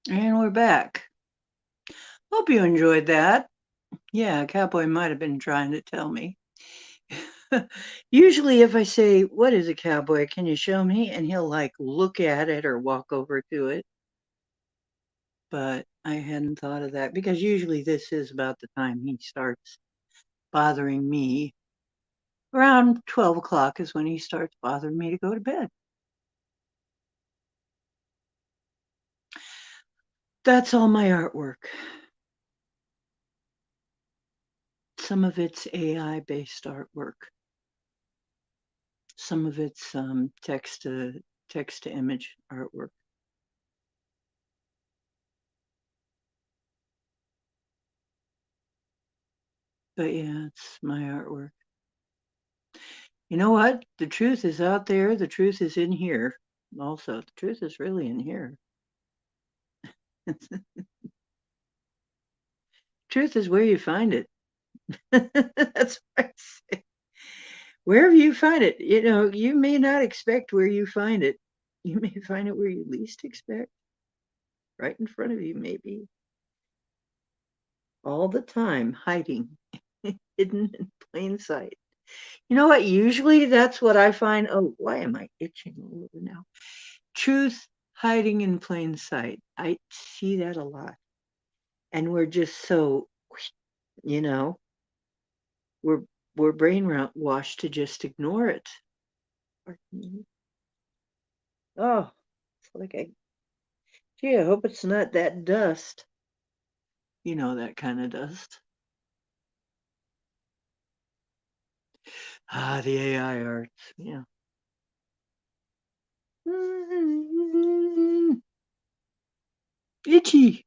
And we're back. Hope you enjoyed that. Yeah, cowboy might have been trying to tell me. Usually, if I say, "What is a cowboy? Can you show me?" and he'll like look at it or walk over to it. But I hadn't thought of that because usually this is about the time he starts bothering me. Around 12 o'clock is when he starts bothering me to go to bed. That's all my artwork. Some of it's AI based artwork. Some of it's text to image artwork. But yeah, it's my artwork. You know what? The truth is out there. The truth is in here. Also, the truth is really in here. Truth is where you find it. That's what I say. Wherever you find it, you may not expect where you find it. You may find it where you least expect, right in front of you, maybe. All the time, hiding, hidden in plain sight. You know what? Usually that's what I find. Oh, why am I itching all over now? Truth hiding in plain sight. I see that a lot. And we're just so, you know, we're we're brainwashed to just ignore it. Oh, it's like gee, I hope it's not that dust. You know, that kind of dust. Ah, the AI arts. Yeah. Itchy.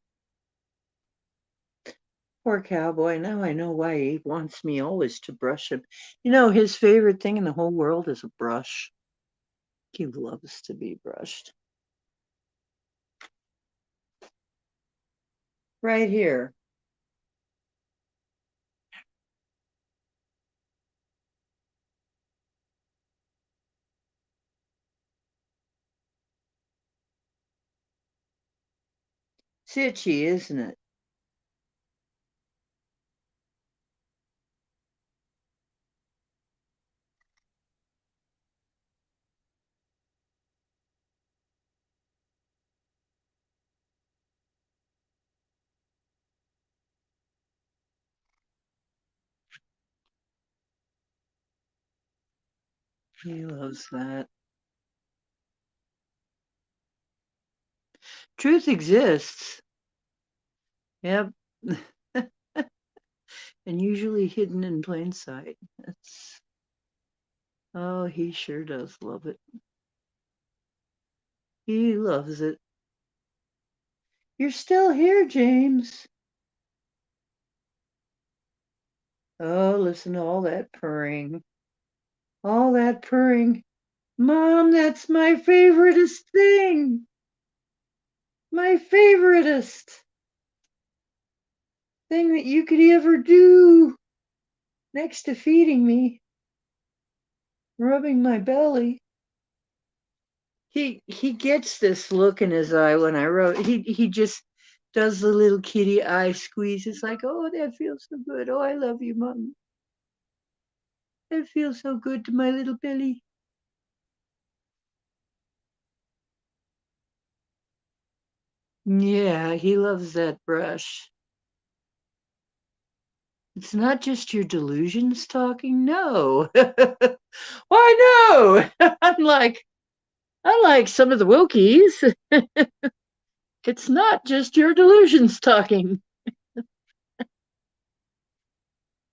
Poor cowboy. Now I know why he wants me always to brush him. His favorite thing in the whole world is a brush. He loves to be brushed. Right here. It's itchy, isn't it? He loves that. Truth exists. Yep. And usually hidden in plain sight. Oh, he sure does love it. He loves it. You're still here, James. Oh, listen to all that purring. All that purring. Mom, that's my favoritist thing. My favoritist thing that you could ever do next to feeding me, rubbing my belly. He gets this look in his eye when I rub. He just does the little kitty eye squeeze. It's like, oh, that feels so good. Oh, I love you, Mom. That feels so good to my little belly. Yeah, he loves that brush. It's not just your delusions talking. No. Why no? Unlike some of the Wilkies, it's not just your delusions talking.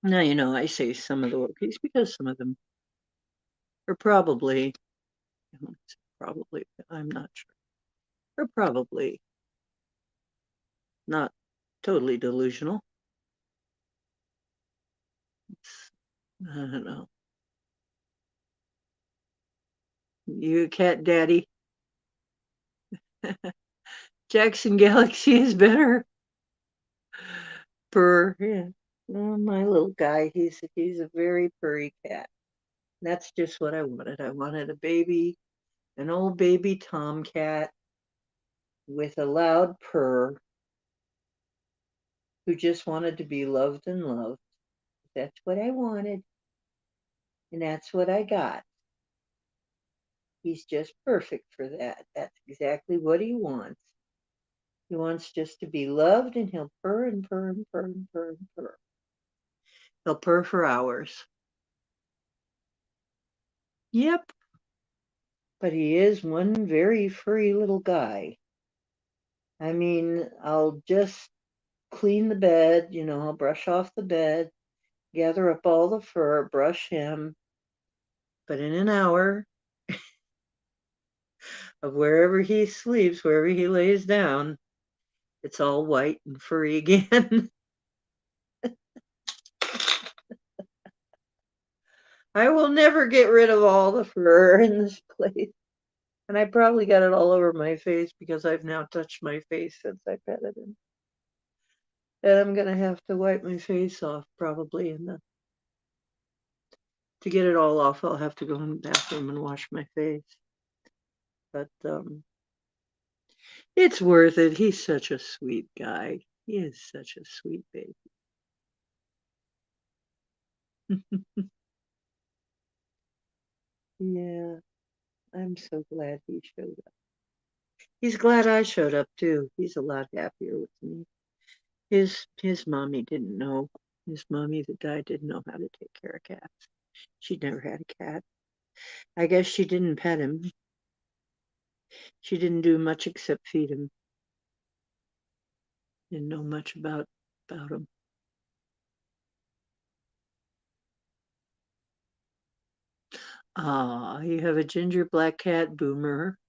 Now, I say some of the Wilkies because some of them are probably, I'm not sure, are probably not totally delusional. I don't know. You cat daddy. Jackson Galaxy is better. Purr. Yeah. Oh, my little guy, he's a very purry cat. That's just what I wanted. I wanted a baby, an old baby tomcat. with a loud purr who just wanted to be loved and loved. That's what I wanted, and that's what I got. He's just perfect for that. That's exactly what he wants. He wants just to be loved, and he'll purr and purr and purr and purr and purr. He'll purr for hours. Yep, but he is one very furry little guy. I mean, I'll just clean the bed, I'll brush off the bed, gather up all the fur, brush him. But in an hour of wherever he sleeps, wherever he lays down, it's all white and furry again. I will never get rid of all the fur in this place. And I probably got it all over my face because I've now touched my face since I petted him. And I'm going to have to wipe my face off probably. And to get it all off, I'll have to go in the bathroom and wash my face. But it's worth it. He's such a sweet guy. He is such a sweet baby. Yeah, I'm so glad he showed up. He's glad I showed up too. He's a lot happier with me. His mommy didn't know. His mommy that died didn't know how to take care of cats. She'd never had a cat. I guess she didn't pet him. She didn't do much except feed him. Didn't know much about him. Ah, you have a ginger black cat, Boomer,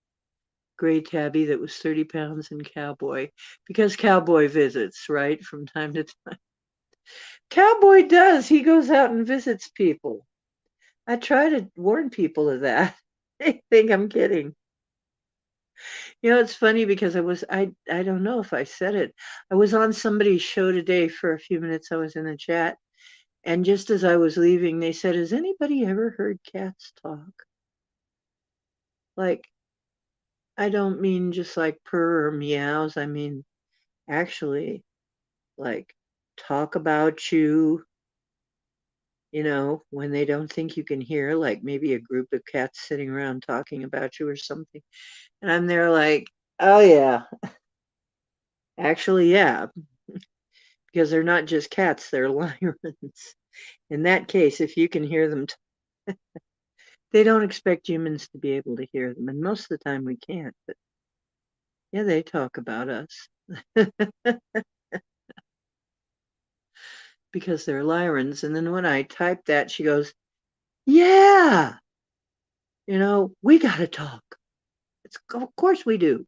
gray tabby that was 30 pounds, and Cowboy. Because Cowboy visits, right, from time to time. Cowboy does. He goes out and visits people. I try to warn people of that. They think I'm kidding. It's funny because I don't know if I said it. I was on somebody's show today for a few minutes. I was in a chat, and just as I was leaving, they said, "Has anybody ever heard cats talk?" Like, I don't mean just like purr or meows. I mean actually like talk about you, when they don't think you can hear, like maybe a group of cats sitting around talking about you or something. And I'm there like, oh yeah, actually, yeah, because they're not just cats, they're lions. In that case, if you can hear them, they don't expect humans to be able to hear them. And most of the time we can't, but yeah, they talk about us because they're Lyrans. And then when I typed that, she goes, yeah, we got to talk. Of course we do.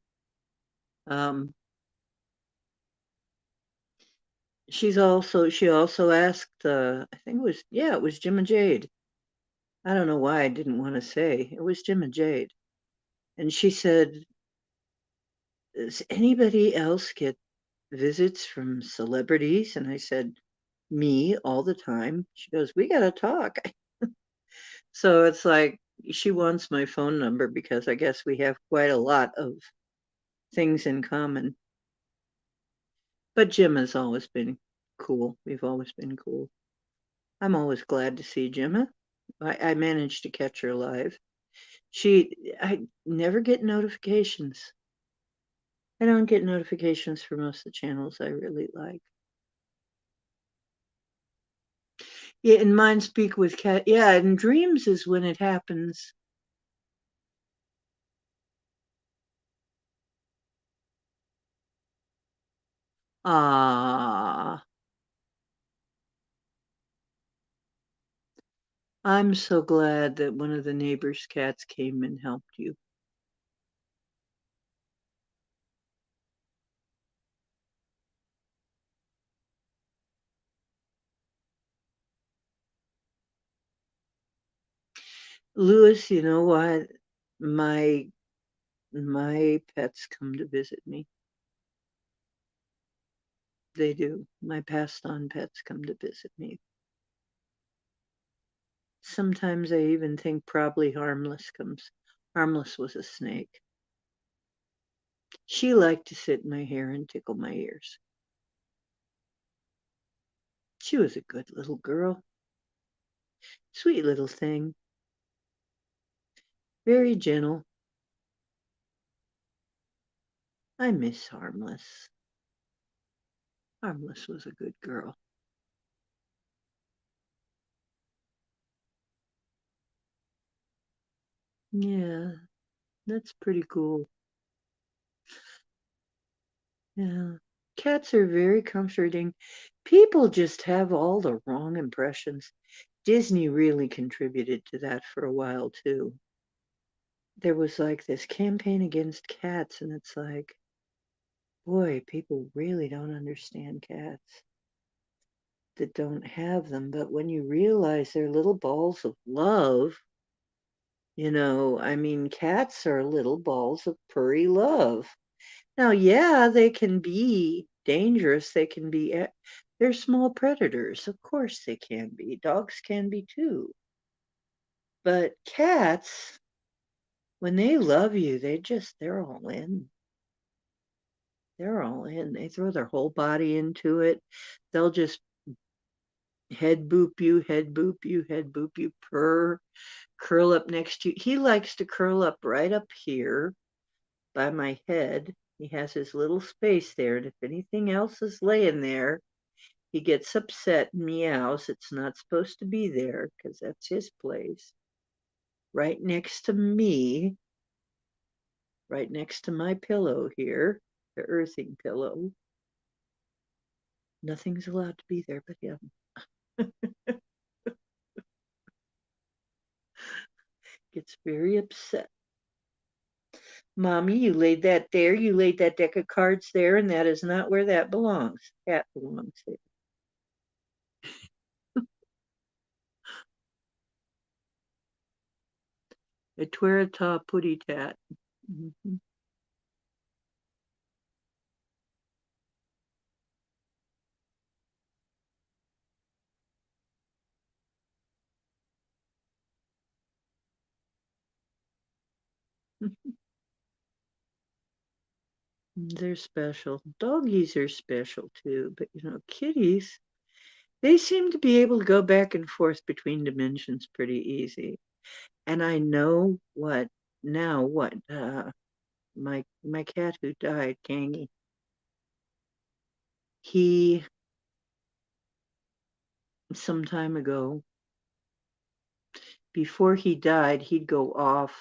Um, she also asked, I think it was Jim and Jade. I don't know why I didn't want to say. It was Jim and Jade. And she said, does anybody else get visits from celebrities? And I said, me all the time. She goes, we got to talk. So it's like she wants my phone number because I guess we have quite a lot of things in common. But Jim has always been cool. We've always been cool. I'm always glad to see Gemma. I managed to catch her live. I never get notifications. I don't get notifications for most of the channels I really like. Yeah, and mine speak with cat. Yeah, and dreams is when it happens. Ah, I'm so glad that one of the neighbor's cats came and helped you. Louis, you know what? My my pets come to visit me. They do. My passed on pets come to visit me. Sometimes I even think probably Harmless comes. Harmless was a snake. She liked to sit in my hair and tickle my ears. She was a good little girl. Sweet little thing. Very gentle. I miss Harmless. Harmless was a good girl. Yeah, that's pretty cool. Yeah. Cats are very comforting. People just have all the wrong impressions. Disney really contributed to that for a while too. There was like this campaign against cats, and it's like, boy, people really don't understand cats that don't have them. But when you realize they're little balls of love, I mean, cats are little balls of purry love. Now, yeah, they can be dangerous. They're small predators. Of course they can be. Dogs can be too. But cats, when they love you, they're all in. They're all in. They throw their whole body into it. They'll just head boop you, head boop you, head boop you, purr, curl up next to you. He likes to curl up right up here by my head. He has his little space there, and if anything else is laying there, he gets upset and meows. It's not supposed to be there because that's his place. Right next to me, right next to my pillow here, the earthing pillow. Nothing's allowed to be there but him. Gets very upset. Mommy, you laid that there. You laid that deck of cards there, and that is not where that belongs. Cat belongs there. A Tuerta putty tat. Mhm. They're special. Doggies are special too, but kitties, they seem to be able to go back and forth between dimensions pretty easy. And I know what my cat who died, Kangy, he some time ago, before he died, he'd go off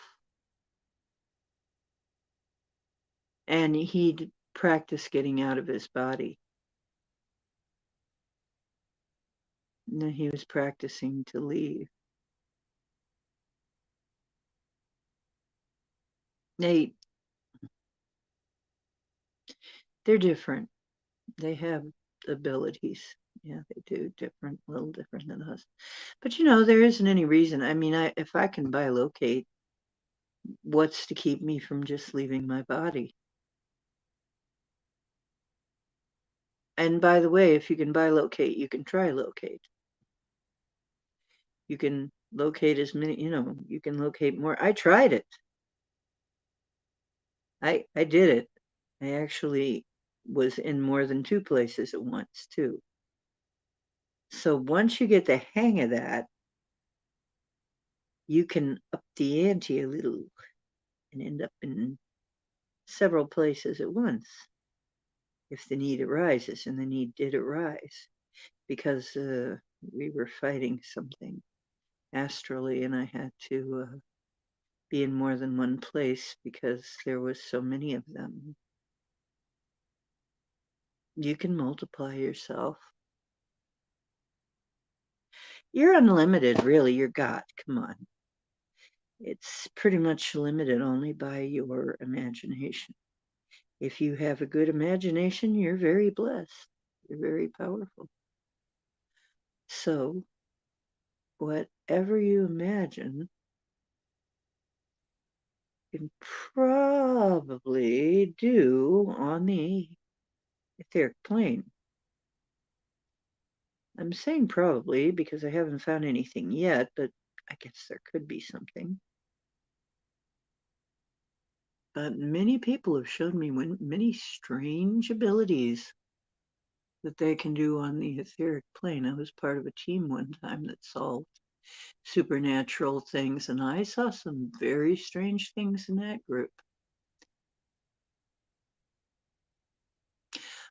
and he'd practice getting out of his body. And then he was practicing to leave. They they're different. They have abilities. Yeah, they do different, a little different than us. But there isn't any reason. I mean, if I can bilocate, what's to keep me from just leaving my body? And by the way, if you can bilocate, you can trilocate. You can locate as many, you can locate more. I tried it. I did it. I actually was in more than two places at once too. So once you get the hang of that, you can up the ante a little and end up in several places at once if the need arises, and the need did arise because we were fighting something astrally, and I had to be in more than one place because there was so many of them. You can multiply yourself. You're unlimited, really. You're God. Come on. It's pretty much limited only by your imagination. If you have a good imagination, you're very blessed. You're very powerful. So, whatever you imagine, you can probably do on the etheric plane. I'm saying probably because I haven't found anything yet, but I guess there could be something. but many people have shown me many strange abilities that they can do on the etheric plane. I was part of a team one time that solved supernatural things, and I saw some very strange things in that group.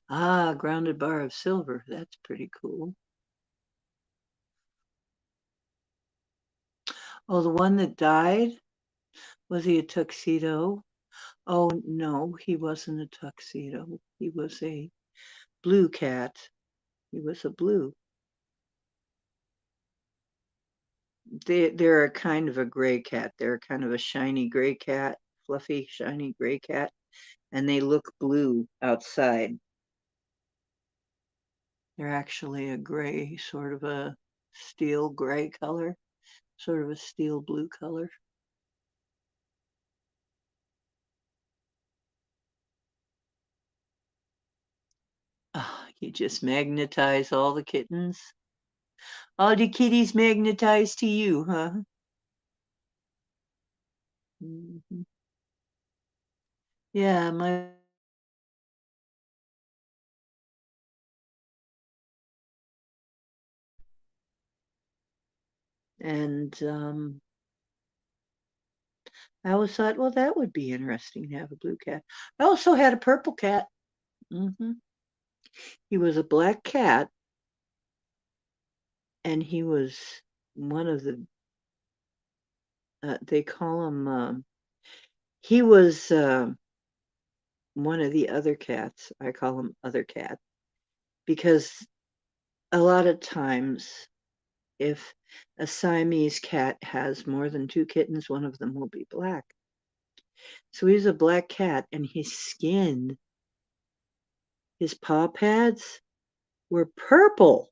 Ah, grounded bar of silver. That's pretty cool. Oh, the one that died? Was he a tuxedo? Oh, no, he wasn't a tuxedo. He was a blue cat. He was a blue. They're a kind of a gray cat. They're kind of a shiny gray cat, fluffy, shiny gray cat, and they look blue outside. They're actually a gray, sort of a steel gray color, sort of a steel blue color. Oh, you just magnetize all the kittens. All the kitties magnetized to you, huh? Mhm. Yeah, my and I always thought, well, that would be interesting to have a blue cat. I also had a purple cat. He was a black cat, and he was one of the they call him he was one of the other cats. I call him other cat because a lot of times if a Siamese cat has more than two kittens, one of them will be black. So he's a black cat, and his skin, his paw pads were purple.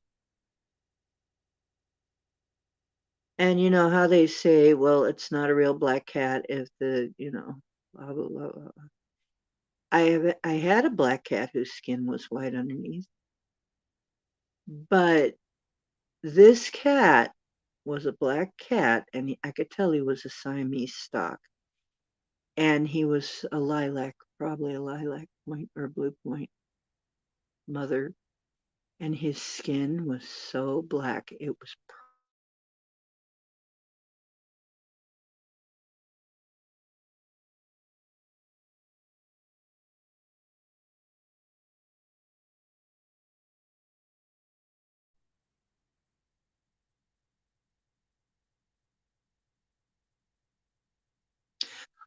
And you know how they say, well, it's not a real black cat if blah, blah, blah, blah. I had a black cat whose skin was white underneath, but this cat was a black cat, and I could tell he was a Siamese stock, and he was a lilac, probably a lilac point or blue point mother, and his skin was so black it was.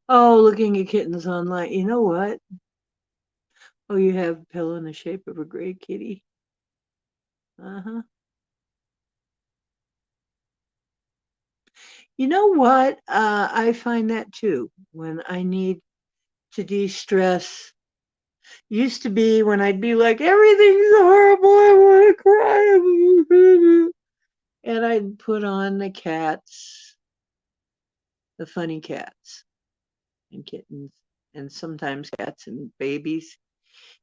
Oh, looking at kittens online. You know what? Oh, you have a pillow in the shape of a gray kitty. Uh-huh. You know what? I find that too when I need to de-stress. Used to be when I'd be like, everything's horrible, I want to cry. And I'd put on the cats, the funny cats and kittens, and sometimes cats and babies,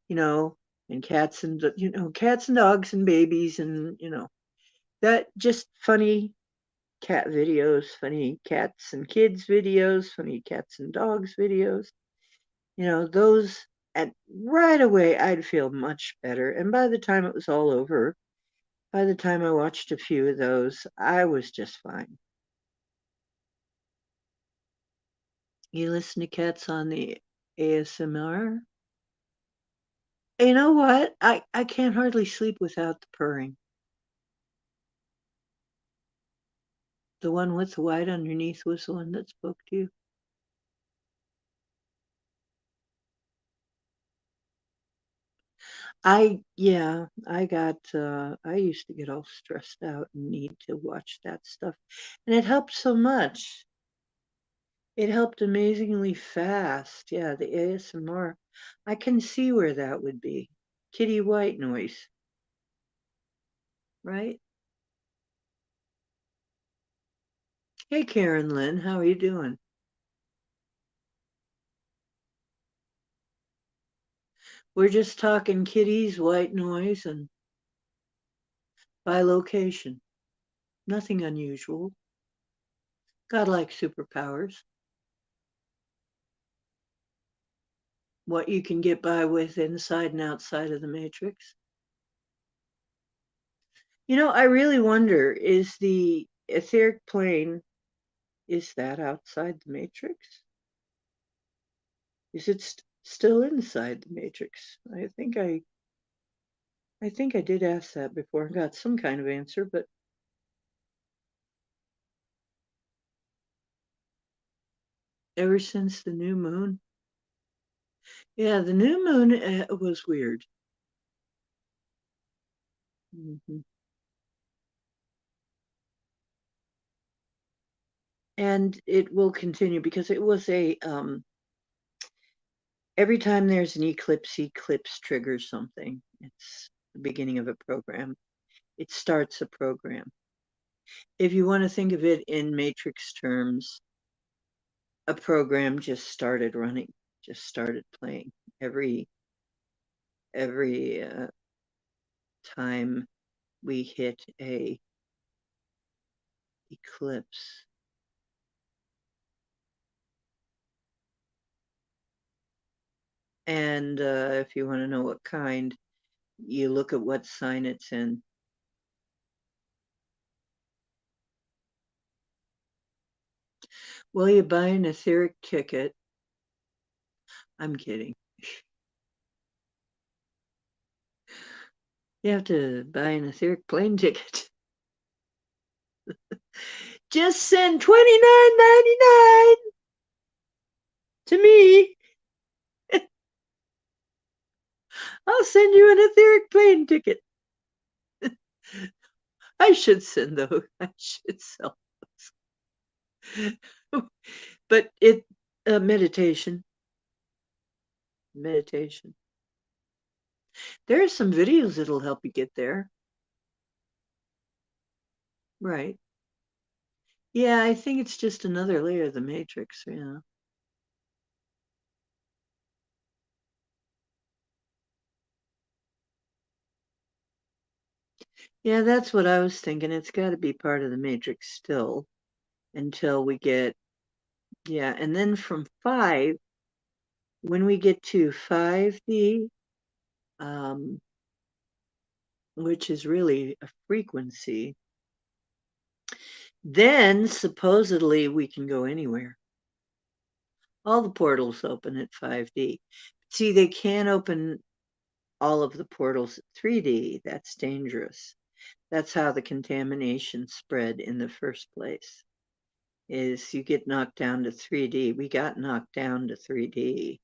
you know, and cats and dogs and babies, and that just funny cat videos, funny cats and kids videos, funny cats and dogs videos, those, and right away I'd feel much better. And by the time it was all over, by the time I watched a few of those, I was just fine. You listen to cats on the ASMR? You know what? I can't hardly sleep without the purring. The one with the white underneath was the one that spoke to you. I used to get all stressed out and need to watch that stuff. And it helped so much. It helped amazingly fast. Yeah, the ASMR. I can see where that would be. Kitty white noise, right? Hey, Karen Lynn, how are you doing? We're just talking kitties, white noise, and by location. Nothing unusual. Godlike superpowers. what you can get by with inside and outside of the matrix. You know, I really wonder, is the etheric plane, is that outside the matrix? Is it still inside the matrix? I think I did ask that before and got some kind of answer, but ever since the new moon. Yeah, the new moon was weird. Hmm. And it will continue because it was a every time there's an eclipse triggers something. It's the beginning of a program. It starts a program. If you want to think of it in matrix terms, a program just started running, just started playing every time we hit a eclipse. And if you want to know what kind, you look at what sign it's in. Well, you buy an etheric ticket. I'm kidding. You have to buy an etheric plane ticket. Just send $29.99 to me. I'll send you an etheric plane ticket. I should send those. I should sell those. But it meditation. Meditation. There are some videos that'll help you get there. Right. Yeah, I think it's just another layer of the matrix, yeah. Yeah, that's what I was thinking. It's got to be part of the matrix still until we get, yeah, and then from 5, when we get to 5D, um, which is really a frequency, then supposedly we can go anywhere. All the portals open at 5D. See, they can't open all of the portals at 3D. That's dangerous. That's how the contamination spread in the first place. Is you get knocked down to 3D. We got knocked down to 3D.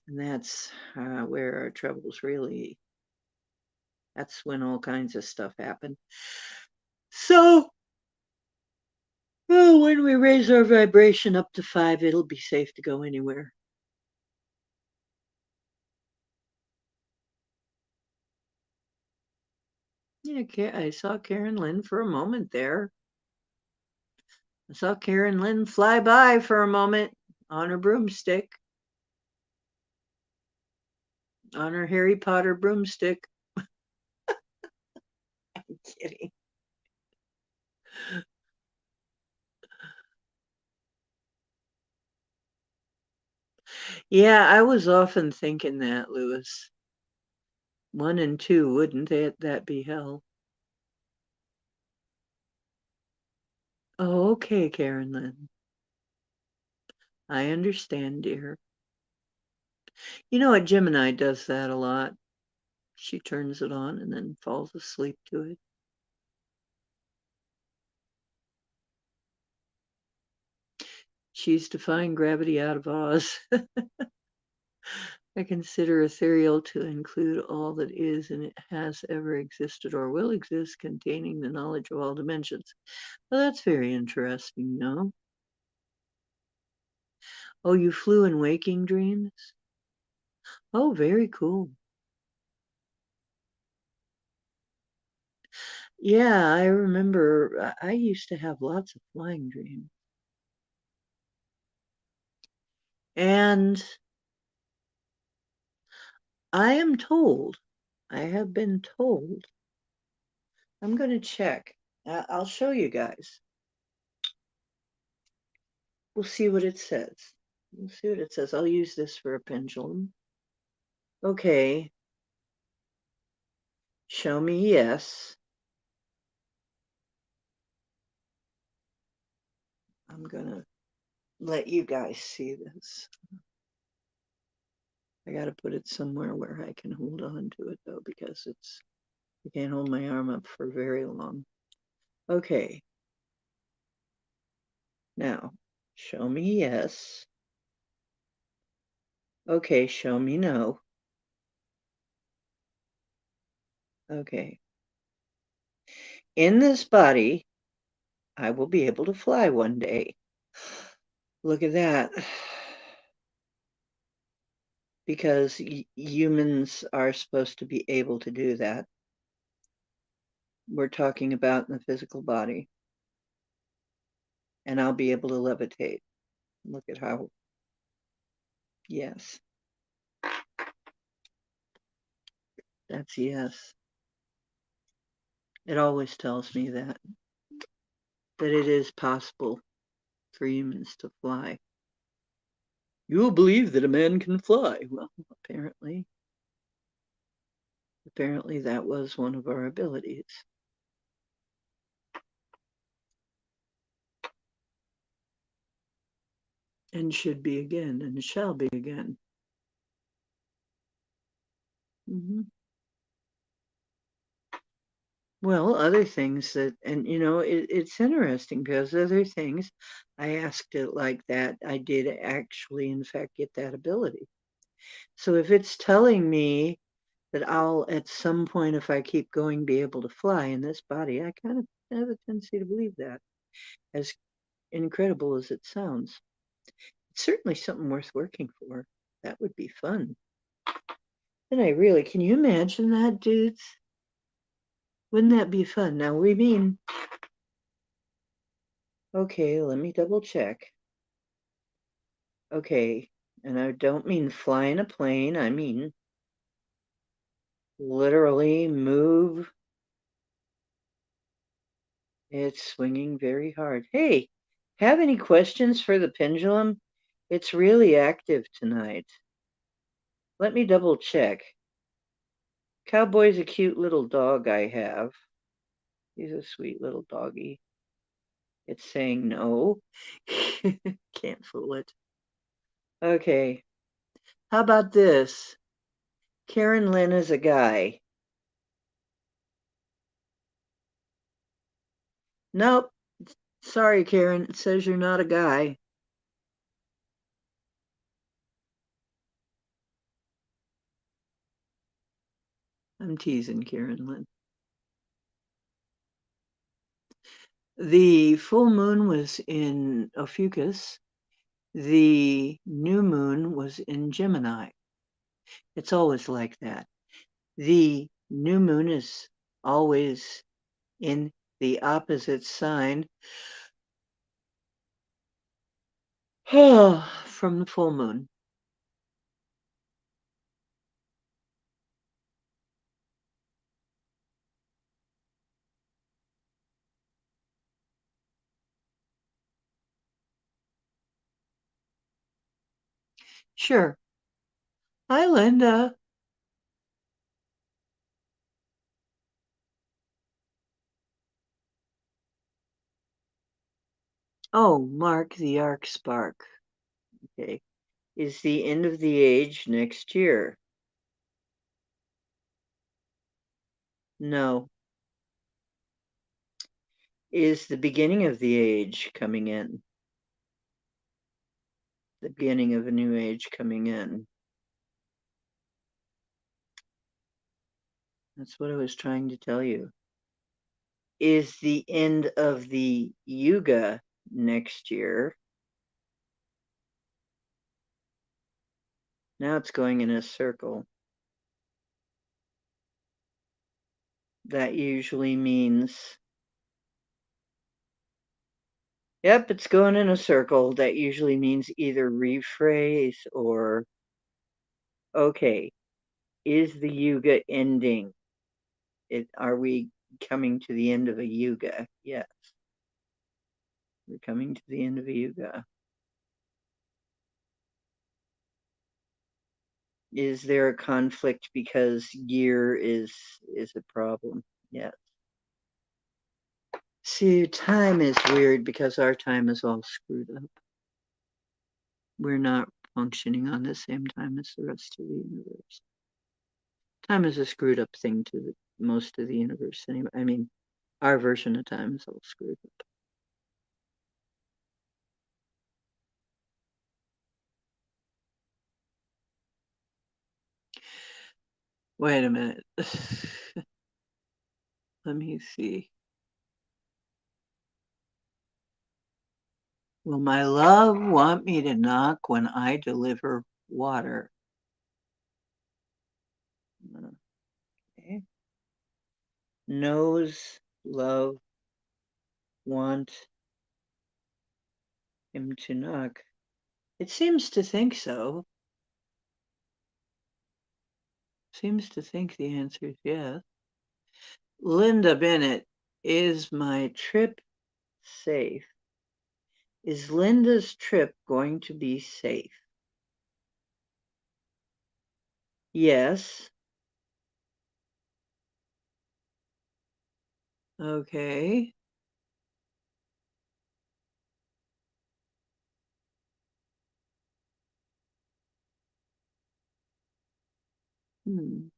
And that's where our troubles really, that's when all kinds of stuff happen. So, oh, when we raise our vibration up to 5, it'll be safe to go anywhere. Yeah, I saw Karen Lynn for a moment there. I saw Karen Lynn fly by for a moment on her broomstick, on her Harry Potter broomstick. I'm kidding. Yeah, I was often thinking that, Lewis. 1 and 2, wouldn't that be hell? Oh, okay, Karen Lynn. I understand, dear. You know what, Gemini does that a lot. She turns it on and then falls asleep to it. She's defying gravity out of Oz. I consider ethereal to include all that is and it has ever existed or will exist, containing the knowledge of all dimensions. Well, that's very interesting, no? Oh, you flew in waking dreams? Oh, very cool. Yeah, I remember I used to have lots of flying dreams. And I am told, I have been told, I'm going to check. I'll show you guys. We'll see what it says. We'll see what it says. I'll use this for a pendulum. Okay. Show me yes. I'm gonna let you guys see this. I gotta put it somewhere where I can hold on to it though, because I can't hold my arm up for very long. Okay. Now, show me yes. Okay, show me no. Okay. In this body, I will be able to fly one day. Look at that. Because humans are supposed to be able to do that. We're talking about in the physical body. And I'll be able to levitate. Look at how, yes. That's yes. It always tells me that it is possible for humans to fly. You'll believe that a man can fly. Well, apparently that was one of our abilities. And should be again, and shall be again. Mm-hmm. Well, other things that, and it's interesting because other things, I asked it like that. I did actually, in fact, get that ability. So if it's telling me that I'll, at some point, if I keep going, be able to fly in this body, I kind of have a tendency to believe that, as incredible as it sounds. It's certainly something worth working for. That would be fun. And can you imagine that, dudes? Wouldn't that be fun? Now, we mean, okay, let me double check. Okay, and I don't mean fly in a plane, I mean literally move. It's swinging very hard. Hey, have any questions for the pendulum? It's really active tonight. Let me double check. Cowboy's a cute little dog I have. He's a sweet little doggy. It's saying no. Can't fool it. Okay. How about this? Karen Lynn is a guy. Nope. Sorry, Karen. It says you're not a guy. I'm teasing Karen Lynn. The full moon was in Ophiuchus. The new moon was in Gemini. It's always like that. The new moon is always in the opposite sign from the full moon. Sure. Hi, Linda. Oh, Mark the Arc Spark. Okay. Is the end of the age next year? No. Is the beginning of the age coming in? The beginning of a new age coming in. That's what I was trying to tell you. Is the end of the Yuga next year? Now it's going in a circle. That usually means, yep, it's going in a circle. That usually means either rephrase or, okay, is the Yuga ending? Are we coming to the end of a Yuga? Yes. We're coming to the end of a Yuga. Is there a conflict because year is a problem? Yes. See, time is weird because our time is all screwed up. We're not functioning on the same time as the rest of the universe. Time is a screwed up thing to most of the universe anyway. I mean, our version of time is all screwed up. Wait a minute. Let me see. Will my love want me to knock when I deliver water? Okay. Knows love want him to knock? It seems to think so. Seems to think the answer is yes. Linda Bennett, is my trip safe? Is Linda's trip going to be safe? Yes. Okay. Hmm.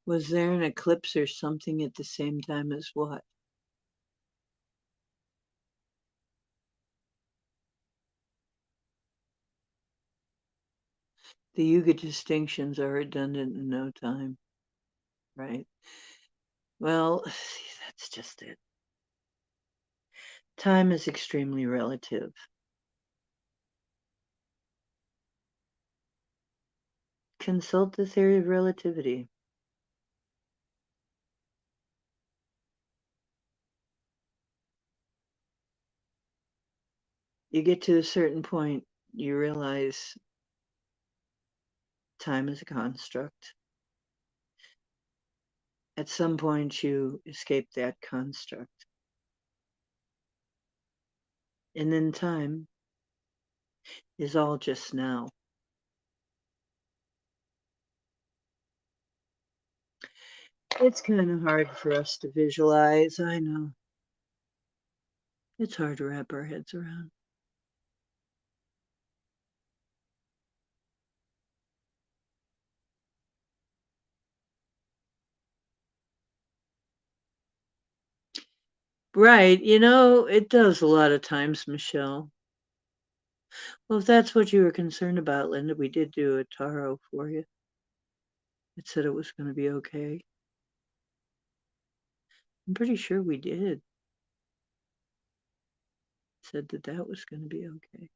Was there an eclipse or something at the same time as what? The yuga distinctions are redundant in no time, right? Well, that's just it. Time is extremely relative. Consult the theory of relativity. You get to a certain point, you realize time is a construct. At some point, you escape that construct. And then time is all just now. It's kind of hard for us to visualize, I know. It's hard to wrap our heads around. Right, it does a lot of times, Michelle. Well, if that's what you were concerned about, Linda, we did do a tarot for you. It said it was going to be okay. I'm pretty sure we did. Said that that was going to be okay.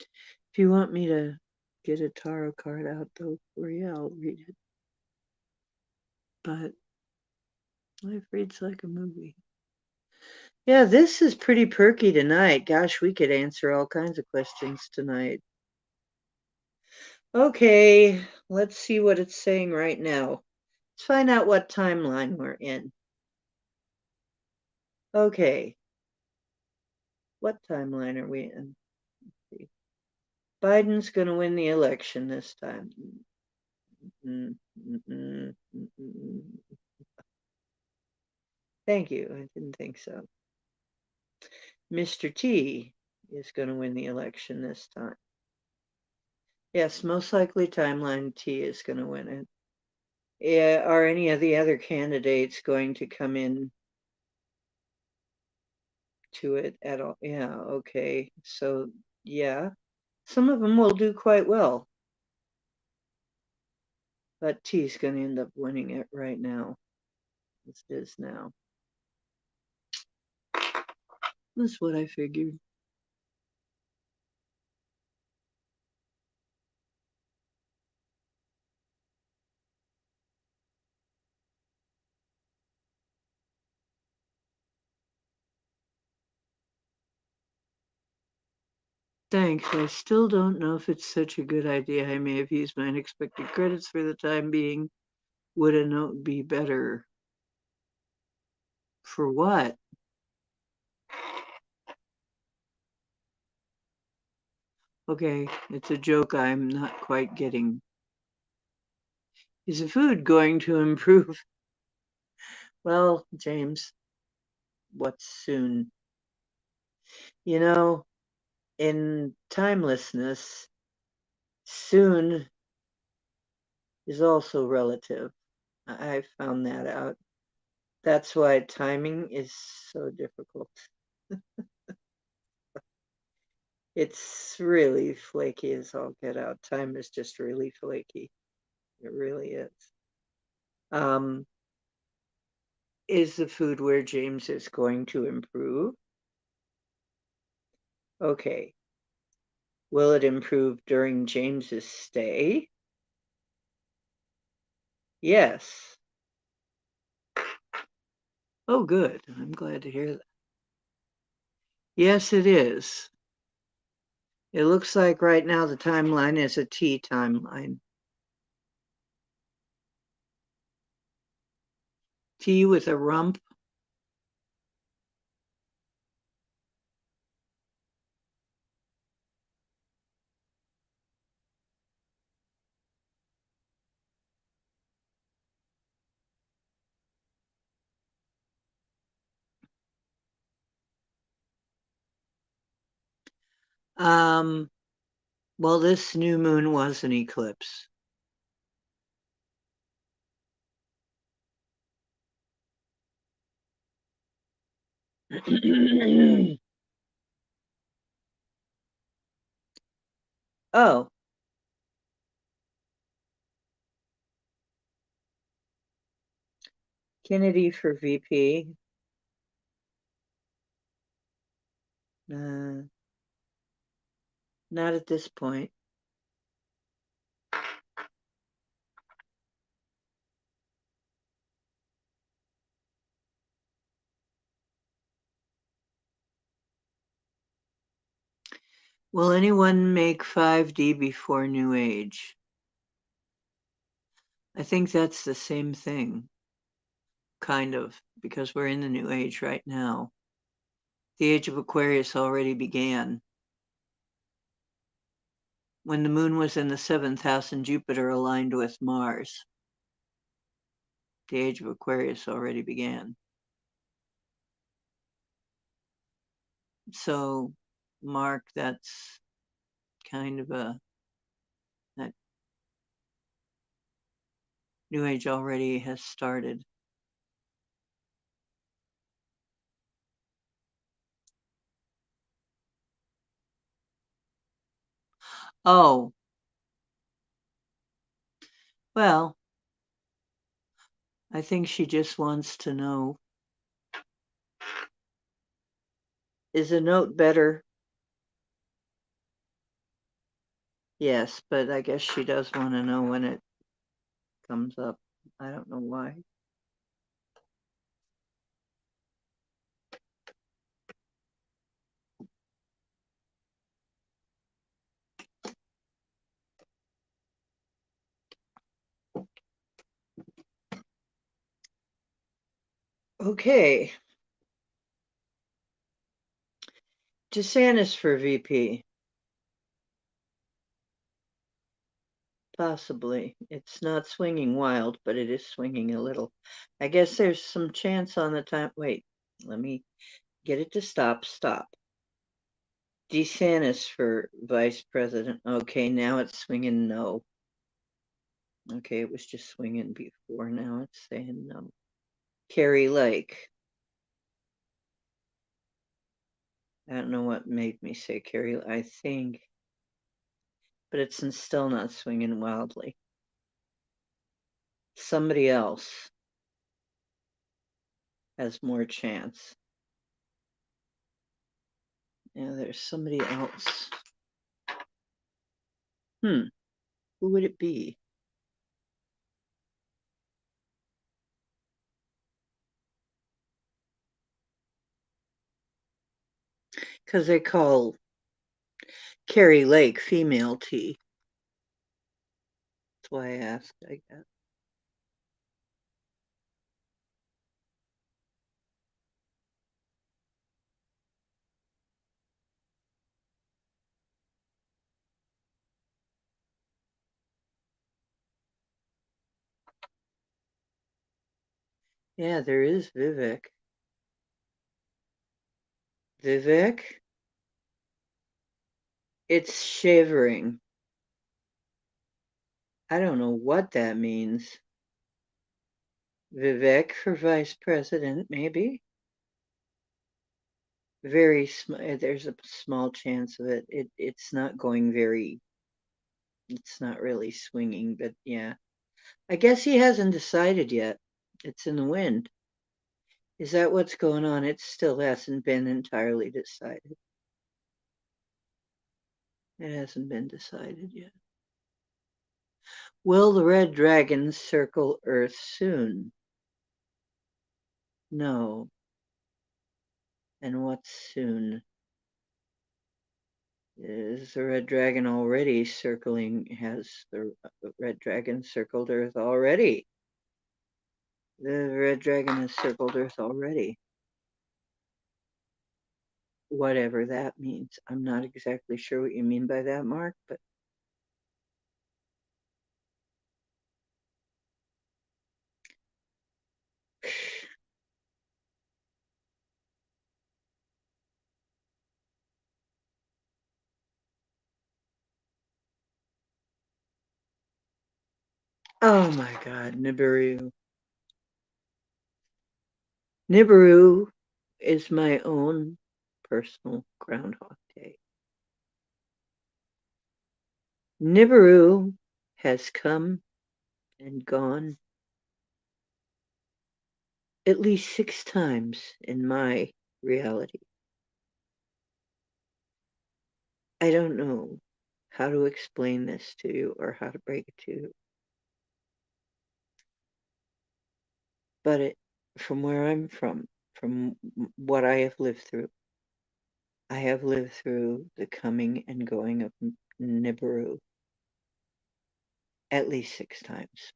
If you want me to get a tarot card out, though, for you, I'll read it. But life reads like a movie. Yeah, this is pretty perky tonight. Gosh, we could answer all kinds of questions tonight. Okay, let's see what it's saying right now. Let's find out what timeline we're in. Okay. What timeline are we in? Biden's going to win the election this time. Thank you. I didn't think so. Mr. T is going to win the election this time. Yes, most likely timeline T is going to win it. Yeah, are any of the other candidates going to come in to it at all? Yeah, okay. So, yeah, some of them will do quite well. But T's going to end up winning it right now. This is now. That's what I figured. Thanks. I still don't know if it's such a good idea. I may have used my unexpected credits for the time being. Would a note be better? For what? Okay, it's a joke I'm not quite getting. Is the food going to improve? Well, James, what's soon? You know, in timelessness, soon is also relative. I found that out. That's why timing is so difficult. It's really flaky as all get out. Time is just really flaky. It really is. Um, is the food where James is going to improve? Okay. Will it improve during James's stay? Yes. Oh, good. I'm glad to hear that. Yes, it is. It looks like right now the timeline is a T timeline. T with a rump. Um, well, this new moon was an eclipse. Oh, Kennedy for VP. Uh, not at this point. Will anyone make 5D before New Age? I think that's the same thing, kind of, because we're in the New Age right now. The Age of Aquarius already began. When the moon was in the 7th house and Jupiter aligned with Mars, the Age of Aquarius already began. So, Mark, that's kind of that New Age already has started. Oh, well, I think she just wants to know, is a note better? Yes, but I guess she does want to know when it comes up. I don't know why. Okay. DeSantis for VP. Possibly. It's not swinging wild, but it is swinging a little. I guess there's some chance on the time. Wait, let me get it to stop. Stop. DeSantis for vice president. Okay, now it's swinging no. Okay, it was just swinging before. Now it's saying no. Carrie Lake. I don't know what made me say Carrie. I think, but it's still not swinging wildly. Somebody else has more chance. Yeah, there's somebody else. Who would it be? Because they call Carrie Lake, female T. That's why I asked, I guess. Yeah, there is Vivek. Vivek? It's shivering. I don't know what that means. Vivek for vice president, maybe? Very small. There's a small chance of it. It's not going very. It's not really swinging, but yeah. I guess he hasn't decided yet. It's in the wind. Is that what's going on? It still hasn't been entirely decided. It hasn't been decided yet. Will the red dragon circle Earth soon? No. And what's soon? Is the red dragon already circling? Has the red dragon circled Earth already? The red dragon has circled Earth already. Whatever that means. I'm not exactly sure what you mean by that, Mark, but oh my God, Nibiru. Nibiru is my own personal Groundhog Day. Nibiru has come and gone at least 6 times in my reality. I don't know how to explain this to you or how to break it to you. But from where I'm from what I have lived through, I have lived through the coming and going of Nibiru at least 6 times.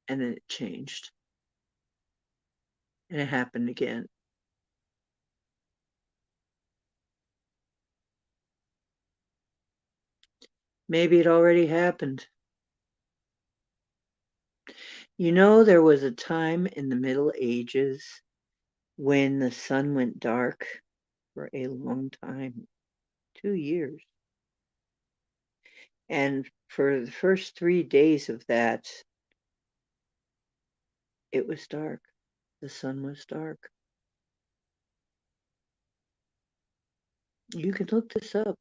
And then it changed. And it happened again. Maybe it already happened. You know, there was a time in the Middle Ages when the sun went dark for a long time, 2 years. And for the first 3 days of that, it was dark. The sun was dark. You can look this up.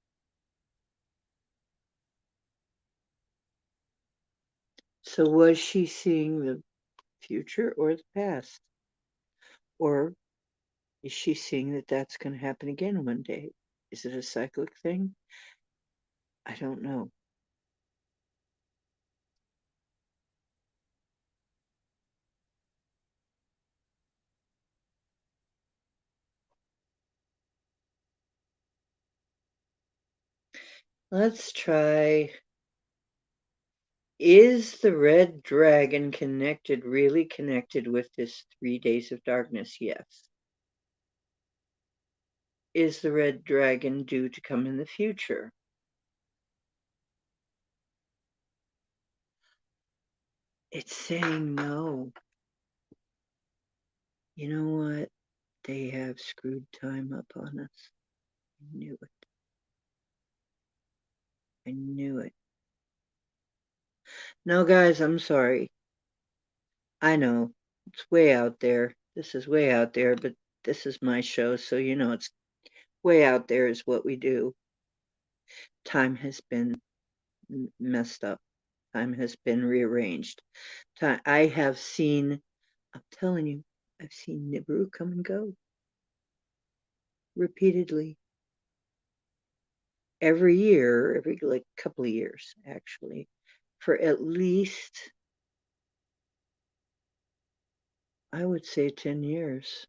So was she seeing the future or the past? Or is she seeing that that's going to happen again one day? Is it a cyclic thing? I don't know. Let's try. Is the red dragon really connected with this 3 days of darkness? Yes. Is the red dragon due to come in the future? It's saying no. You know what? They have screwed time up on us. I knew it. I knew it. No, guys, I'm sorry. I know it's way out there. This is way out there, but this is my show, so you know it's way out there is what we do. Time has been messed up. Time has been rearranged. I have seen, I'm telling you, I've seen Nibiru come and go repeatedly. Every year, every like couple of years, actually, for at least, I would say 10 years.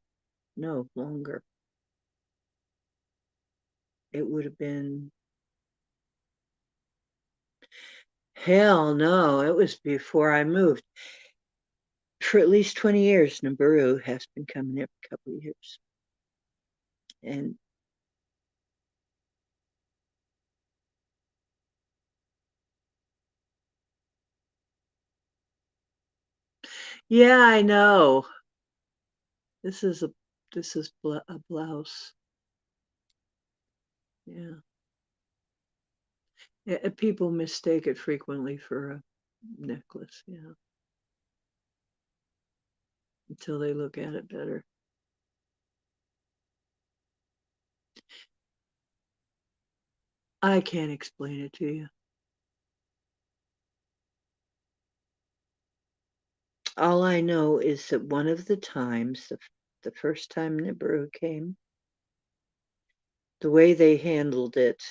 No, longer. it would have been, hell no, it was before I moved. For at least 20 years, Nibiru has been coming every couple of years. And yeah, I know. This is a blouse. Yeah. Yeah, people mistake it frequently for a necklace, yeah, until they look at it better. I can't explain it to you. All I know is that one of the times, the first time Nibiru came, the way they handled it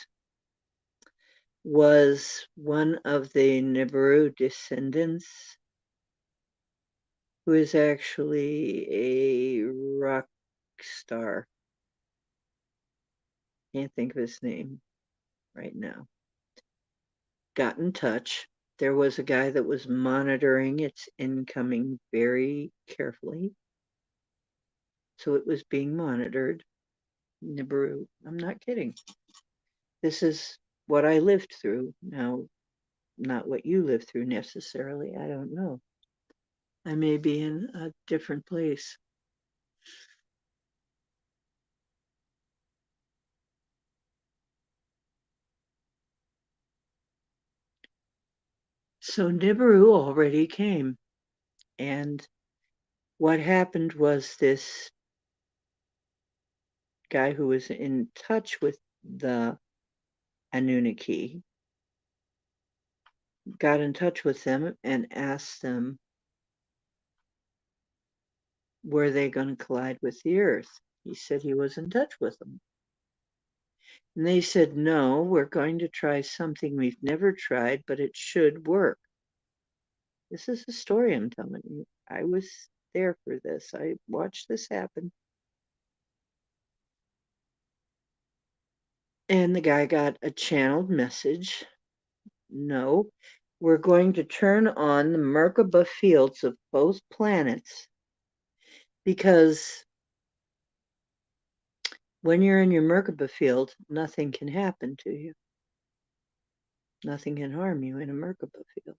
was one of the Nibiru descendants, who is actually a rock star. Can't think of his name right now. Got in touch. There was a guy that was monitoring its incoming very carefully. So it was being monitored. Nibiru. I'm not kidding. This is what I lived through. Now, not what you lived through necessarily. I don't know. I may be in a different place. So Nibiru already came. And what happened was this guy who was in touch with the Anunnaki got in touch with them and asked them, were they going to collide with the Earth? He said he was in touch with them. And they said, no, we're going to try something we've never tried, but it should work. This is a story I'm telling you. I was there for this. I watched this happen. And the guy got a channeled message. No, we're going to turn on the Merkaba fields of both planets, because when you're in your Merkaba field, nothing can happen to you. Nothing can harm you in a Merkaba field.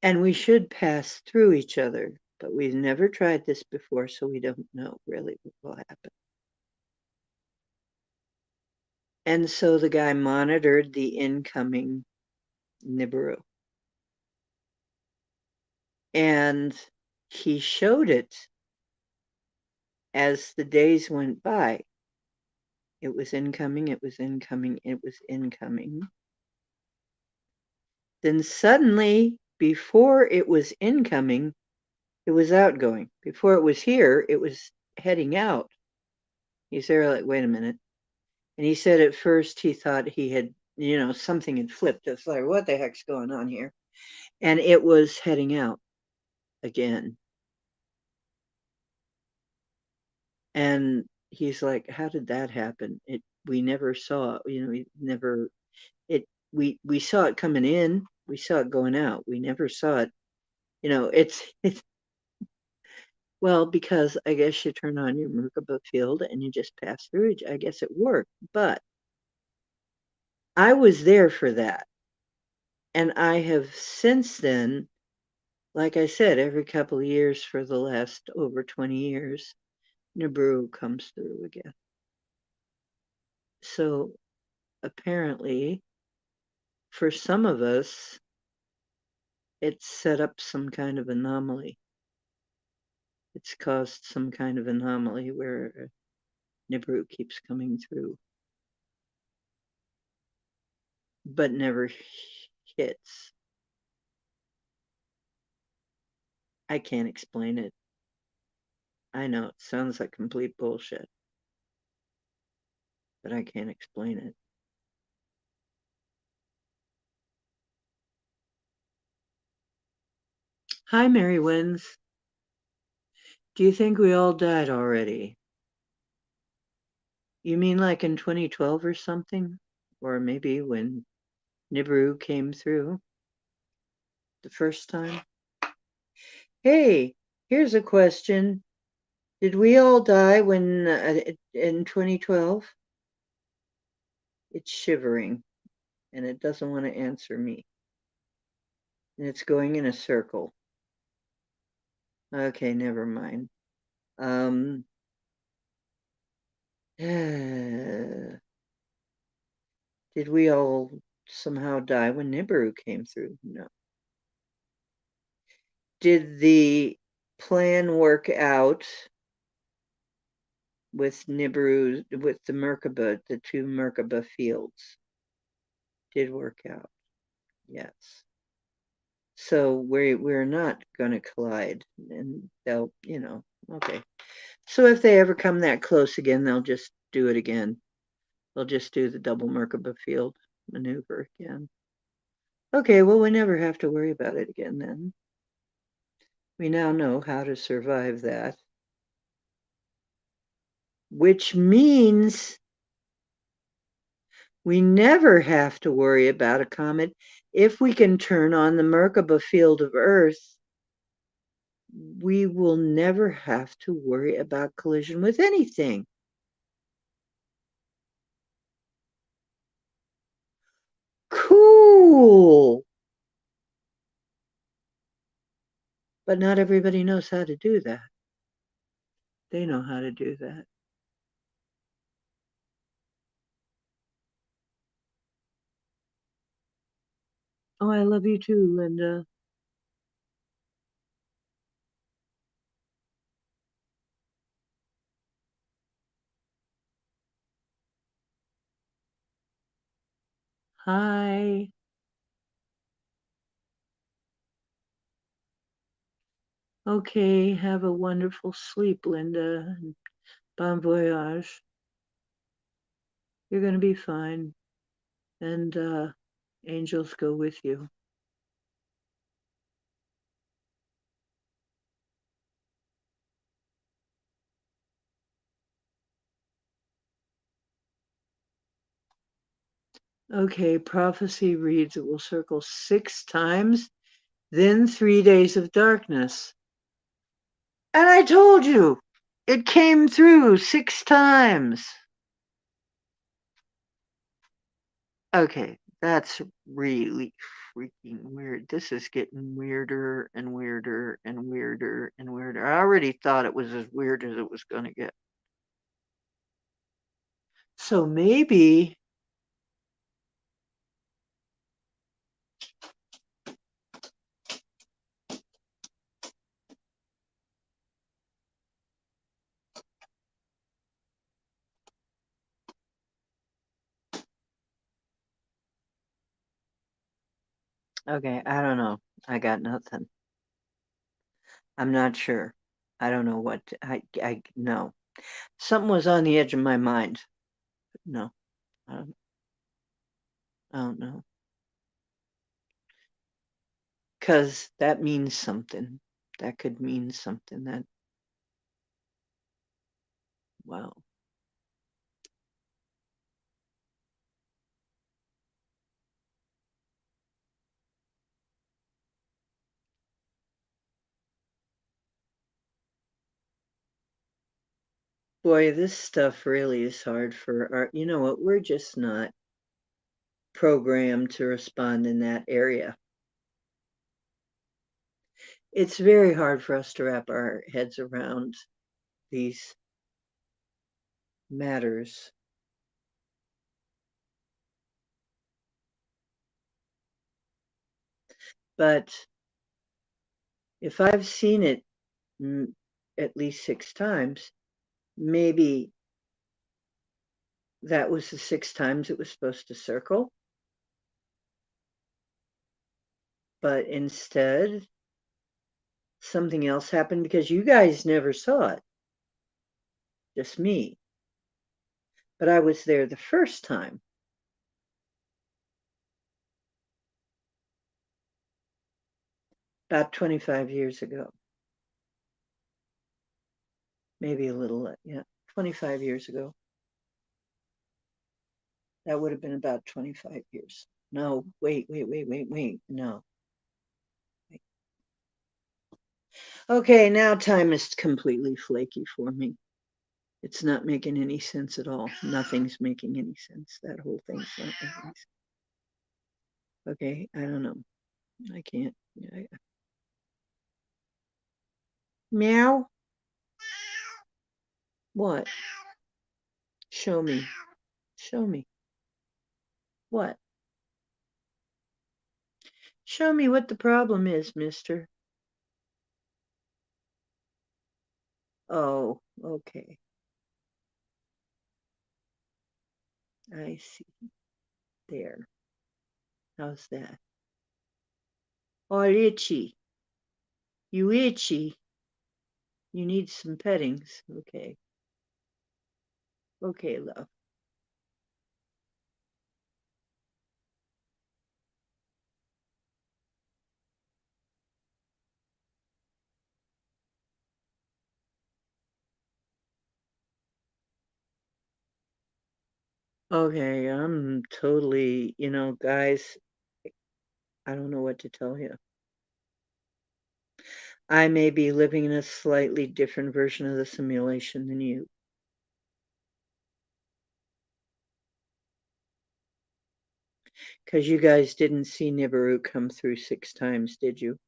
And we should pass through each other, but we've never tried this before, so we don't know really what will happen. And so the guy monitored the incoming Nibiru. And he showed it as the days went by. It was incoming, it was incoming, it was incoming. Then suddenly, before it was incoming, it was outgoing. Before it was here, it was heading out. He's there like, wait a minute. And he said at first he thought he had, something had flipped. It's like, what the heck's going on here? And it was heading out again. And he's like, how did that happen? We never saw, we never, we saw it coming in, we saw it going out. We never saw it, it's well, because I guess you turn on your Merkaba field and you just pass through it. I guess it worked, but I was there for that. And I have since then, like I said, every couple of years for the last over 20 years, Nibiru comes through again. So apparently, for some of us, it's set up some kind of anomaly. It's caused some kind of anomaly where Nibiru keeps coming through, but never hits. I can't explain it. I know it sounds like complete bullshit, but I can't explain it. Hi, Mary Wins. Do you think we all died already? You mean like in 2012 or something? Or maybe when Nibiru came through the first time? Hey, here's a question. Did we all die when in 2012? It's shivering and it doesn't want to answer me. And it's going in a circle. Okay, never mind. Did we all somehow die when Nibiru came through? No. Did the plan work out with Nibiru, with the Merkaba, the two Merkaba fields? Did work out, yes. So we're not going to collide, and they'll, okay. So if they ever come that close again, they'll just do it again. They'll just do the double Merkaba field maneuver again. Okay, well, we never have to worry about it again then. We now know how to survive that. Which means we never have to worry about a comet if we can turn on the Merkaba field of Earth. We will never have to worry about collision with anything. Cool. But not everybody knows how to do that. They know how to do that. Oh, I love you too, Linda. Hi. Okay, have a wonderful sleep, Linda. Bon voyage. You're going to be fine. And angels go with you. Okay, prophecy reads it will circle 6 times, then 3 days of darkness. And I told you, it came through 6 times. Okay, that's really freaking weird. This is getting weirder and weirder and weirder and weirder. I already thought it was as weird as it was going to get. So maybe okay, I don't know. I got nothing. I'm not sure. I don't know what I no. Something was on the edge of my mind. No, I don't know. Because that means something. That could mean something. That, wow. Boy, this stuff really is hard for our, you know what, we're just not programmed to respond in that area. It's very hard for us to wrap our heads around these matters. But if I've seen it at least 6 times, maybe that was the 6 times it was supposed to circle. But instead, something else happened because you guys never saw it, just me. But I was there the first time. About 25 years ago. Maybe a little, yeah, 25 years ago. That would have been about 25 years. No, wait. No. Okay, now time is completely flaky for me. It's not making any sense at all. Nothing's making any sense. That whole thing's not making sense. Okay, I don't know. I can't. Meow? What? Show me. Show me. What? Show me what the problem is, mister. Oh, okay. I see. There. How's that? Oh, itchy. You itchy. You need some pettings. Okay. Okay, love. Okay, I'm totally, guys, I don't know what to tell you. I may be living in a slightly different version of the simulation than you. Because you guys didn't see Nibiru come through 6 times, did you?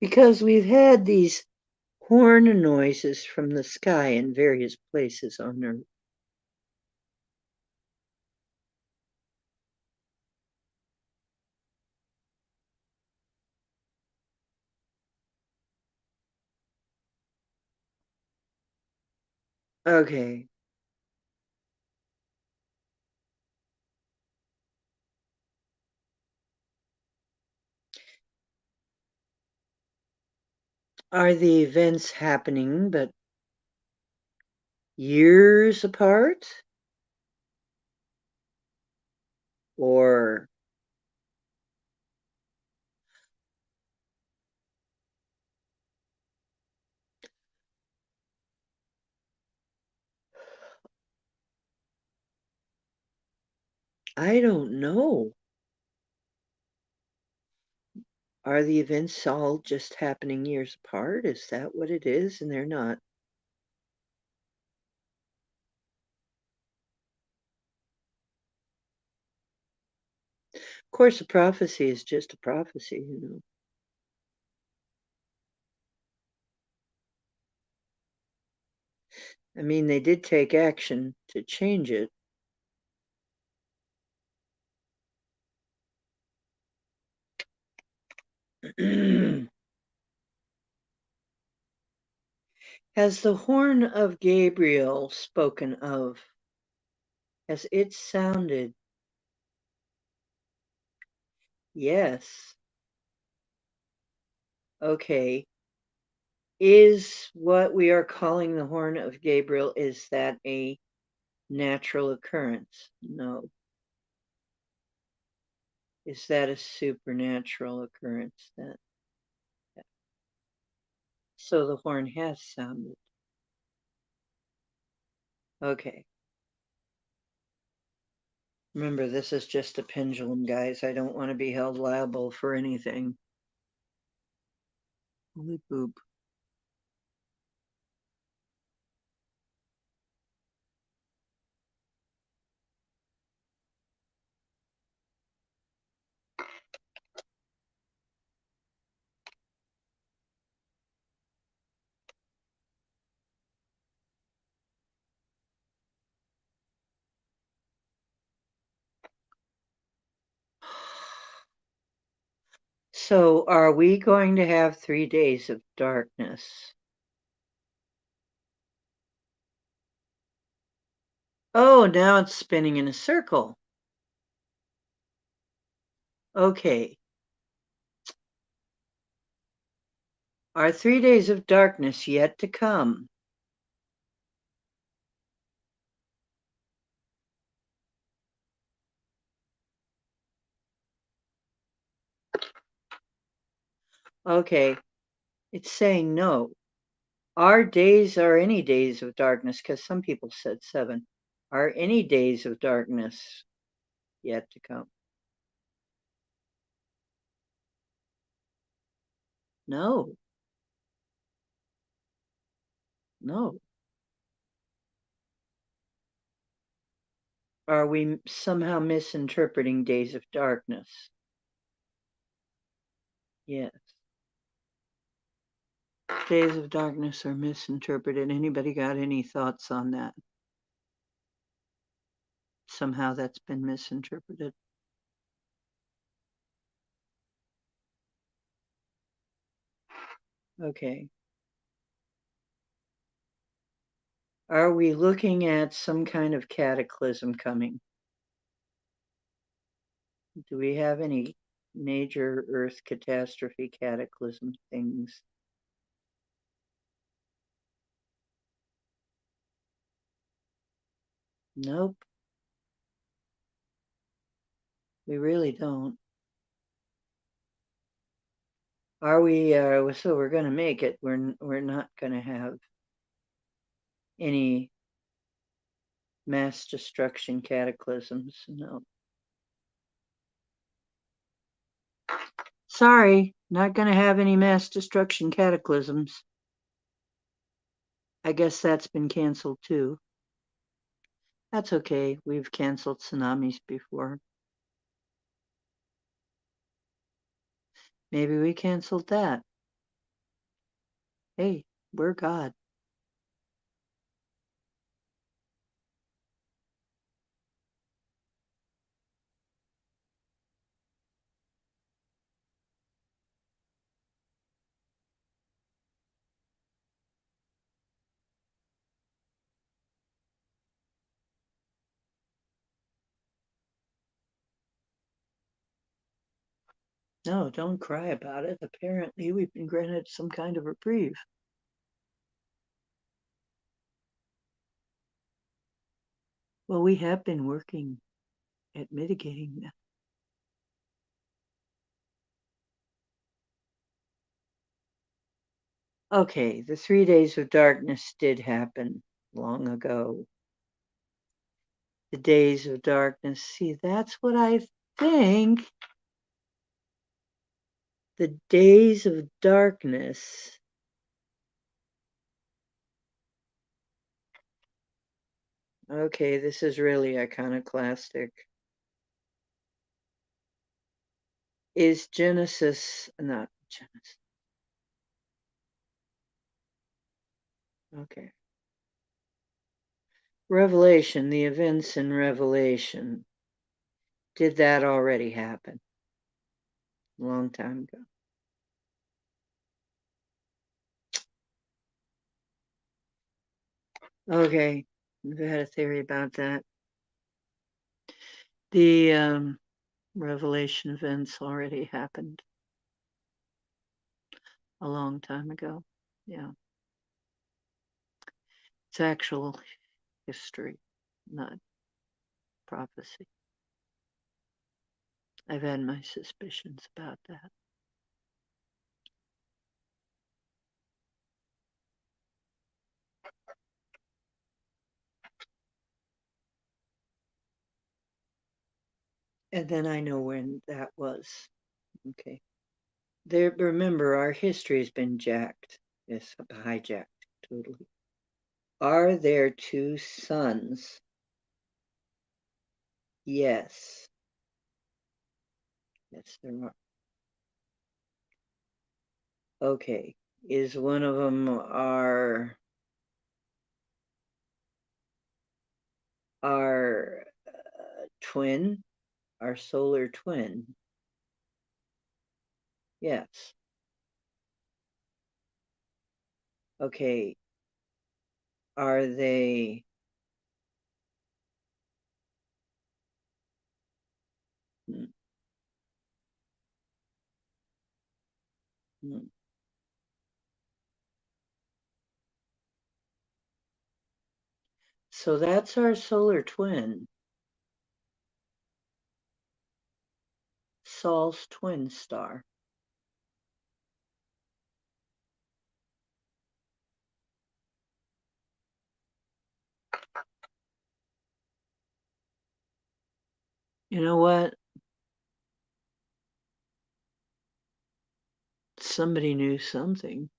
Because we've had these horn noises from the sky in various places on Earth. Okay. Are the events happening but years apart? Or I don't know. Are the events all just happening years apart? Is that what it is? And they're not. Of course, a prophecy is just a prophecy. I mean, they did take action to change it. Has the horn of Gabriel spoken of? Has it sounded? Yes. Okay. Is what we are calling the horn of Gabriel, is that a natural occurrence? No. Is that a supernatural occurrence then? So the horn has sounded. Okay. Remember, this is just a pendulum, guys. I don't want to be held liable for anything. Holy poop. So are we going to have 3 days of darkness? Oh, now it's spinning in a circle. Okay. Are 3 days of darkness yet to come? Okay. It's saying no. Are days are any days of darkness? Because some people said 7. Are any days of darkness yet to come? No. No. Are we somehow misinterpreting days of darkness? Yes. Days of darkness are misinterpreted. Anybody got any thoughts on that? Somehow that's been misinterpreted. Okay. Are we looking at some kind of cataclysm coming? Do we have any major Earth catastrophe cataclysm things? Nope, we really don't. Are we, so we're going to make it. We're not going to have any mass destruction cataclysms. No. Sorry, not going to have any mass destruction cataclysms. I guess that's been canceled too. That's okay. We've canceled tsunamis before. Maybe we canceled that. Hey, we're God. No, don't cry about it. Apparently, we've been granted some kind of reprieve. Well, we have been working at mitigating that. Okay, the 3 days of darkness did happen long ago. The days of darkness. See, that's what I think. The days of darkness. Okay, this is really iconoclastic. Is Genesis, not Genesis. Okay. Revelation, the events in Revelation. Did that already happen? A long time ago. Okay, I've had a theory about that. The Revelation events already happened a long time ago. Yeah. It's actual history, not prophecy. I've had my suspicions about that. And then I know when that was. Okay. There, remember, our history has been jacked. It's hijacked totally. Are there two suns? Yes. Yes, there are. Okay. Is one of them our twin, our solar twin? Yes. Okay. Are they Hmm. So that's our solar twin, Sol's twin star. You know what? Somebody knew something.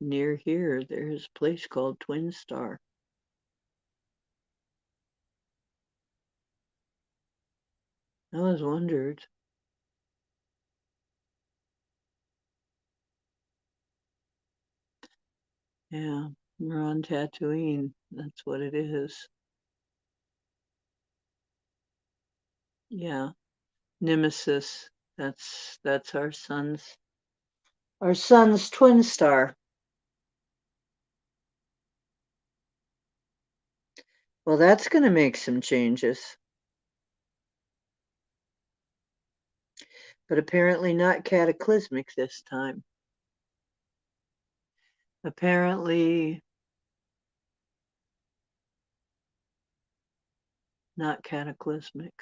Near here, there's a place called Twin Star. I always wondered. Yeah, we're on Tatooine. That's what it is. Yeah, Nemesis. That's our sun's twin star. Well, that's going to make some changes, but apparently not cataclysmic this time. Apparently not cataclysmic.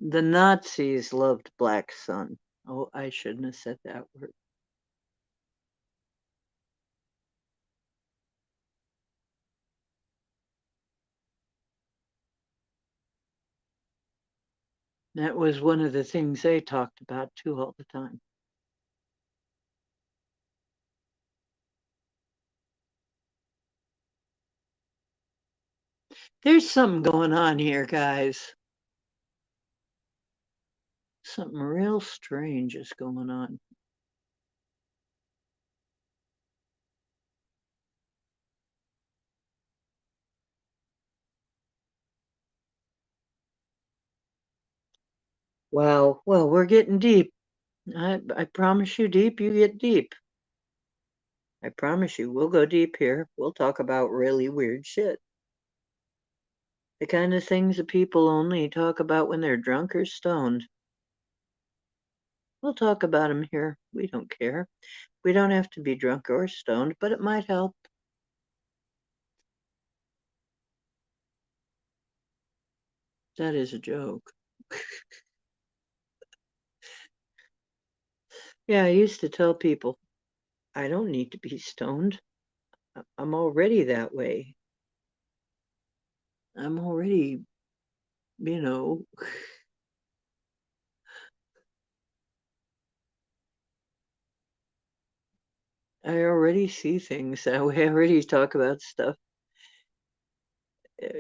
The Nazis loved Black Sun. Oh, I shouldn't have said that word. That was one of the things they talked about too all the time. There's something going on here, guys. Something real strange is going on. Wow. Well, we're getting deep. I promise you, deep, you get deep. I promise you, we'll go deep here. We'll talk about really weird shit. The kind of things that people only talk about when they're drunk or stoned. We'll talk about them here. We don't care. We don't have to be drunk or stoned, but it might help. That is a joke. Yeah, I used to tell people, I don't need to be stoned. I'm already that way. I'm already, you know, I already see things that way. I already talk about stuff,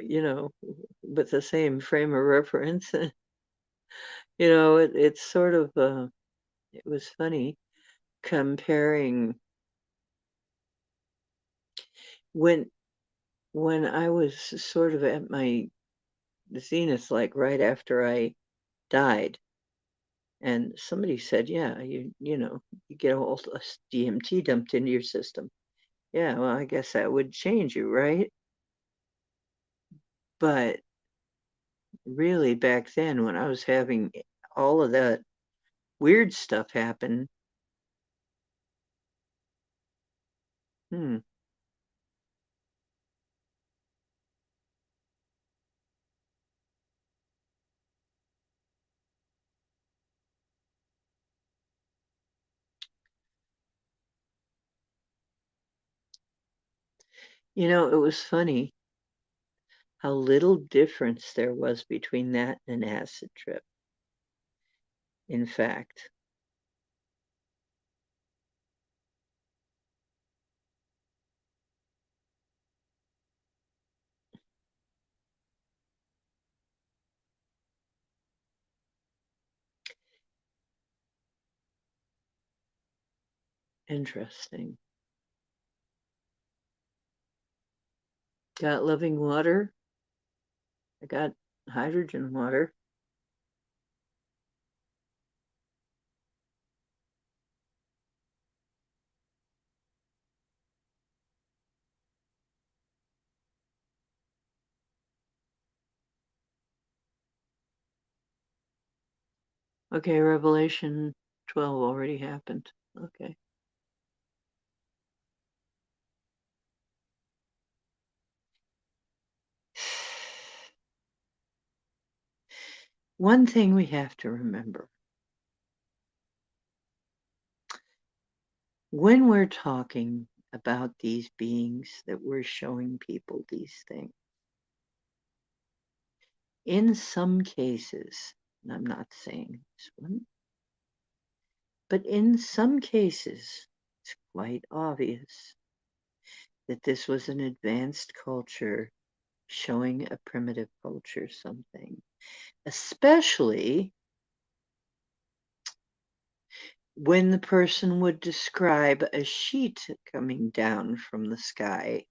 you know, with the same frame of reference. It's sort of, it was funny comparing when I was sort of at my zenith, like right after I died, and somebody said, "Yeah, you get all this DMT dumped into your system." Yeah, well, I guess that would change you, right? But really, back then, when I was having all of that weird stuff happen, hmm, it was funny how little difference there was between that and an acid trip. In fact, interesting. Got living water. I got hydrogen water. Okay, Revelation 12 already happened. Okay. One thing we have to remember when we're talking about these beings that we're showing people these things, in some cases, and I'm not saying this one, but in some cases, it's quite obvious that this was an advanced culture showing a primitive culture something, especially when the person would describe a sheet coming down from the sky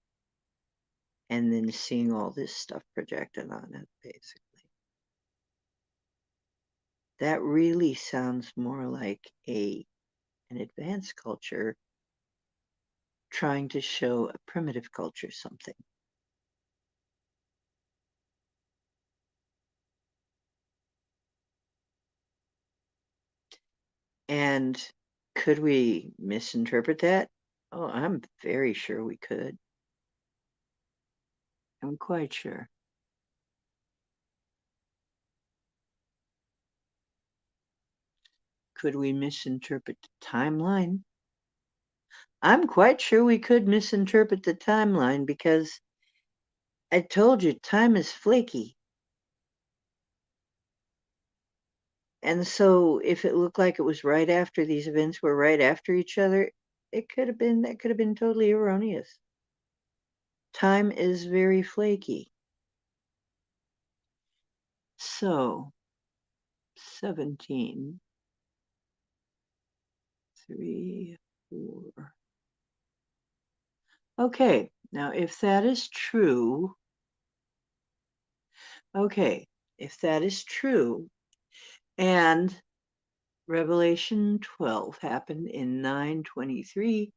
and then seeing all this stuff projected on it, basically. That really sounds more like an advanced culture trying to show a primitive culture something. And could we misinterpret that? Oh, I'm very sure we could. I'm quite sure. Could we misinterpret the timeline? I'm quite sure we could misinterpret the timeline because I told you time is flaky. And so if it looked like it was right after these events were right after each other, that could have been totally erroneous. Time is very flaky. So 17, 3, 4. Okay, now if that is true, and Revelation 12 happened in 9/23,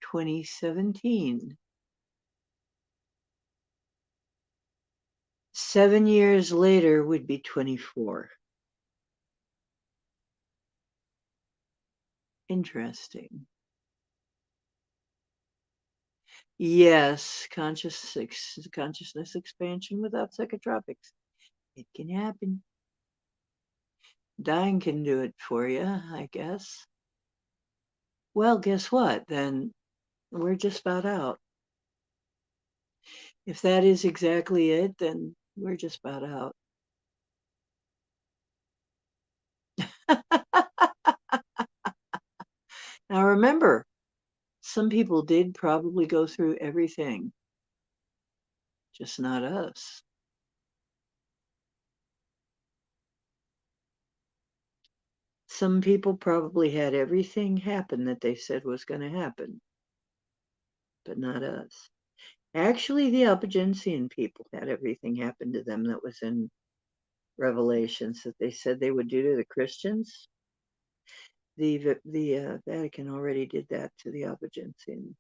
2017. 7 years later would be 24. Interesting. Yes, consciousness expansion without psychotropics. It can happen. Dying can do it for you, I guess. Well, guess what? Then we're just about out. If that is exactly it, then we're just about out. Now remember, some people did probably go through everything, just not us. Some people probably had everything happen that they said was going to happen, but not us. Actually, the Albigensian people had everything happen to them that was in Revelations that they said they would do to the Christians. The Vatican already did that to the Albigensians.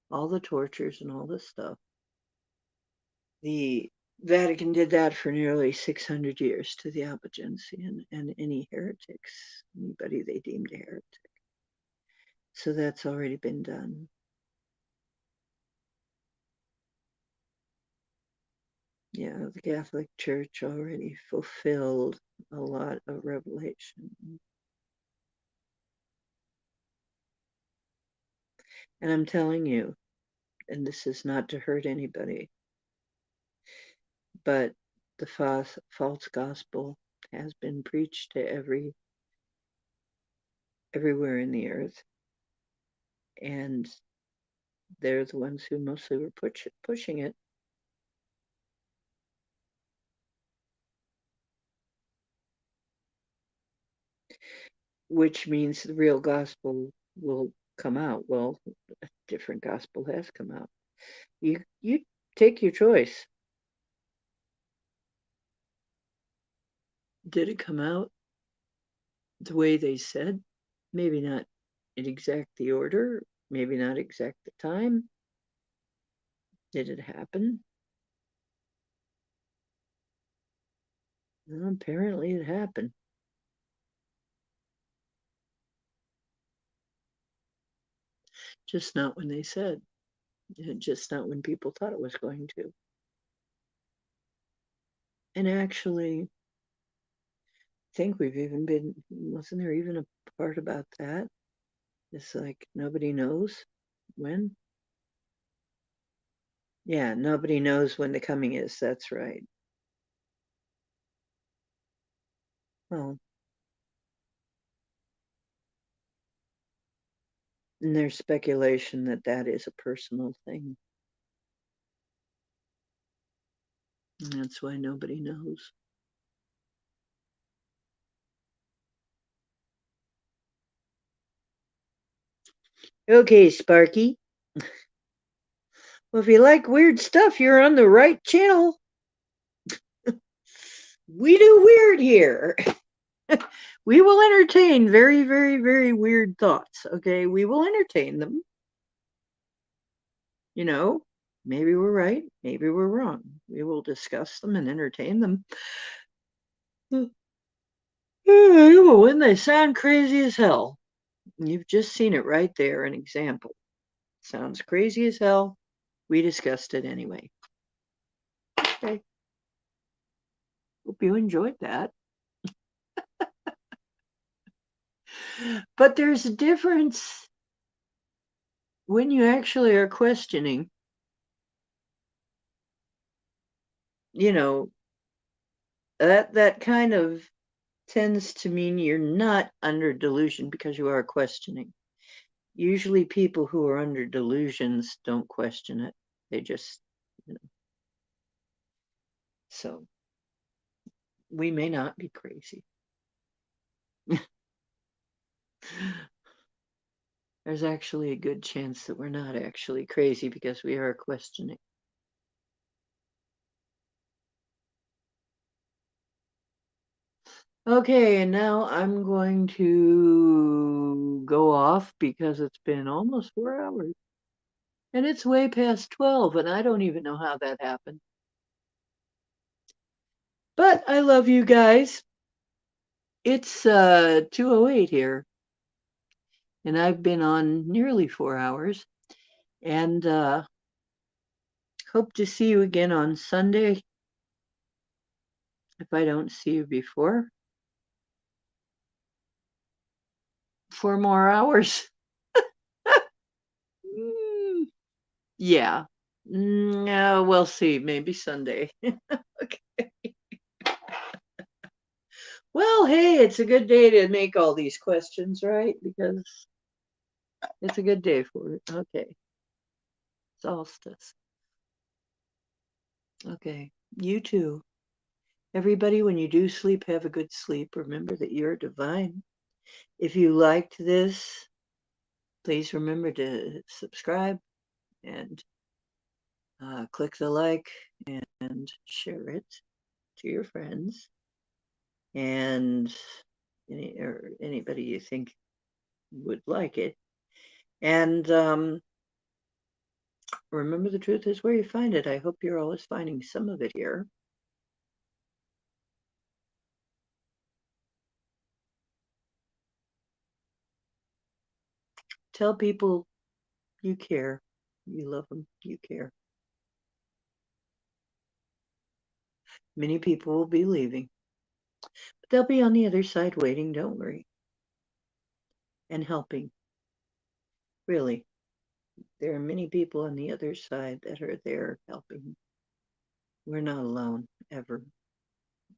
All the tortures and all this stuff. The Vatican did that for nearly 600 years to the Albigensian and any heretics, anybody they deemed a heretic. So that's already been done. Yeah, the Catholic Church already fulfilled a lot of revelation. And I'm telling you, and this is not to hurt anybody, but the false gospel has been preached to everywhere in the earth, and they're the ones who mostly were pushing it. Which means the real gospel will come out. Well, a different gospel has come out. You Take your choice. Did it come out the way they said? Maybe not in exact the order, maybe not exact the time. Did it happen? Well, apparently it happened. Just not when they said. Just not when people thought it was going to. And actually, I think we've even been, wasn't there even a part about that? It's like nobody knows when. Yeah, nobody knows when the coming is. That's right. Well, and there's speculation that that is a personal thing. And that's why nobody knows. Okay, Sparky. Well, if you like weird stuff, you're on the right channel. We do weird here. We will entertain very, very, very weird thoughts. Okay, we will entertain them. You know, maybe we're right, maybe we're wrong. We will discuss them and entertain them. When they sound crazy as hell. You've just seen it right there, an example. Sounds crazy as hell. We discussed it anyway. Okay. Hope you enjoyed that. But there's a difference when you actually are questioning. You know, that kind of tends to mean you're not under delusion because you are questioning. Usually people who are under delusions don't question it. They just, you know. So we may not be crazy. There's actually a good chance that we're not actually crazy because we are questioning. Okay, and now I'm going to go off because it's been almost 4 hours. And it's way past 12, and I don't even know how that happened. But I love you guys. It's 2:08 here, and I've been on nearly 4 hours. And hope to see you again on Sunday if I don't see you before. 4 more hours. Yeah. No, we'll see. Maybe Sunday. Okay. Well, hey, it's a good day to make all these questions, right? Because it's a good day for it. Okay. Solstice. Okay. You too. Everybody, when you do sleep, have a good sleep. Remember that you're divine. If you liked this, please remember to subscribe and click the like and share it to your friends and anybody you think would like it. And remember, the truth is where you find it. I hope you're always finding some of it here. Tell people you care. You love them. You care. Many people will be leaving, but they'll be on the other side waiting, don't worry, and helping. Really, there are many people on the other side that are there helping. We're not alone, ever.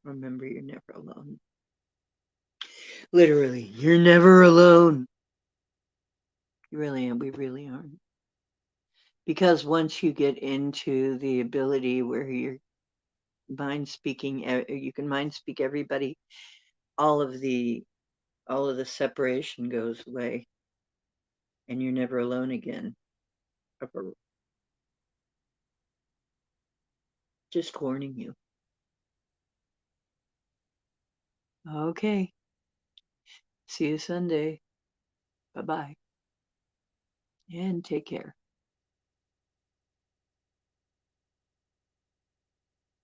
Remember, you're never alone. Literally, you're never alone. You really are. We really aren't. Because once you get into the ability where you're mind speaking, you can mind speak everybody, all of the separation goes away, and you're never alone again. Ever. Just warning you. Okay. See you Sunday. Bye-bye. And take care.